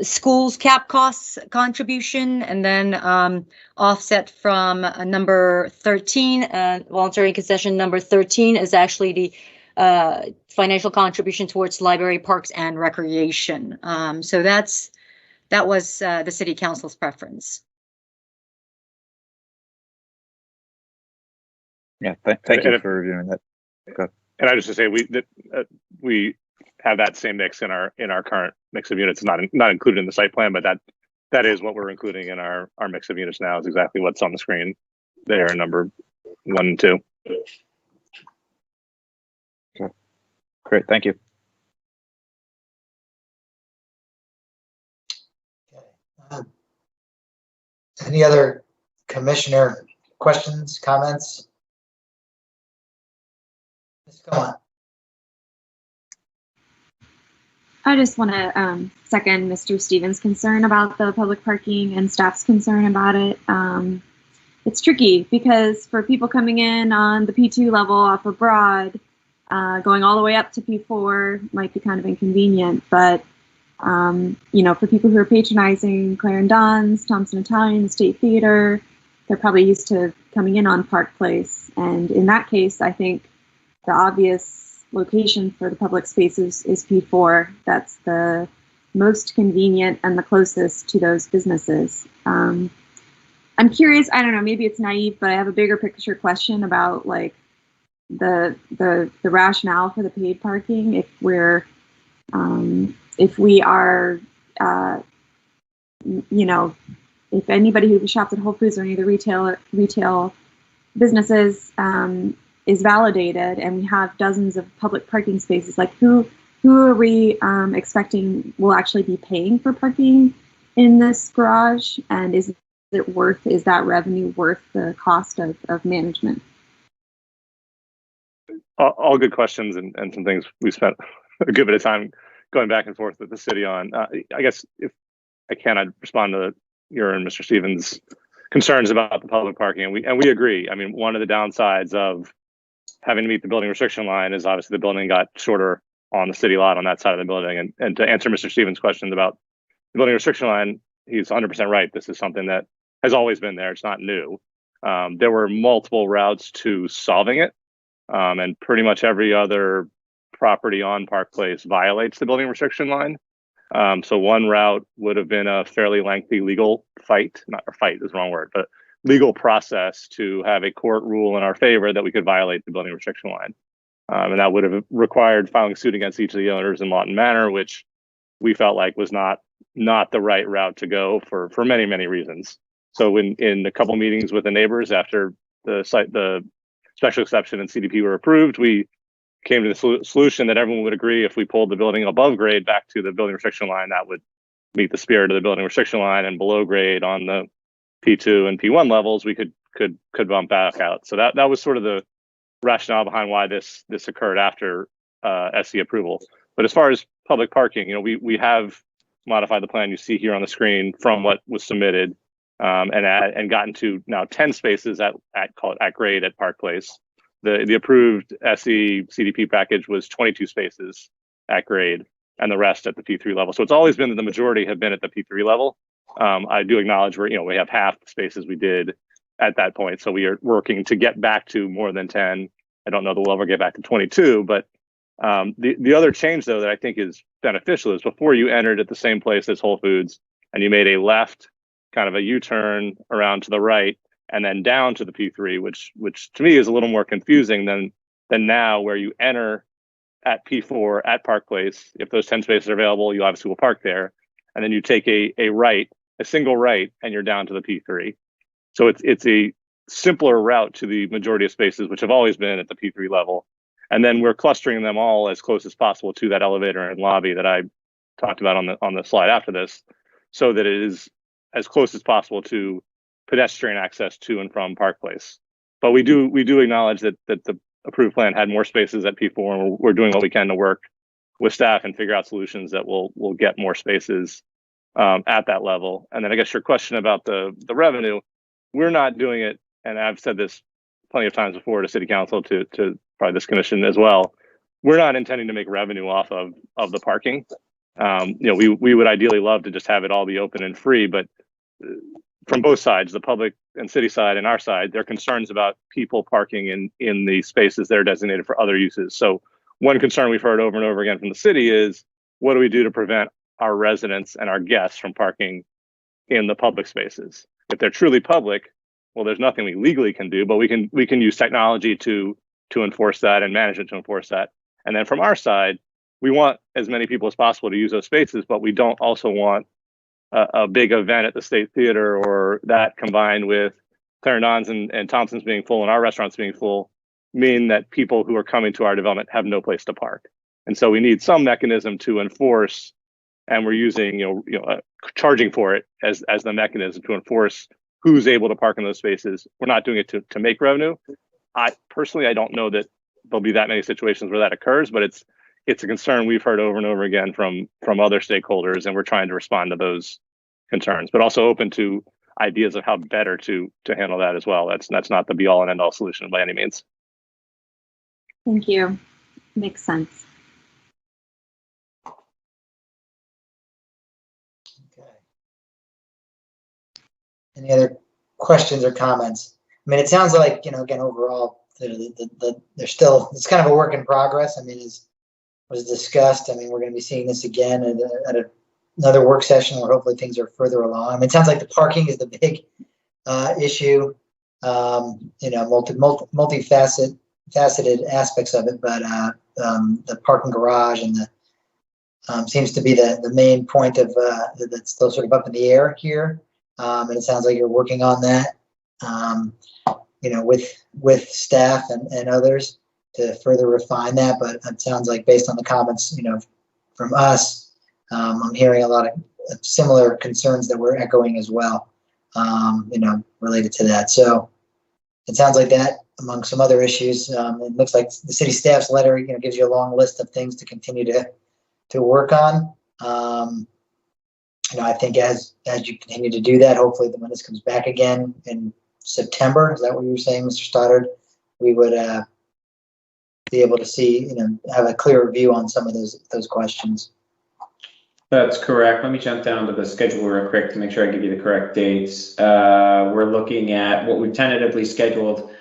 schools cap costs contribution, and then offset from number 13, voluntary concession number 13 is actually the financial contribution towards library, parks, and recreation. So that was the city council's preference. Yeah, thank you for reviewing that. Okay. And I just to say we have that same mix in our current mix of units. It's not included in the site plan, but that is what we're including in our mix of units now. Is exactly what's on the screen there, number 1 and 2. Okay, great, thank you. Any other commissioner questions, comments? Let's go on. I just want to second Mr. Stevens' concern about the public parking and staff's concern about it. It's tricky because for people coming in on the P2 level off of Broad, going all the way up to P4 might be kind of inconvenient, but for people who are patronizing Clarendon's, Thompson Italian, State Theater, they're probably used to coming in on Park Place. And in that case, I think the obvious location for the public spaces is P4. That's the most convenient and the closest to those businesses. I'm curious, I don't know, maybe it's naive, but I have a bigger picture question about like the rationale for the paid parking. If we are, if anybody who shops at Whole Foods or any of the retail businesses is validated, and we have dozens of public parking spaces, like who are we expecting will actually be paying for parking in this garage? And is that revenue worth the cost of management? All good questions and some things we spent a good bit of time going back and forth with the city on. I guess if I can, I'd respond to your and Mr. Stevens' concerns about the public parking, and we agree. I mean, one of the downsides of having to meet the building restriction line is obviously the building got shorter on the city lot on that side of the building. And to answer Mr. Stevens' question about the building restriction line, he's 100% right. This is something that has always been there. It's not new. There were multiple routes to solving it, and pretty much every other property on Park Place violates the building restriction line. So one route would have been a fairly lengthy legal fight, not a fight is the wrong word, but legal process to have a court rule in our favor that we could violate the building restriction line. And that would have required filing suit against each of the owners in Lawton Manor, which we felt like was not the right route to go for many, many reasons. So in a couple meetings with the neighbors after the special exception and CDP were approved, we came to the solution that everyone would agree if we pulled the building above grade back to the building restriction line, that would meet the spirit of the building restriction line, and below grade on the P2 and P1 levels, we could bump back out. So that was sort of the rationale behind why this occurred after SC approval. But as far as public parking, you know, we have modified the plan you see here on the screen from what was submitted, and gotten to now 10 spaces at grade at Park Place. The approved SE CDP package was 22 spaces at grade, and the rest at the P3 level. So it's always been that the majority have been at the P3 level. I do acknowledge we have half the spaces we did at that point. So we are working to get back to more than 10. I don't know that we'll ever get back to 22, but the other change though that I think is beneficial is before you entered at the same place as Whole Foods and you made a left, kind of a U-turn around to the right, and then down to the P3, which to me is a little more confusing than now, where you enter at P4 at Park Place. If those 10 spaces are available, you obviously will park there, and then you take a right, a single right, and you're down to the P3. So it's a simpler route to the majority of spaces, which have always been at the P3 level. And then we're clustering them all as close as possible to that elevator and lobby that I talked about on the slide after this, so that it is as close as possible to pedestrian access to and from Park Place. But we do acknowledge that the approved plan had more spaces at P4, and we're doing what we can to work with staff and figure out solutions that will get more spaces at that level. And then I guess your question about the revenue, we're not doing it, and I've said this plenty of times before to City Council, to probably this commission as well. We're not intending to make revenue off of the parking. We would ideally love to just have it all be open and free, but from both sides, the public and city side and our side, there are concerns about people parking in the spaces that are designated for other uses. So one concern we've heard over and over again from the city is, what do we do to prevent our residents and our guests from parking in the public spaces? If they're truly public, well, there's nothing we legally can do, but we can use technology to enforce that, and management to enforce that. And then from our side, we want as many people as possible to use those spaces, but we don't also want a big event at the State Theater, or that combined with Clarendon's and Thompson's being full and our restaurants being full, mean that people who are coming to our development have no place to park. And so we need some mechanism to enforce, and we're using charging for it as the mechanism to enforce who's able to park in those spaces. We're not doing it to make revenue. I don't know that there'll be that many situations where that occurs, but it's a concern we've heard over and over again from other stakeholders, and we're trying to respond to those concerns, but also open to ideas of how better to handle that as well. That's not the be all and end all solution by any means. Thank you. Makes sense. Okay. Any other questions or comments? I mean, it sounds like, again, overall, there's still, it's kind of a work in progress. I mean, as was discussed, I mean, we're going to be seeing this again at another work session where hopefully things are further along. I mean, it sounds like the parking is the big issue, multifaceted aspects of it, but the parking garage and the seems to be the main point of that's still sort of up in the air here. And it sounds like you're working on that, with staff and others to further refine that. But it sounds like, based on the comments, from us, I'm hearing a lot of similar concerns that we're echoing as well, related to that. So it sounds like that, among some other issues. It looks like the city staff's letter, gives you a long list of things to continue to work on. I think as you continue to do that, hopefully when this comes back again in September, is that what you were saying, Mr. Stoddard? We would be able to see, have a clearer view on some of those questions. That's correct. Let me jump down to the schedule real quick to make sure I give you the correct dates. We're looking at what we've tentatively scheduled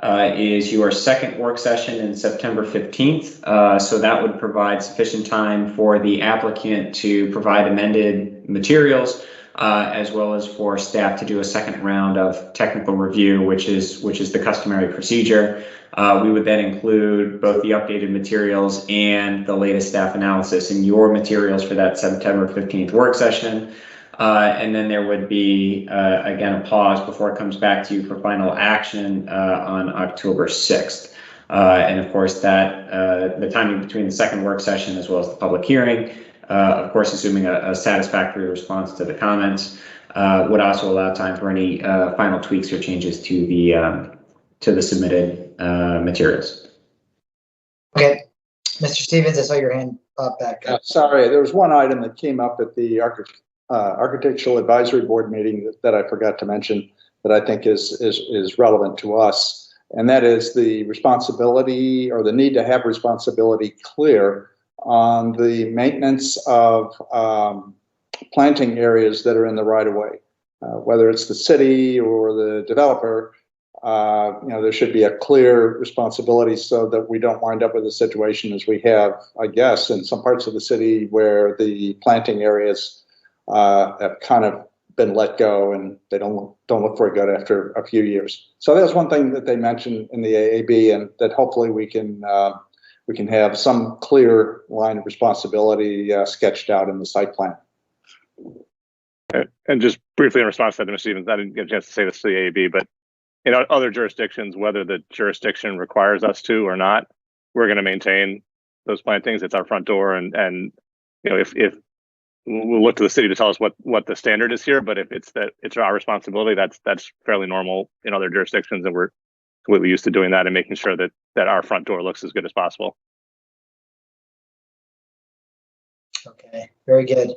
is your second work session in September 15th. So that would provide sufficient time for the applicant to provide amended materials, as well as for staff to do a second round of technical review, which is the customary procedure. We would then include both the updated materials and the latest staff analysis in your materials for that September 15th work session. And then there would be, again, a pause before it comes back to you for final action on October 6th. And of course, that the timing between the second work session as well as the public hearing, of course, assuming a satisfactory response to the comments, would also allow time for any final tweaks or changes to the submitted materials. Okay, Mr. Stevens, I saw your hand pop back up. Sorry, there was one item that came up at the Architectural Advisory Board meeting that I forgot to mention that I think is relevant to us, and that is the responsibility or the need to have responsibility clear on the maintenance of planting areas that are in the right-of-way, whether it's the city or the developer. There should be a clear responsibility so that we don't wind up with a situation as we have, I guess, in some parts of the city where the planting areas have kind of been let go and they don't look very good after a few years. So that's one thing that they mentioned in the AAB, and that hopefully we can have some clear line of responsibility sketched out in the site plan. And just briefly in response to that, Mr. Stevens, I didn't get a chance to say this to the AAB, but in other jurisdictions, whether the jurisdiction requires us to or not, we're going to maintain those plantings. It's our front door, and if we'll look to the city to tell us what the standard is here, but if it's our responsibility, that's fairly normal in other jurisdictions, and we're completely used to doing that and making sure that our front door looks as good as possible. Okay, very good.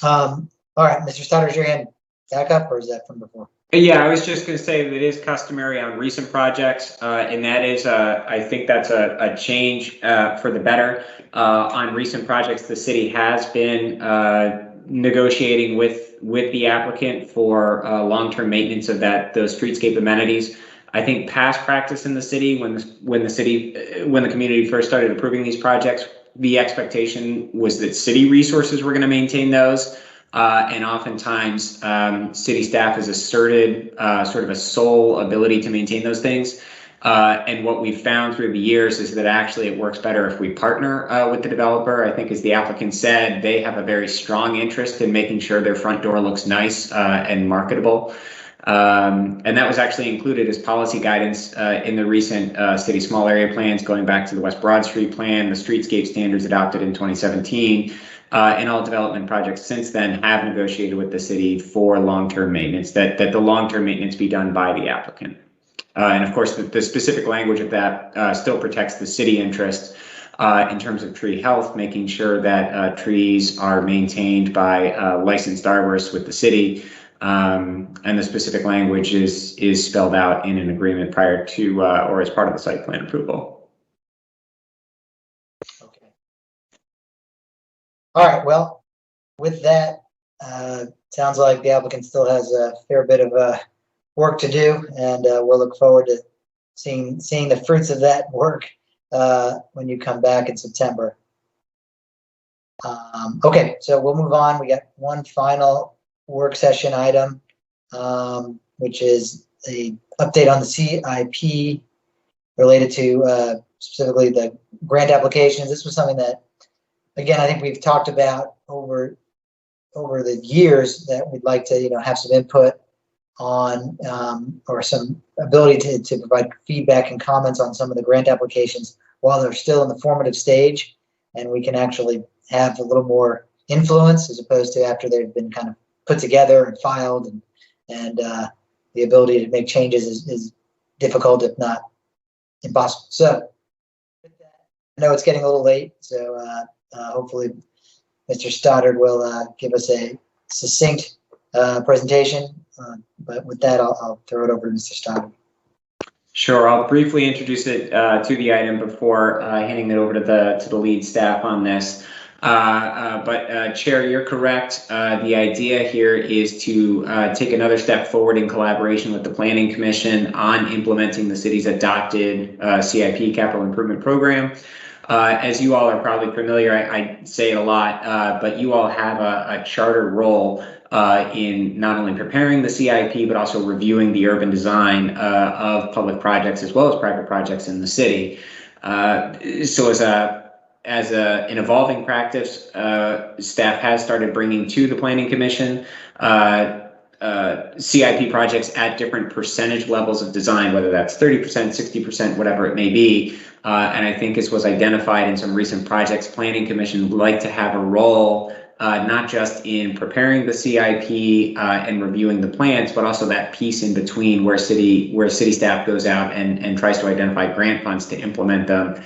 All right, Mr. Stoddard, is your hand back up, or is that from before? Yeah, I was just going to say that it is customary on recent projects, and that is, I think that's a change for the better. On recent projects, the city has been negotiating with the applicant for long-term maintenance of those streetscape amenities. I think past practice in the city, when the community first started approving these projects, the expectation was that city resources were going to maintain those. And oftentimes, city staff has asserted sort of a sole ability to maintain those things. And what we've found through the years is that actually it works better if we partner with the developer. I think, as the applicant said, they have a very strong interest in making sure their front door looks nice and marketable. And that was actually included as policy guidance in the recent city small area plans, going back to the West Broad Street plan, the streetscape standards adopted in 2017. And all development projects since then have negotiated with the city for long-term maintenance, that the long-term maintenance be done by the applicant. And of course, the specific language of that still protects the city interest in terms of tree health, making sure that trees are maintained by licensed arborists with the city. And the specific language is spelled out in an agreement prior to or as part of the site plan approval. All right, well, with that, sounds like the applicant still has a fair bit of work to do, and we'll look forward to seeing the fruits of that work when you come back in September. Okay, so we'll move on. We got one final work session item, which is a update on the CIP related to specifically the grant applications. This was something that, again, I think we've talked about over the years, that we'd like to, have some input on or some ability to provide feedback and comments on some of the grant applications while they're still in the formative stage, and we can actually have a little more influence as opposed to after they've been kind of put together and filed, and the ability to make changes is difficult, if not impossible. So I know it's getting a little late, so hopefully Mr. Stoddard will give us a succinct presentation. But with that, I'll throw it over to Mr. Stoddard. Sure, I'll briefly introduce it to the item before handing it over to the lead staff on this. But Chair, you're correct. The idea here is to take another step forward in collaboration with the Planning Commission on implementing the city's adopted CIP capital improvement program. As you all are probably familiar, I say it a lot, but you all have a charter role in not only preparing the CIP, but also reviewing the urban design of public projects as well as private projects in the city. So as an evolving practice, staff has started bringing to the Planning Commission CIP projects at different percentage levels of design, whether that's 30%, 60%, whatever it may be. And I think as was identified in some recent projects, Planning Commission would like to have a role not just in preparing the CIP and reviewing the plans, but also that piece in between where city staff goes out and tries to identify grant funds to implement them.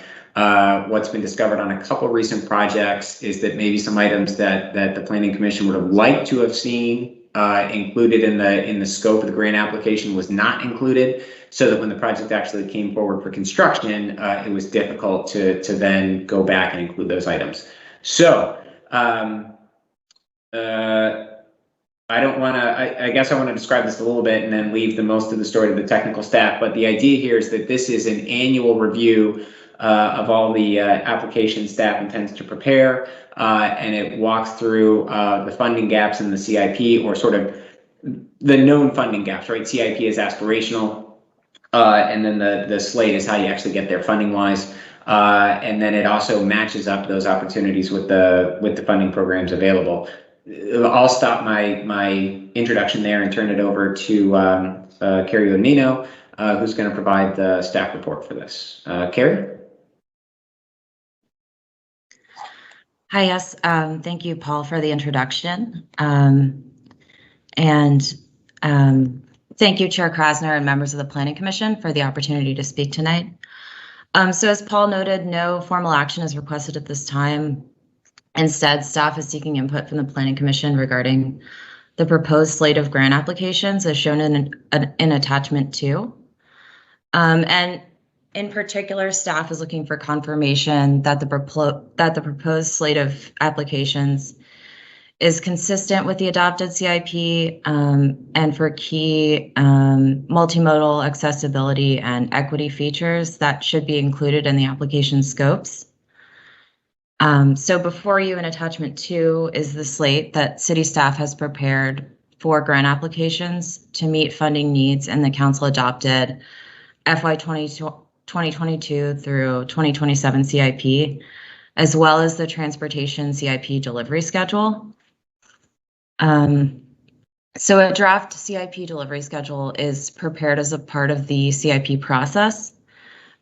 What's been discovered on a couple recent projects is that maybe some items that the Planning Commission would have liked to have seen included in the scope of the grant application was not included, so that when the project actually came forward for construction, it was difficult to then go back and include those items. So I guess I want to describe this a little bit and then leave the most of the story to the technical staff. But the idea here is that this is an annual review of all the application staff intends to prepare, and it walks through the funding gaps in the CIP, or sort of the known funding gaps, right? CIP is aspirational, and then the slate is how you actually get there funding wise. And then it also matches up those opportunities with the funding programs available. I'll stop my introduction there and turn it over to Carrie Odmino, who's going to provide the staff report for this. Carrie? Hi, yes. Thank you, Paul, for the introduction. Thank you, Chair Krasner and members of the Planning Commission for the opportunity to speak tonight. So as Paul noted, no formal action is requested at this time. Instead, staff is seeking input from the Planning Commission regarding the proposed slate of grant applications as shown in attachment 2. And in particular, staff is looking for confirmation that the proposed slate of applications is consistent with the adopted CIP and for key multimodal accessibility and equity features that should be included in the application scopes. So before you in attachment 2 is the slate that city staff has prepared for grant applications to meet funding needs in the council adopted FY 2022 through 2027 CIP, as well as the transportation CIP delivery schedule. So a draft CIP delivery schedule is prepared as a part of the CIP process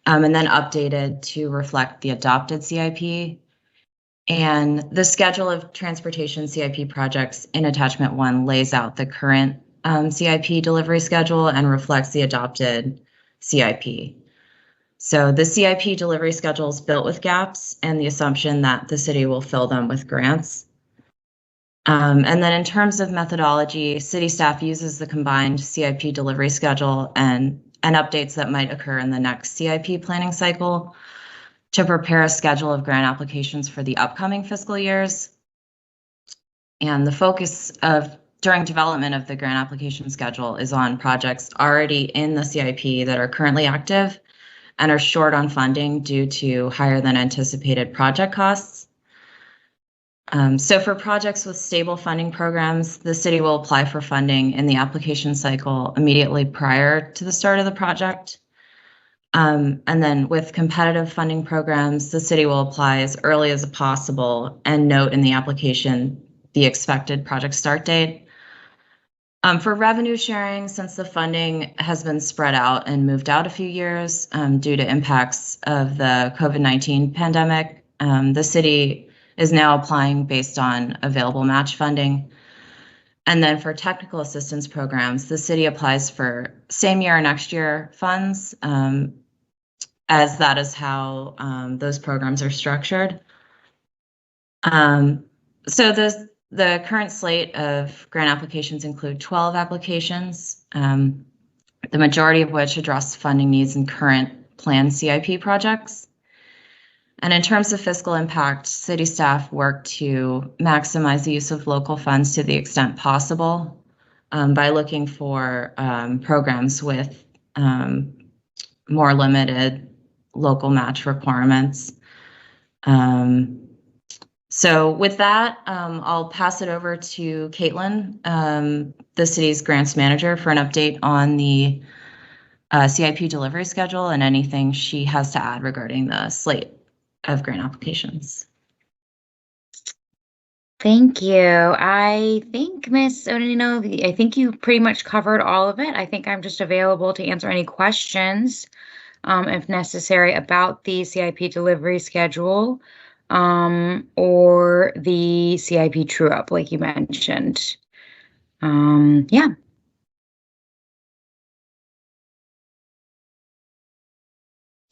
and then updated to reflect the adopted CIP. And the schedule of transportation CIP projects in attachment 1 lays out the current CIP delivery schedule and reflects the adopted CIP. So the CIP delivery schedule is built with gaps and the assumption that the city will fill them with grants. And then in terms of methodology, city staff uses the combined CIP delivery schedule and updates that might occur in the next CIP planning cycle to prepare a schedule of grant applications for the upcoming fiscal years. And the focus during development of the grant application schedule is on projects already in the CIP that are currently active and are short on funding due to higher than anticipated project costs. So for projects with stable funding programs, the city will apply for funding in the application cycle immediately prior to the start of the project. And then with competitive funding programs, the city will apply as early as possible and note in the application the expected project start date. For revenue sharing, since the funding has been spread out and moved out a few years due to impacts of the COVID-19 pandemic, the city is now applying based on available match funding. And then for technical assistance programs, the city applies for same year or next year funds, as that is how those programs are structured. So the current slate of grant applications include 12 applications, the majority of which address funding needs in current planned CIP projects. And in terms of fiscal impact, city staff work to maximize the use of local funds to the extent possible by looking for programs with more limited local match requirements. So with that, I'll pass it over to Caitlin, the city's grants manager, for an update on the CIP delivery schedule and anything she has to add regarding the slate of grant applications. Thank you. I think, Ms. Onino, I think you pretty much covered all of it. I think I'm just available to answer any questions, if necessary, about the CIP delivery schedule or the CIP true-up, like you mentioned. Yeah.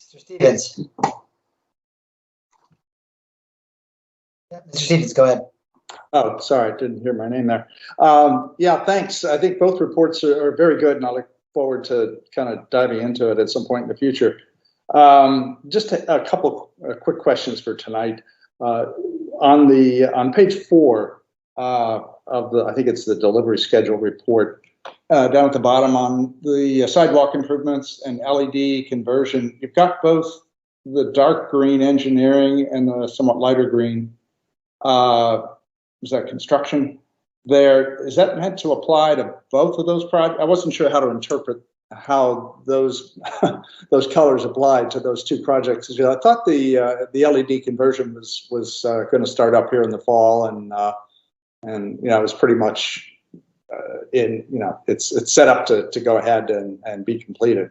Mr. Stevens. Yeah, Mr. Stevens, go ahead. Oh, sorry, I didn't hear my name there. Yeah, thanks. I think both reports are very good, and I look forward to kind of diving into it at some point in the future. Just a couple quick questions for tonight. On page 4 of the, I think it's the delivery schedule report, down at the bottom on the sidewalk improvements and LED conversion, you've got both the dark green engineering and the somewhat lighter green. Is that construction there? Is that meant to apply to both of those projects? I wasn't sure how to interpret how those those colors applied to those two projects. I thought the LED conversion was going to start up here in the fall, and you know, it was pretty much in, you know, it's set up to go ahead and be completed.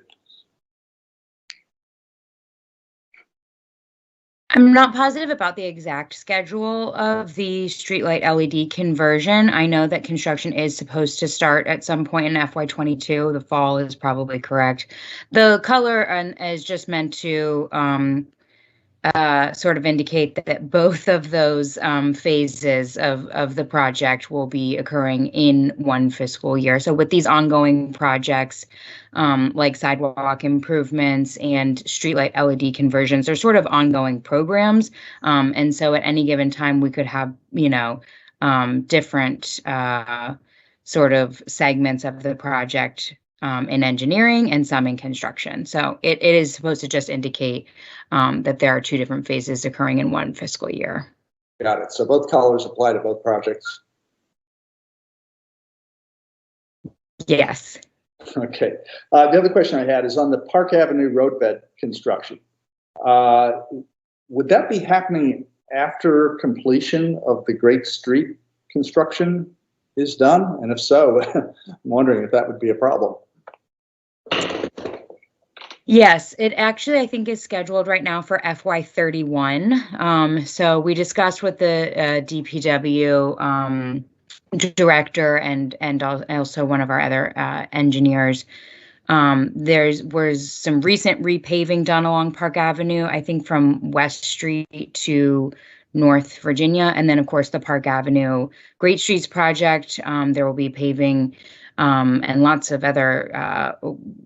I'm not positive about the exact schedule of the streetlight LED conversion. I know that construction is supposed to start at some point in FY22. The fall is probably correct. The color is just meant to sort of indicate that both of those phases of the project will be occurring in one fiscal year. So with these ongoing projects, like sidewalk improvements and streetlight LED conversions, they're sort of ongoing programs. And so at any given time, we could have, you know, different sort of segments of the project in engineering and some in construction. So it is supposed to just indicate that there are two different phases occurring in one fiscal year. Got it. So both colors apply to both projects? Yes. Okay. The other question I had is on the Park Avenue roadbed construction. Would that be happening after completion of the Great Street construction is done? And if so, I'm wondering if that would be a problem. Yes, it actually, I think, is scheduled right now for FY31. So we discussed with the DPW director and also one of our other engineers. There was some recent repaving done along Park Avenue, I think from West Street to North Virginia. And then, of course, the Park Avenue Great Streets project. There will be paving and lots of other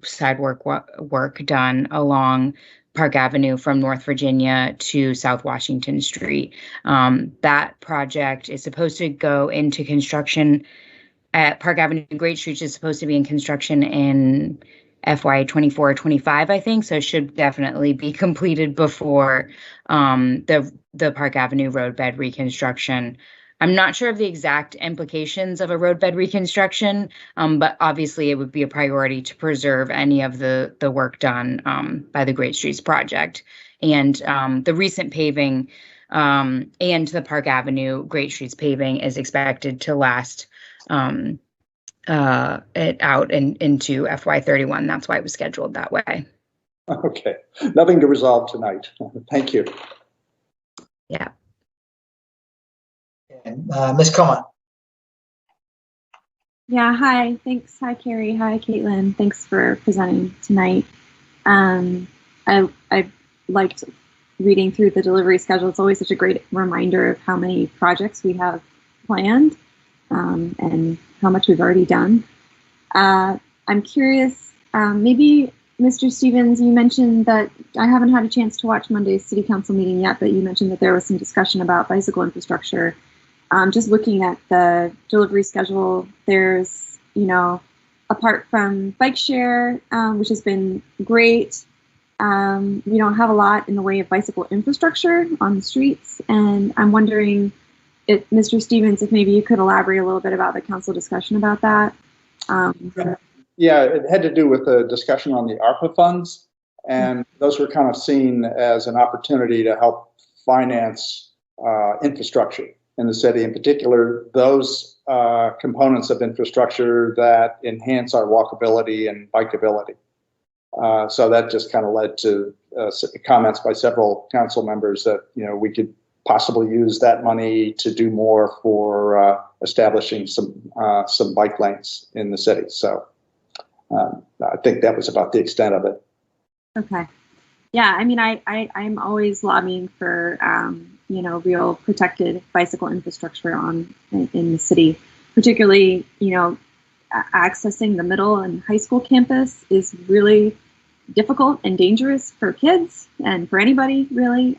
side work done along Park Avenue from North Virginia to South Washington Street. That project is supposed to go into construction at Park Avenue. Great Street is supposed to be in construction in FY24-25, I think. So it should definitely be completed before the Park Avenue roadbed reconstruction. I'm not sure of the exact implications of a roadbed reconstruction, but obviously it would be a priority to preserve any of the work done by the Great Streets project. And the recent paving and the Park Avenue Great Streets paving is expected to last it out into FY31. That's why it was scheduled that way. Okay, nothing to resolve tonight. Thank you. Yeah. Ms. Cohen. Yeah, hi. Thanks. Hi, Carrie. Hi, Caitlin. Thanks for presenting tonight. I liked reading through the delivery schedule, it's always such a great reminder of how many projects we have planned and how much we've already done. I'm curious, maybe Mr. Stevens, you mentioned that I haven't had a chance to watch Monday's City Council meeting yet, but you mentioned that there was some discussion about bicycle infrastructure. Just looking at the delivery schedule, there's, you know, apart from bike share, which has been great, we don't have a lot in the way of bicycle infrastructure on the streets. And I'm wondering, if Mr. Stevens, if maybe you could elaborate a little bit about the council discussion about that. Yeah, it had to do with the discussion on the ARPA funds, and those were kind of seen as an opportunity to help finance infrastructure in the city, in particular, those components of infrastructure that enhance our walkability and bikeability. So that just kind of led to comments by several council members that, you know, we could possibly use that money to do more for establishing some bike lanes in the city. So I think that was about the extent of it. Okay. Yeah, I mean, I'm always lobbying for, you know, real protected bicycle infrastructure in the city, particularly, you know, accessing the middle and high school campus is really difficult and dangerous for kids and for anybody, really.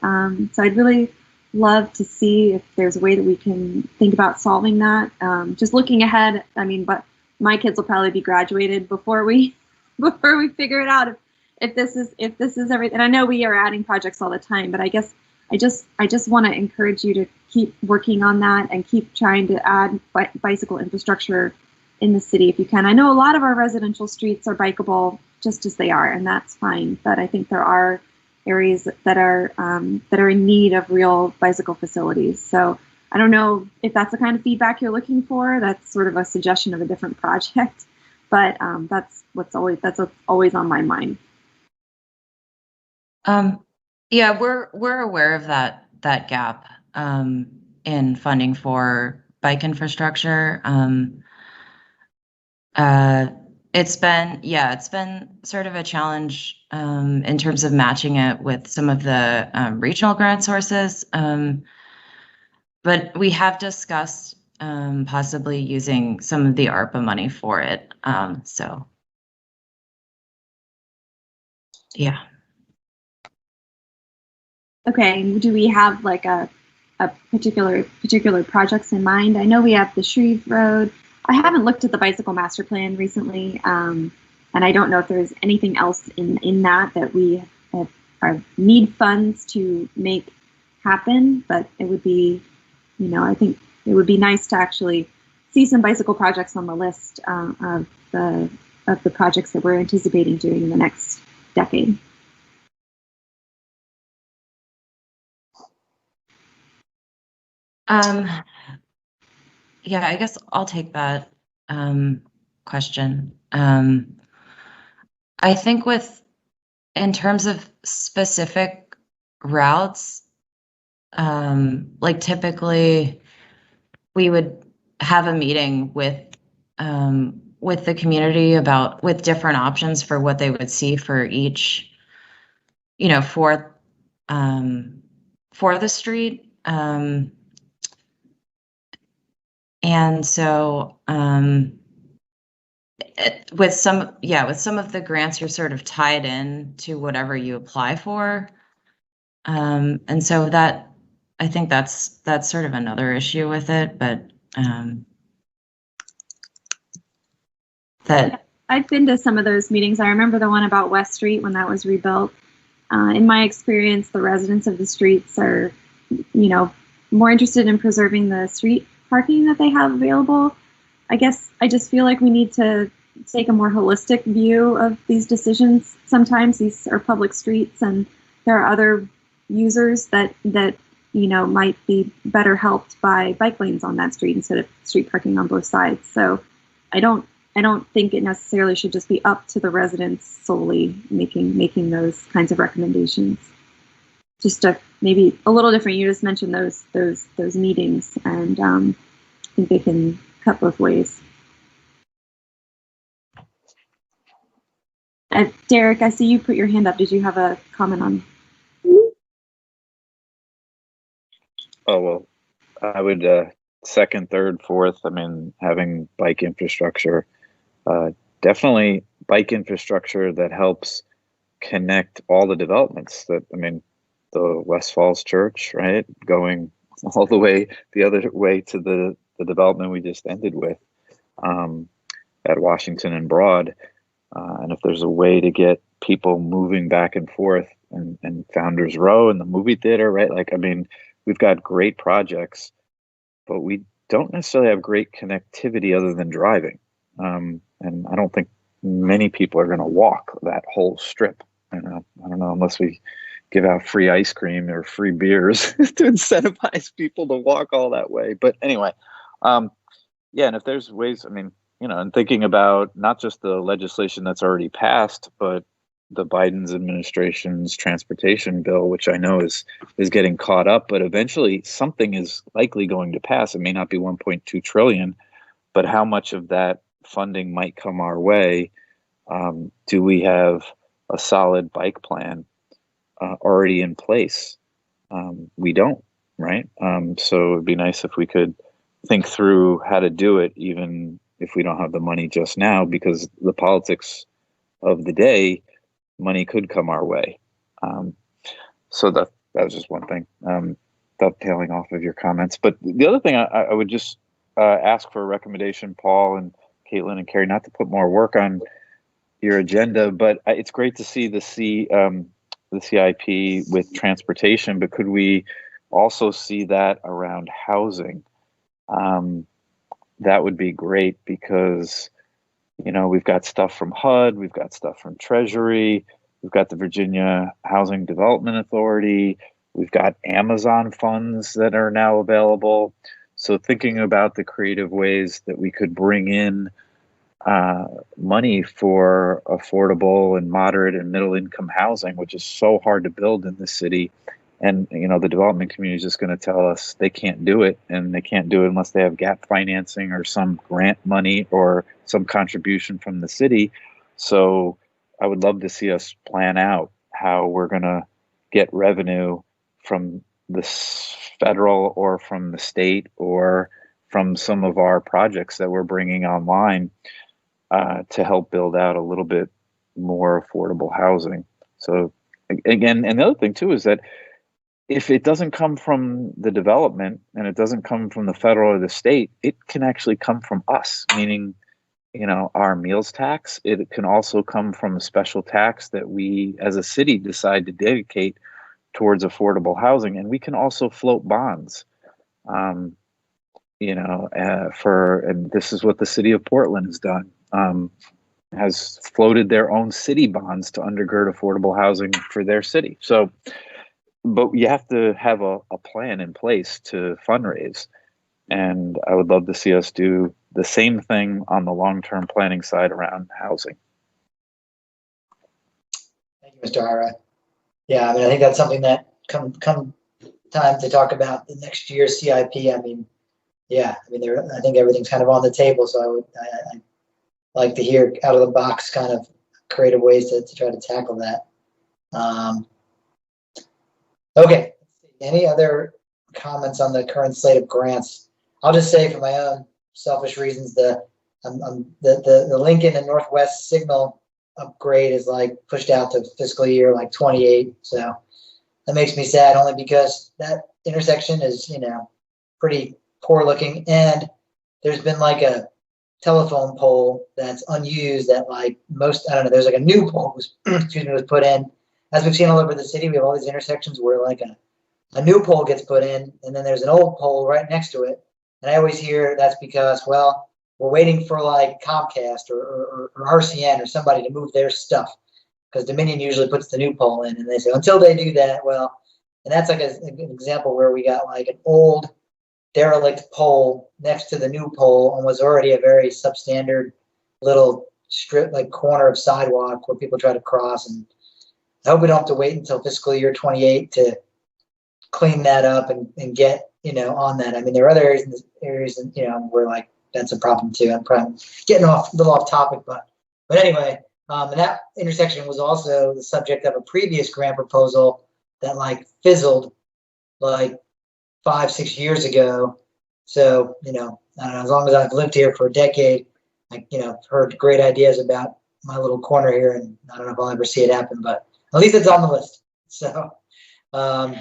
So I'd really love to see if there's a way that we can think about solving that. Just looking ahead, I mean, but my kids will probably be graduated before we figure it out. If this is everything, and I know we are adding projects all the time, but I guess I just want to encourage you to keep working on that and keep trying to add bicycle infrastructure in the city if you can. I know a lot of our residential streets are bikeable just as they are, and that's fine. But I think there are areas that are in need of real bicycle facilities. So I don't know if that's the kind of feedback you're looking for. That's sort of a suggestion of a different project, but that's always on my mind. Yeah, we're aware of that gap in funding for bike infrastructure. It's been sort of a challenge in terms of matching it with some of the regional grant sources. But we have discussed possibly using some of the ARPA money for it. So yeah. Okay, do we have like a particular projects in mind? I know we have the Shreve Road. I haven't looked at the bicycle master plan recently, and I don't know if there's anything else in that we need funds to make happen. But it would be, you know, I think it would be nice to actually see some bicycle projects on the list of the projects that we're anticipating doing in the next decade. Yeah, I guess I'll take that question. I think in terms of specific routes, like typically we would have a meeting with the community with different options for what they would see for each, you know, for the street. And so with some of the grants, you're sort of tied in to whatever you apply for. And so I think that's sort of another issue with it, but I've been to some of those meetings. I remember the one about West Street when that was rebuilt. In my experience, the residents of the streets are, you know, more interested in preserving the street parking that they have available. I guess I just feel like we need to take a more holistic view of these decisions. Sometimes these are public streets and there are other users that you know might be better helped by bike lanes on that street instead of street parking on both sides. So I don't think it necessarily should just be up to the residents solely making those kinds of recommendations. Just maybe a little different. You just mentioned those meetings, and I think they can cut both ways. Derek, I see you put your hand up. Did you have a comment on? Oh, well, I would second, third, fourth. I mean, having bike infrastructure, definitely bike infrastructure that helps connect all the developments that, I mean, the West Falls Church, right? Going all the way the other way to the development we just ended with at Washington and Broad. And if there's a way to get people moving back and forth and Founders Row and the movie theater, right? Like, I mean, we've got great projects, but we don't necessarily have great connectivity other than driving. And I don't think many people are going to walk that whole strip. I don't know, unless we give out free ice cream or free beers to incentivize people to walk all that way. But anyway, yeah, and if there's ways, I mean, you know, and thinking about not just the legislation that's already passed, but the Biden's administration's transportation bill, which I know is getting caught up, but eventually something is likely going to pass. It may not be 1.2 trillion, but how much of that funding might come our way? Do we have a solid bike plan already in place? We don't, right? So it'd be nice if we could think through how to do it, even if we don't have the money just now, because the politics of the day, money could come our way. So that was just one thing, dovetailing off of your comments. But the other thing I would just ask for a recommendation, Paul and Caitlin and Carrie, not to put more work on your agenda, but it's great to see the CIP with transportation, but could we also see that around housing? That would be great, because, you know, we've got stuff from HUD, we've got stuff from Treasury, we've got the Virginia Housing Development Authority, we've got Amazon funds that are now available. So thinking about the creative ways that we could bring in money for affordable and moderate and middle income housing, which is so hard to build in the city. And, you know, the development community is just going to tell us they can't do it, and they can't do it unless they have gap financing or some grant money or some contribution from the city. So I would love to see us plan out how we're going to get revenue from the federal or from the state or from some of our projects that we're bringing online to help build out a little bit more affordable housing. So again, and the other thing too is that if it doesn't come from the development and it doesn't come from the federal or the state, it can actually come from us, meaning, you know, our meals tax. It can also come from a special tax that we as a city decide to dedicate towards affordable housing. And we can also float bonds, you know, and this is what the city of Portland has done, has floated their own city bonds to undergird affordable housing for their city. So, but you have to have a plan in place to fundraise. And I would love to see us do the same thing on the long-term planning side around housing. Thank you, Mr. Ira. Yeah, I mean, I think that's something that come time to talk about the next year's CIP. I mean, yeah, I mean, I think everything's kind of on the table. So I like to hear out of the box kind of creative ways to try to tackle that. Okay, any other comments on the current slate of grants? I'll just say, for my own selfish reasons, the Lincoln and Northwest Signal upgrade is like pushed out to fiscal year like 28. So that makes me sad, only because that intersection is, you know, pretty poor looking, and there's been like a telephone pole that's unused that, like, most, I don't know, there's like a new pole was was put in. As we've seen all over the city, we have all these intersections where like a new pole gets put in, and then there's an old pole right next to it. And I always hear that's because, well, we're waiting for like Comcast or RCN or somebody to move their stuff, because Dominion usually puts the new pole in, and they say until they do that, well, and that's like an example where we got like an old derelict pole next to the new pole and was already a very substandard little strip, like corner of sidewalk where people try to cross. And I hope we don't have to wait until fiscal year 28 to clean that up and get, you know, on that. I mean, there are other areas, you know, where like that's a problem too. I'm probably getting a little off topic, but anyway, and that intersection was also the subject of a previous grant proposal that like fizzled like 5-6 years ago. So, I don't know, as long as I've lived here for a decade, I, heard great ideas about my little corner here, and I don't know if I'll ever see it happen, but at least it's on the list. So, I'll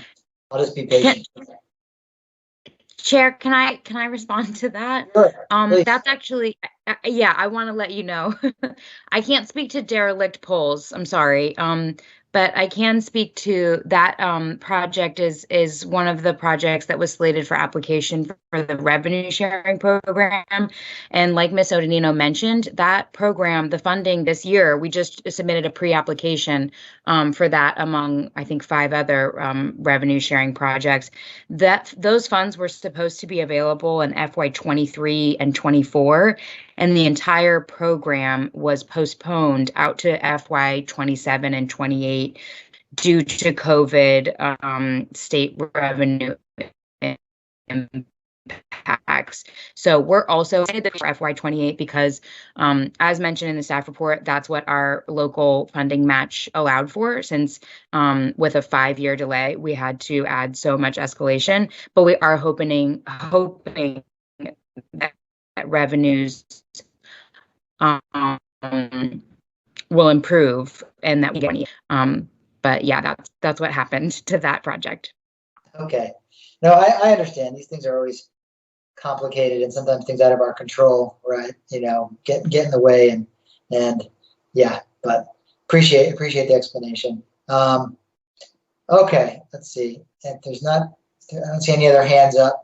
just be patient. Chair, can I respond to that? Sure, please. That's actually, yeah, I want to let you know. I can't speak to derelict poles. I'm sorry. But I can speak to that project is one of the projects that was slated for application for the revenue sharing program. And like Ms. Odonino mentioned, that program, the funding this year, we just submitted a pre-application for that among, I think, 5 other revenue sharing projects. Those funds were supposed to be available in FY23 and 24. And the entire program was postponed out to FY27 and 28 due to COVID state revenue impacts. So we're also excited for FY28 because, as mentioned in the staff report, that's what our local funding match allowed for, since with a 5-year delay, we had to add so much escalation. But we are hoping that revenues will improve and that we get money. But yeah, that's what happened to that project. Okay. No, I understand. These things are always complicated and sometimes things out of our control, right? Get in the way and yeah, but appreciate the explanation. Okay, let's see. If there's I don't see any other hands up.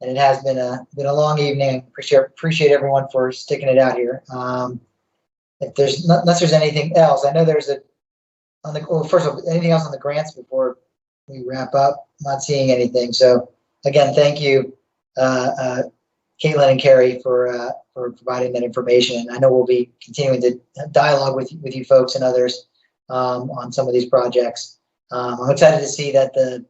And it has been a long evening. Appreciate everyone for sticking it out here. Unless there's anything else, I know there's first of all, anything else on the grants before we wrap up? I'm not seeing anything. So again, thank you, Caitlin and Carrie for providing that information. I know we'll be continuing to dialogue with you folks and others on some of these projects. I'm excited to see that the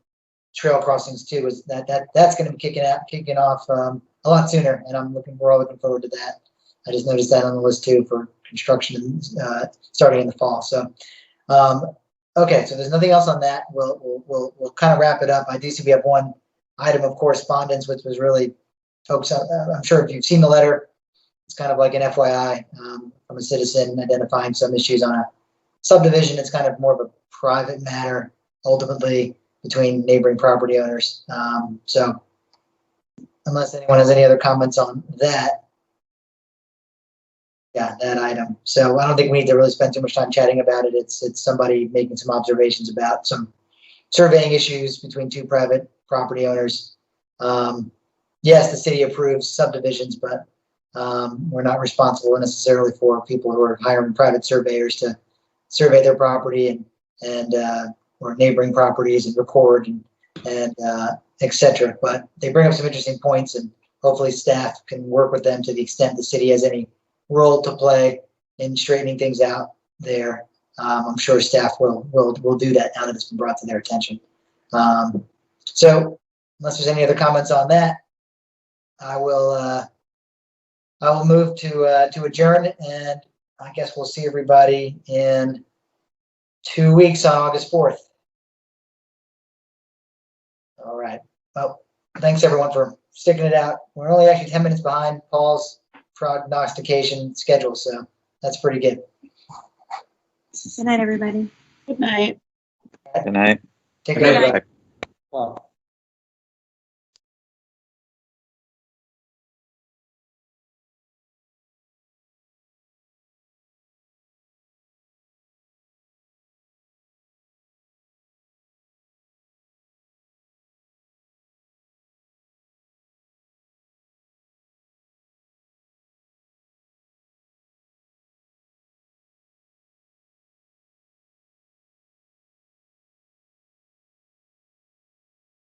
trail crossings too is that's going to be kicking off a lot sooner, and we're all looking forward to that. I just noticed that on the list too for construction starting in the fall. So okay, so there's nothing else on that. We'll kind of wrap it up. I do see we have one item of correspondence, which was really folks. I'm sure if you've seen the letter, it's kind of like an FYI from a citizen identifying some issues on a subdivision. It's kind of more of a private matter ultimately between neighboring property owners. So unless anyone has any other comments on that, yeah, that item. So I don't think we need to really spend too much time chatting about it. It's somebody making some observations about some surveying issues between 2 private property owners. Yes, the city approves subdivisions, but we're not responsible necessarily for people who are hiring private surveyors to survey their property and or neighboring properties and record and et cetera. But they bring up some interesting points, and hopefully staff can work with them to the extent the city has any role to play in straightening things out there. I'm sure staff will do that now that it's been brought to their attention. So unless there's any other comments on that, I will move to adjourn, and I guess we'll see everybody in 2 weeks on August 4th. All right. Well, thanks everyone for sticking it out. We're only actually 10 minutes behind Paul's prognostication schedule, so that's pretty good. Good night, everybody. Good night. Good night. Take care. Bye. Well.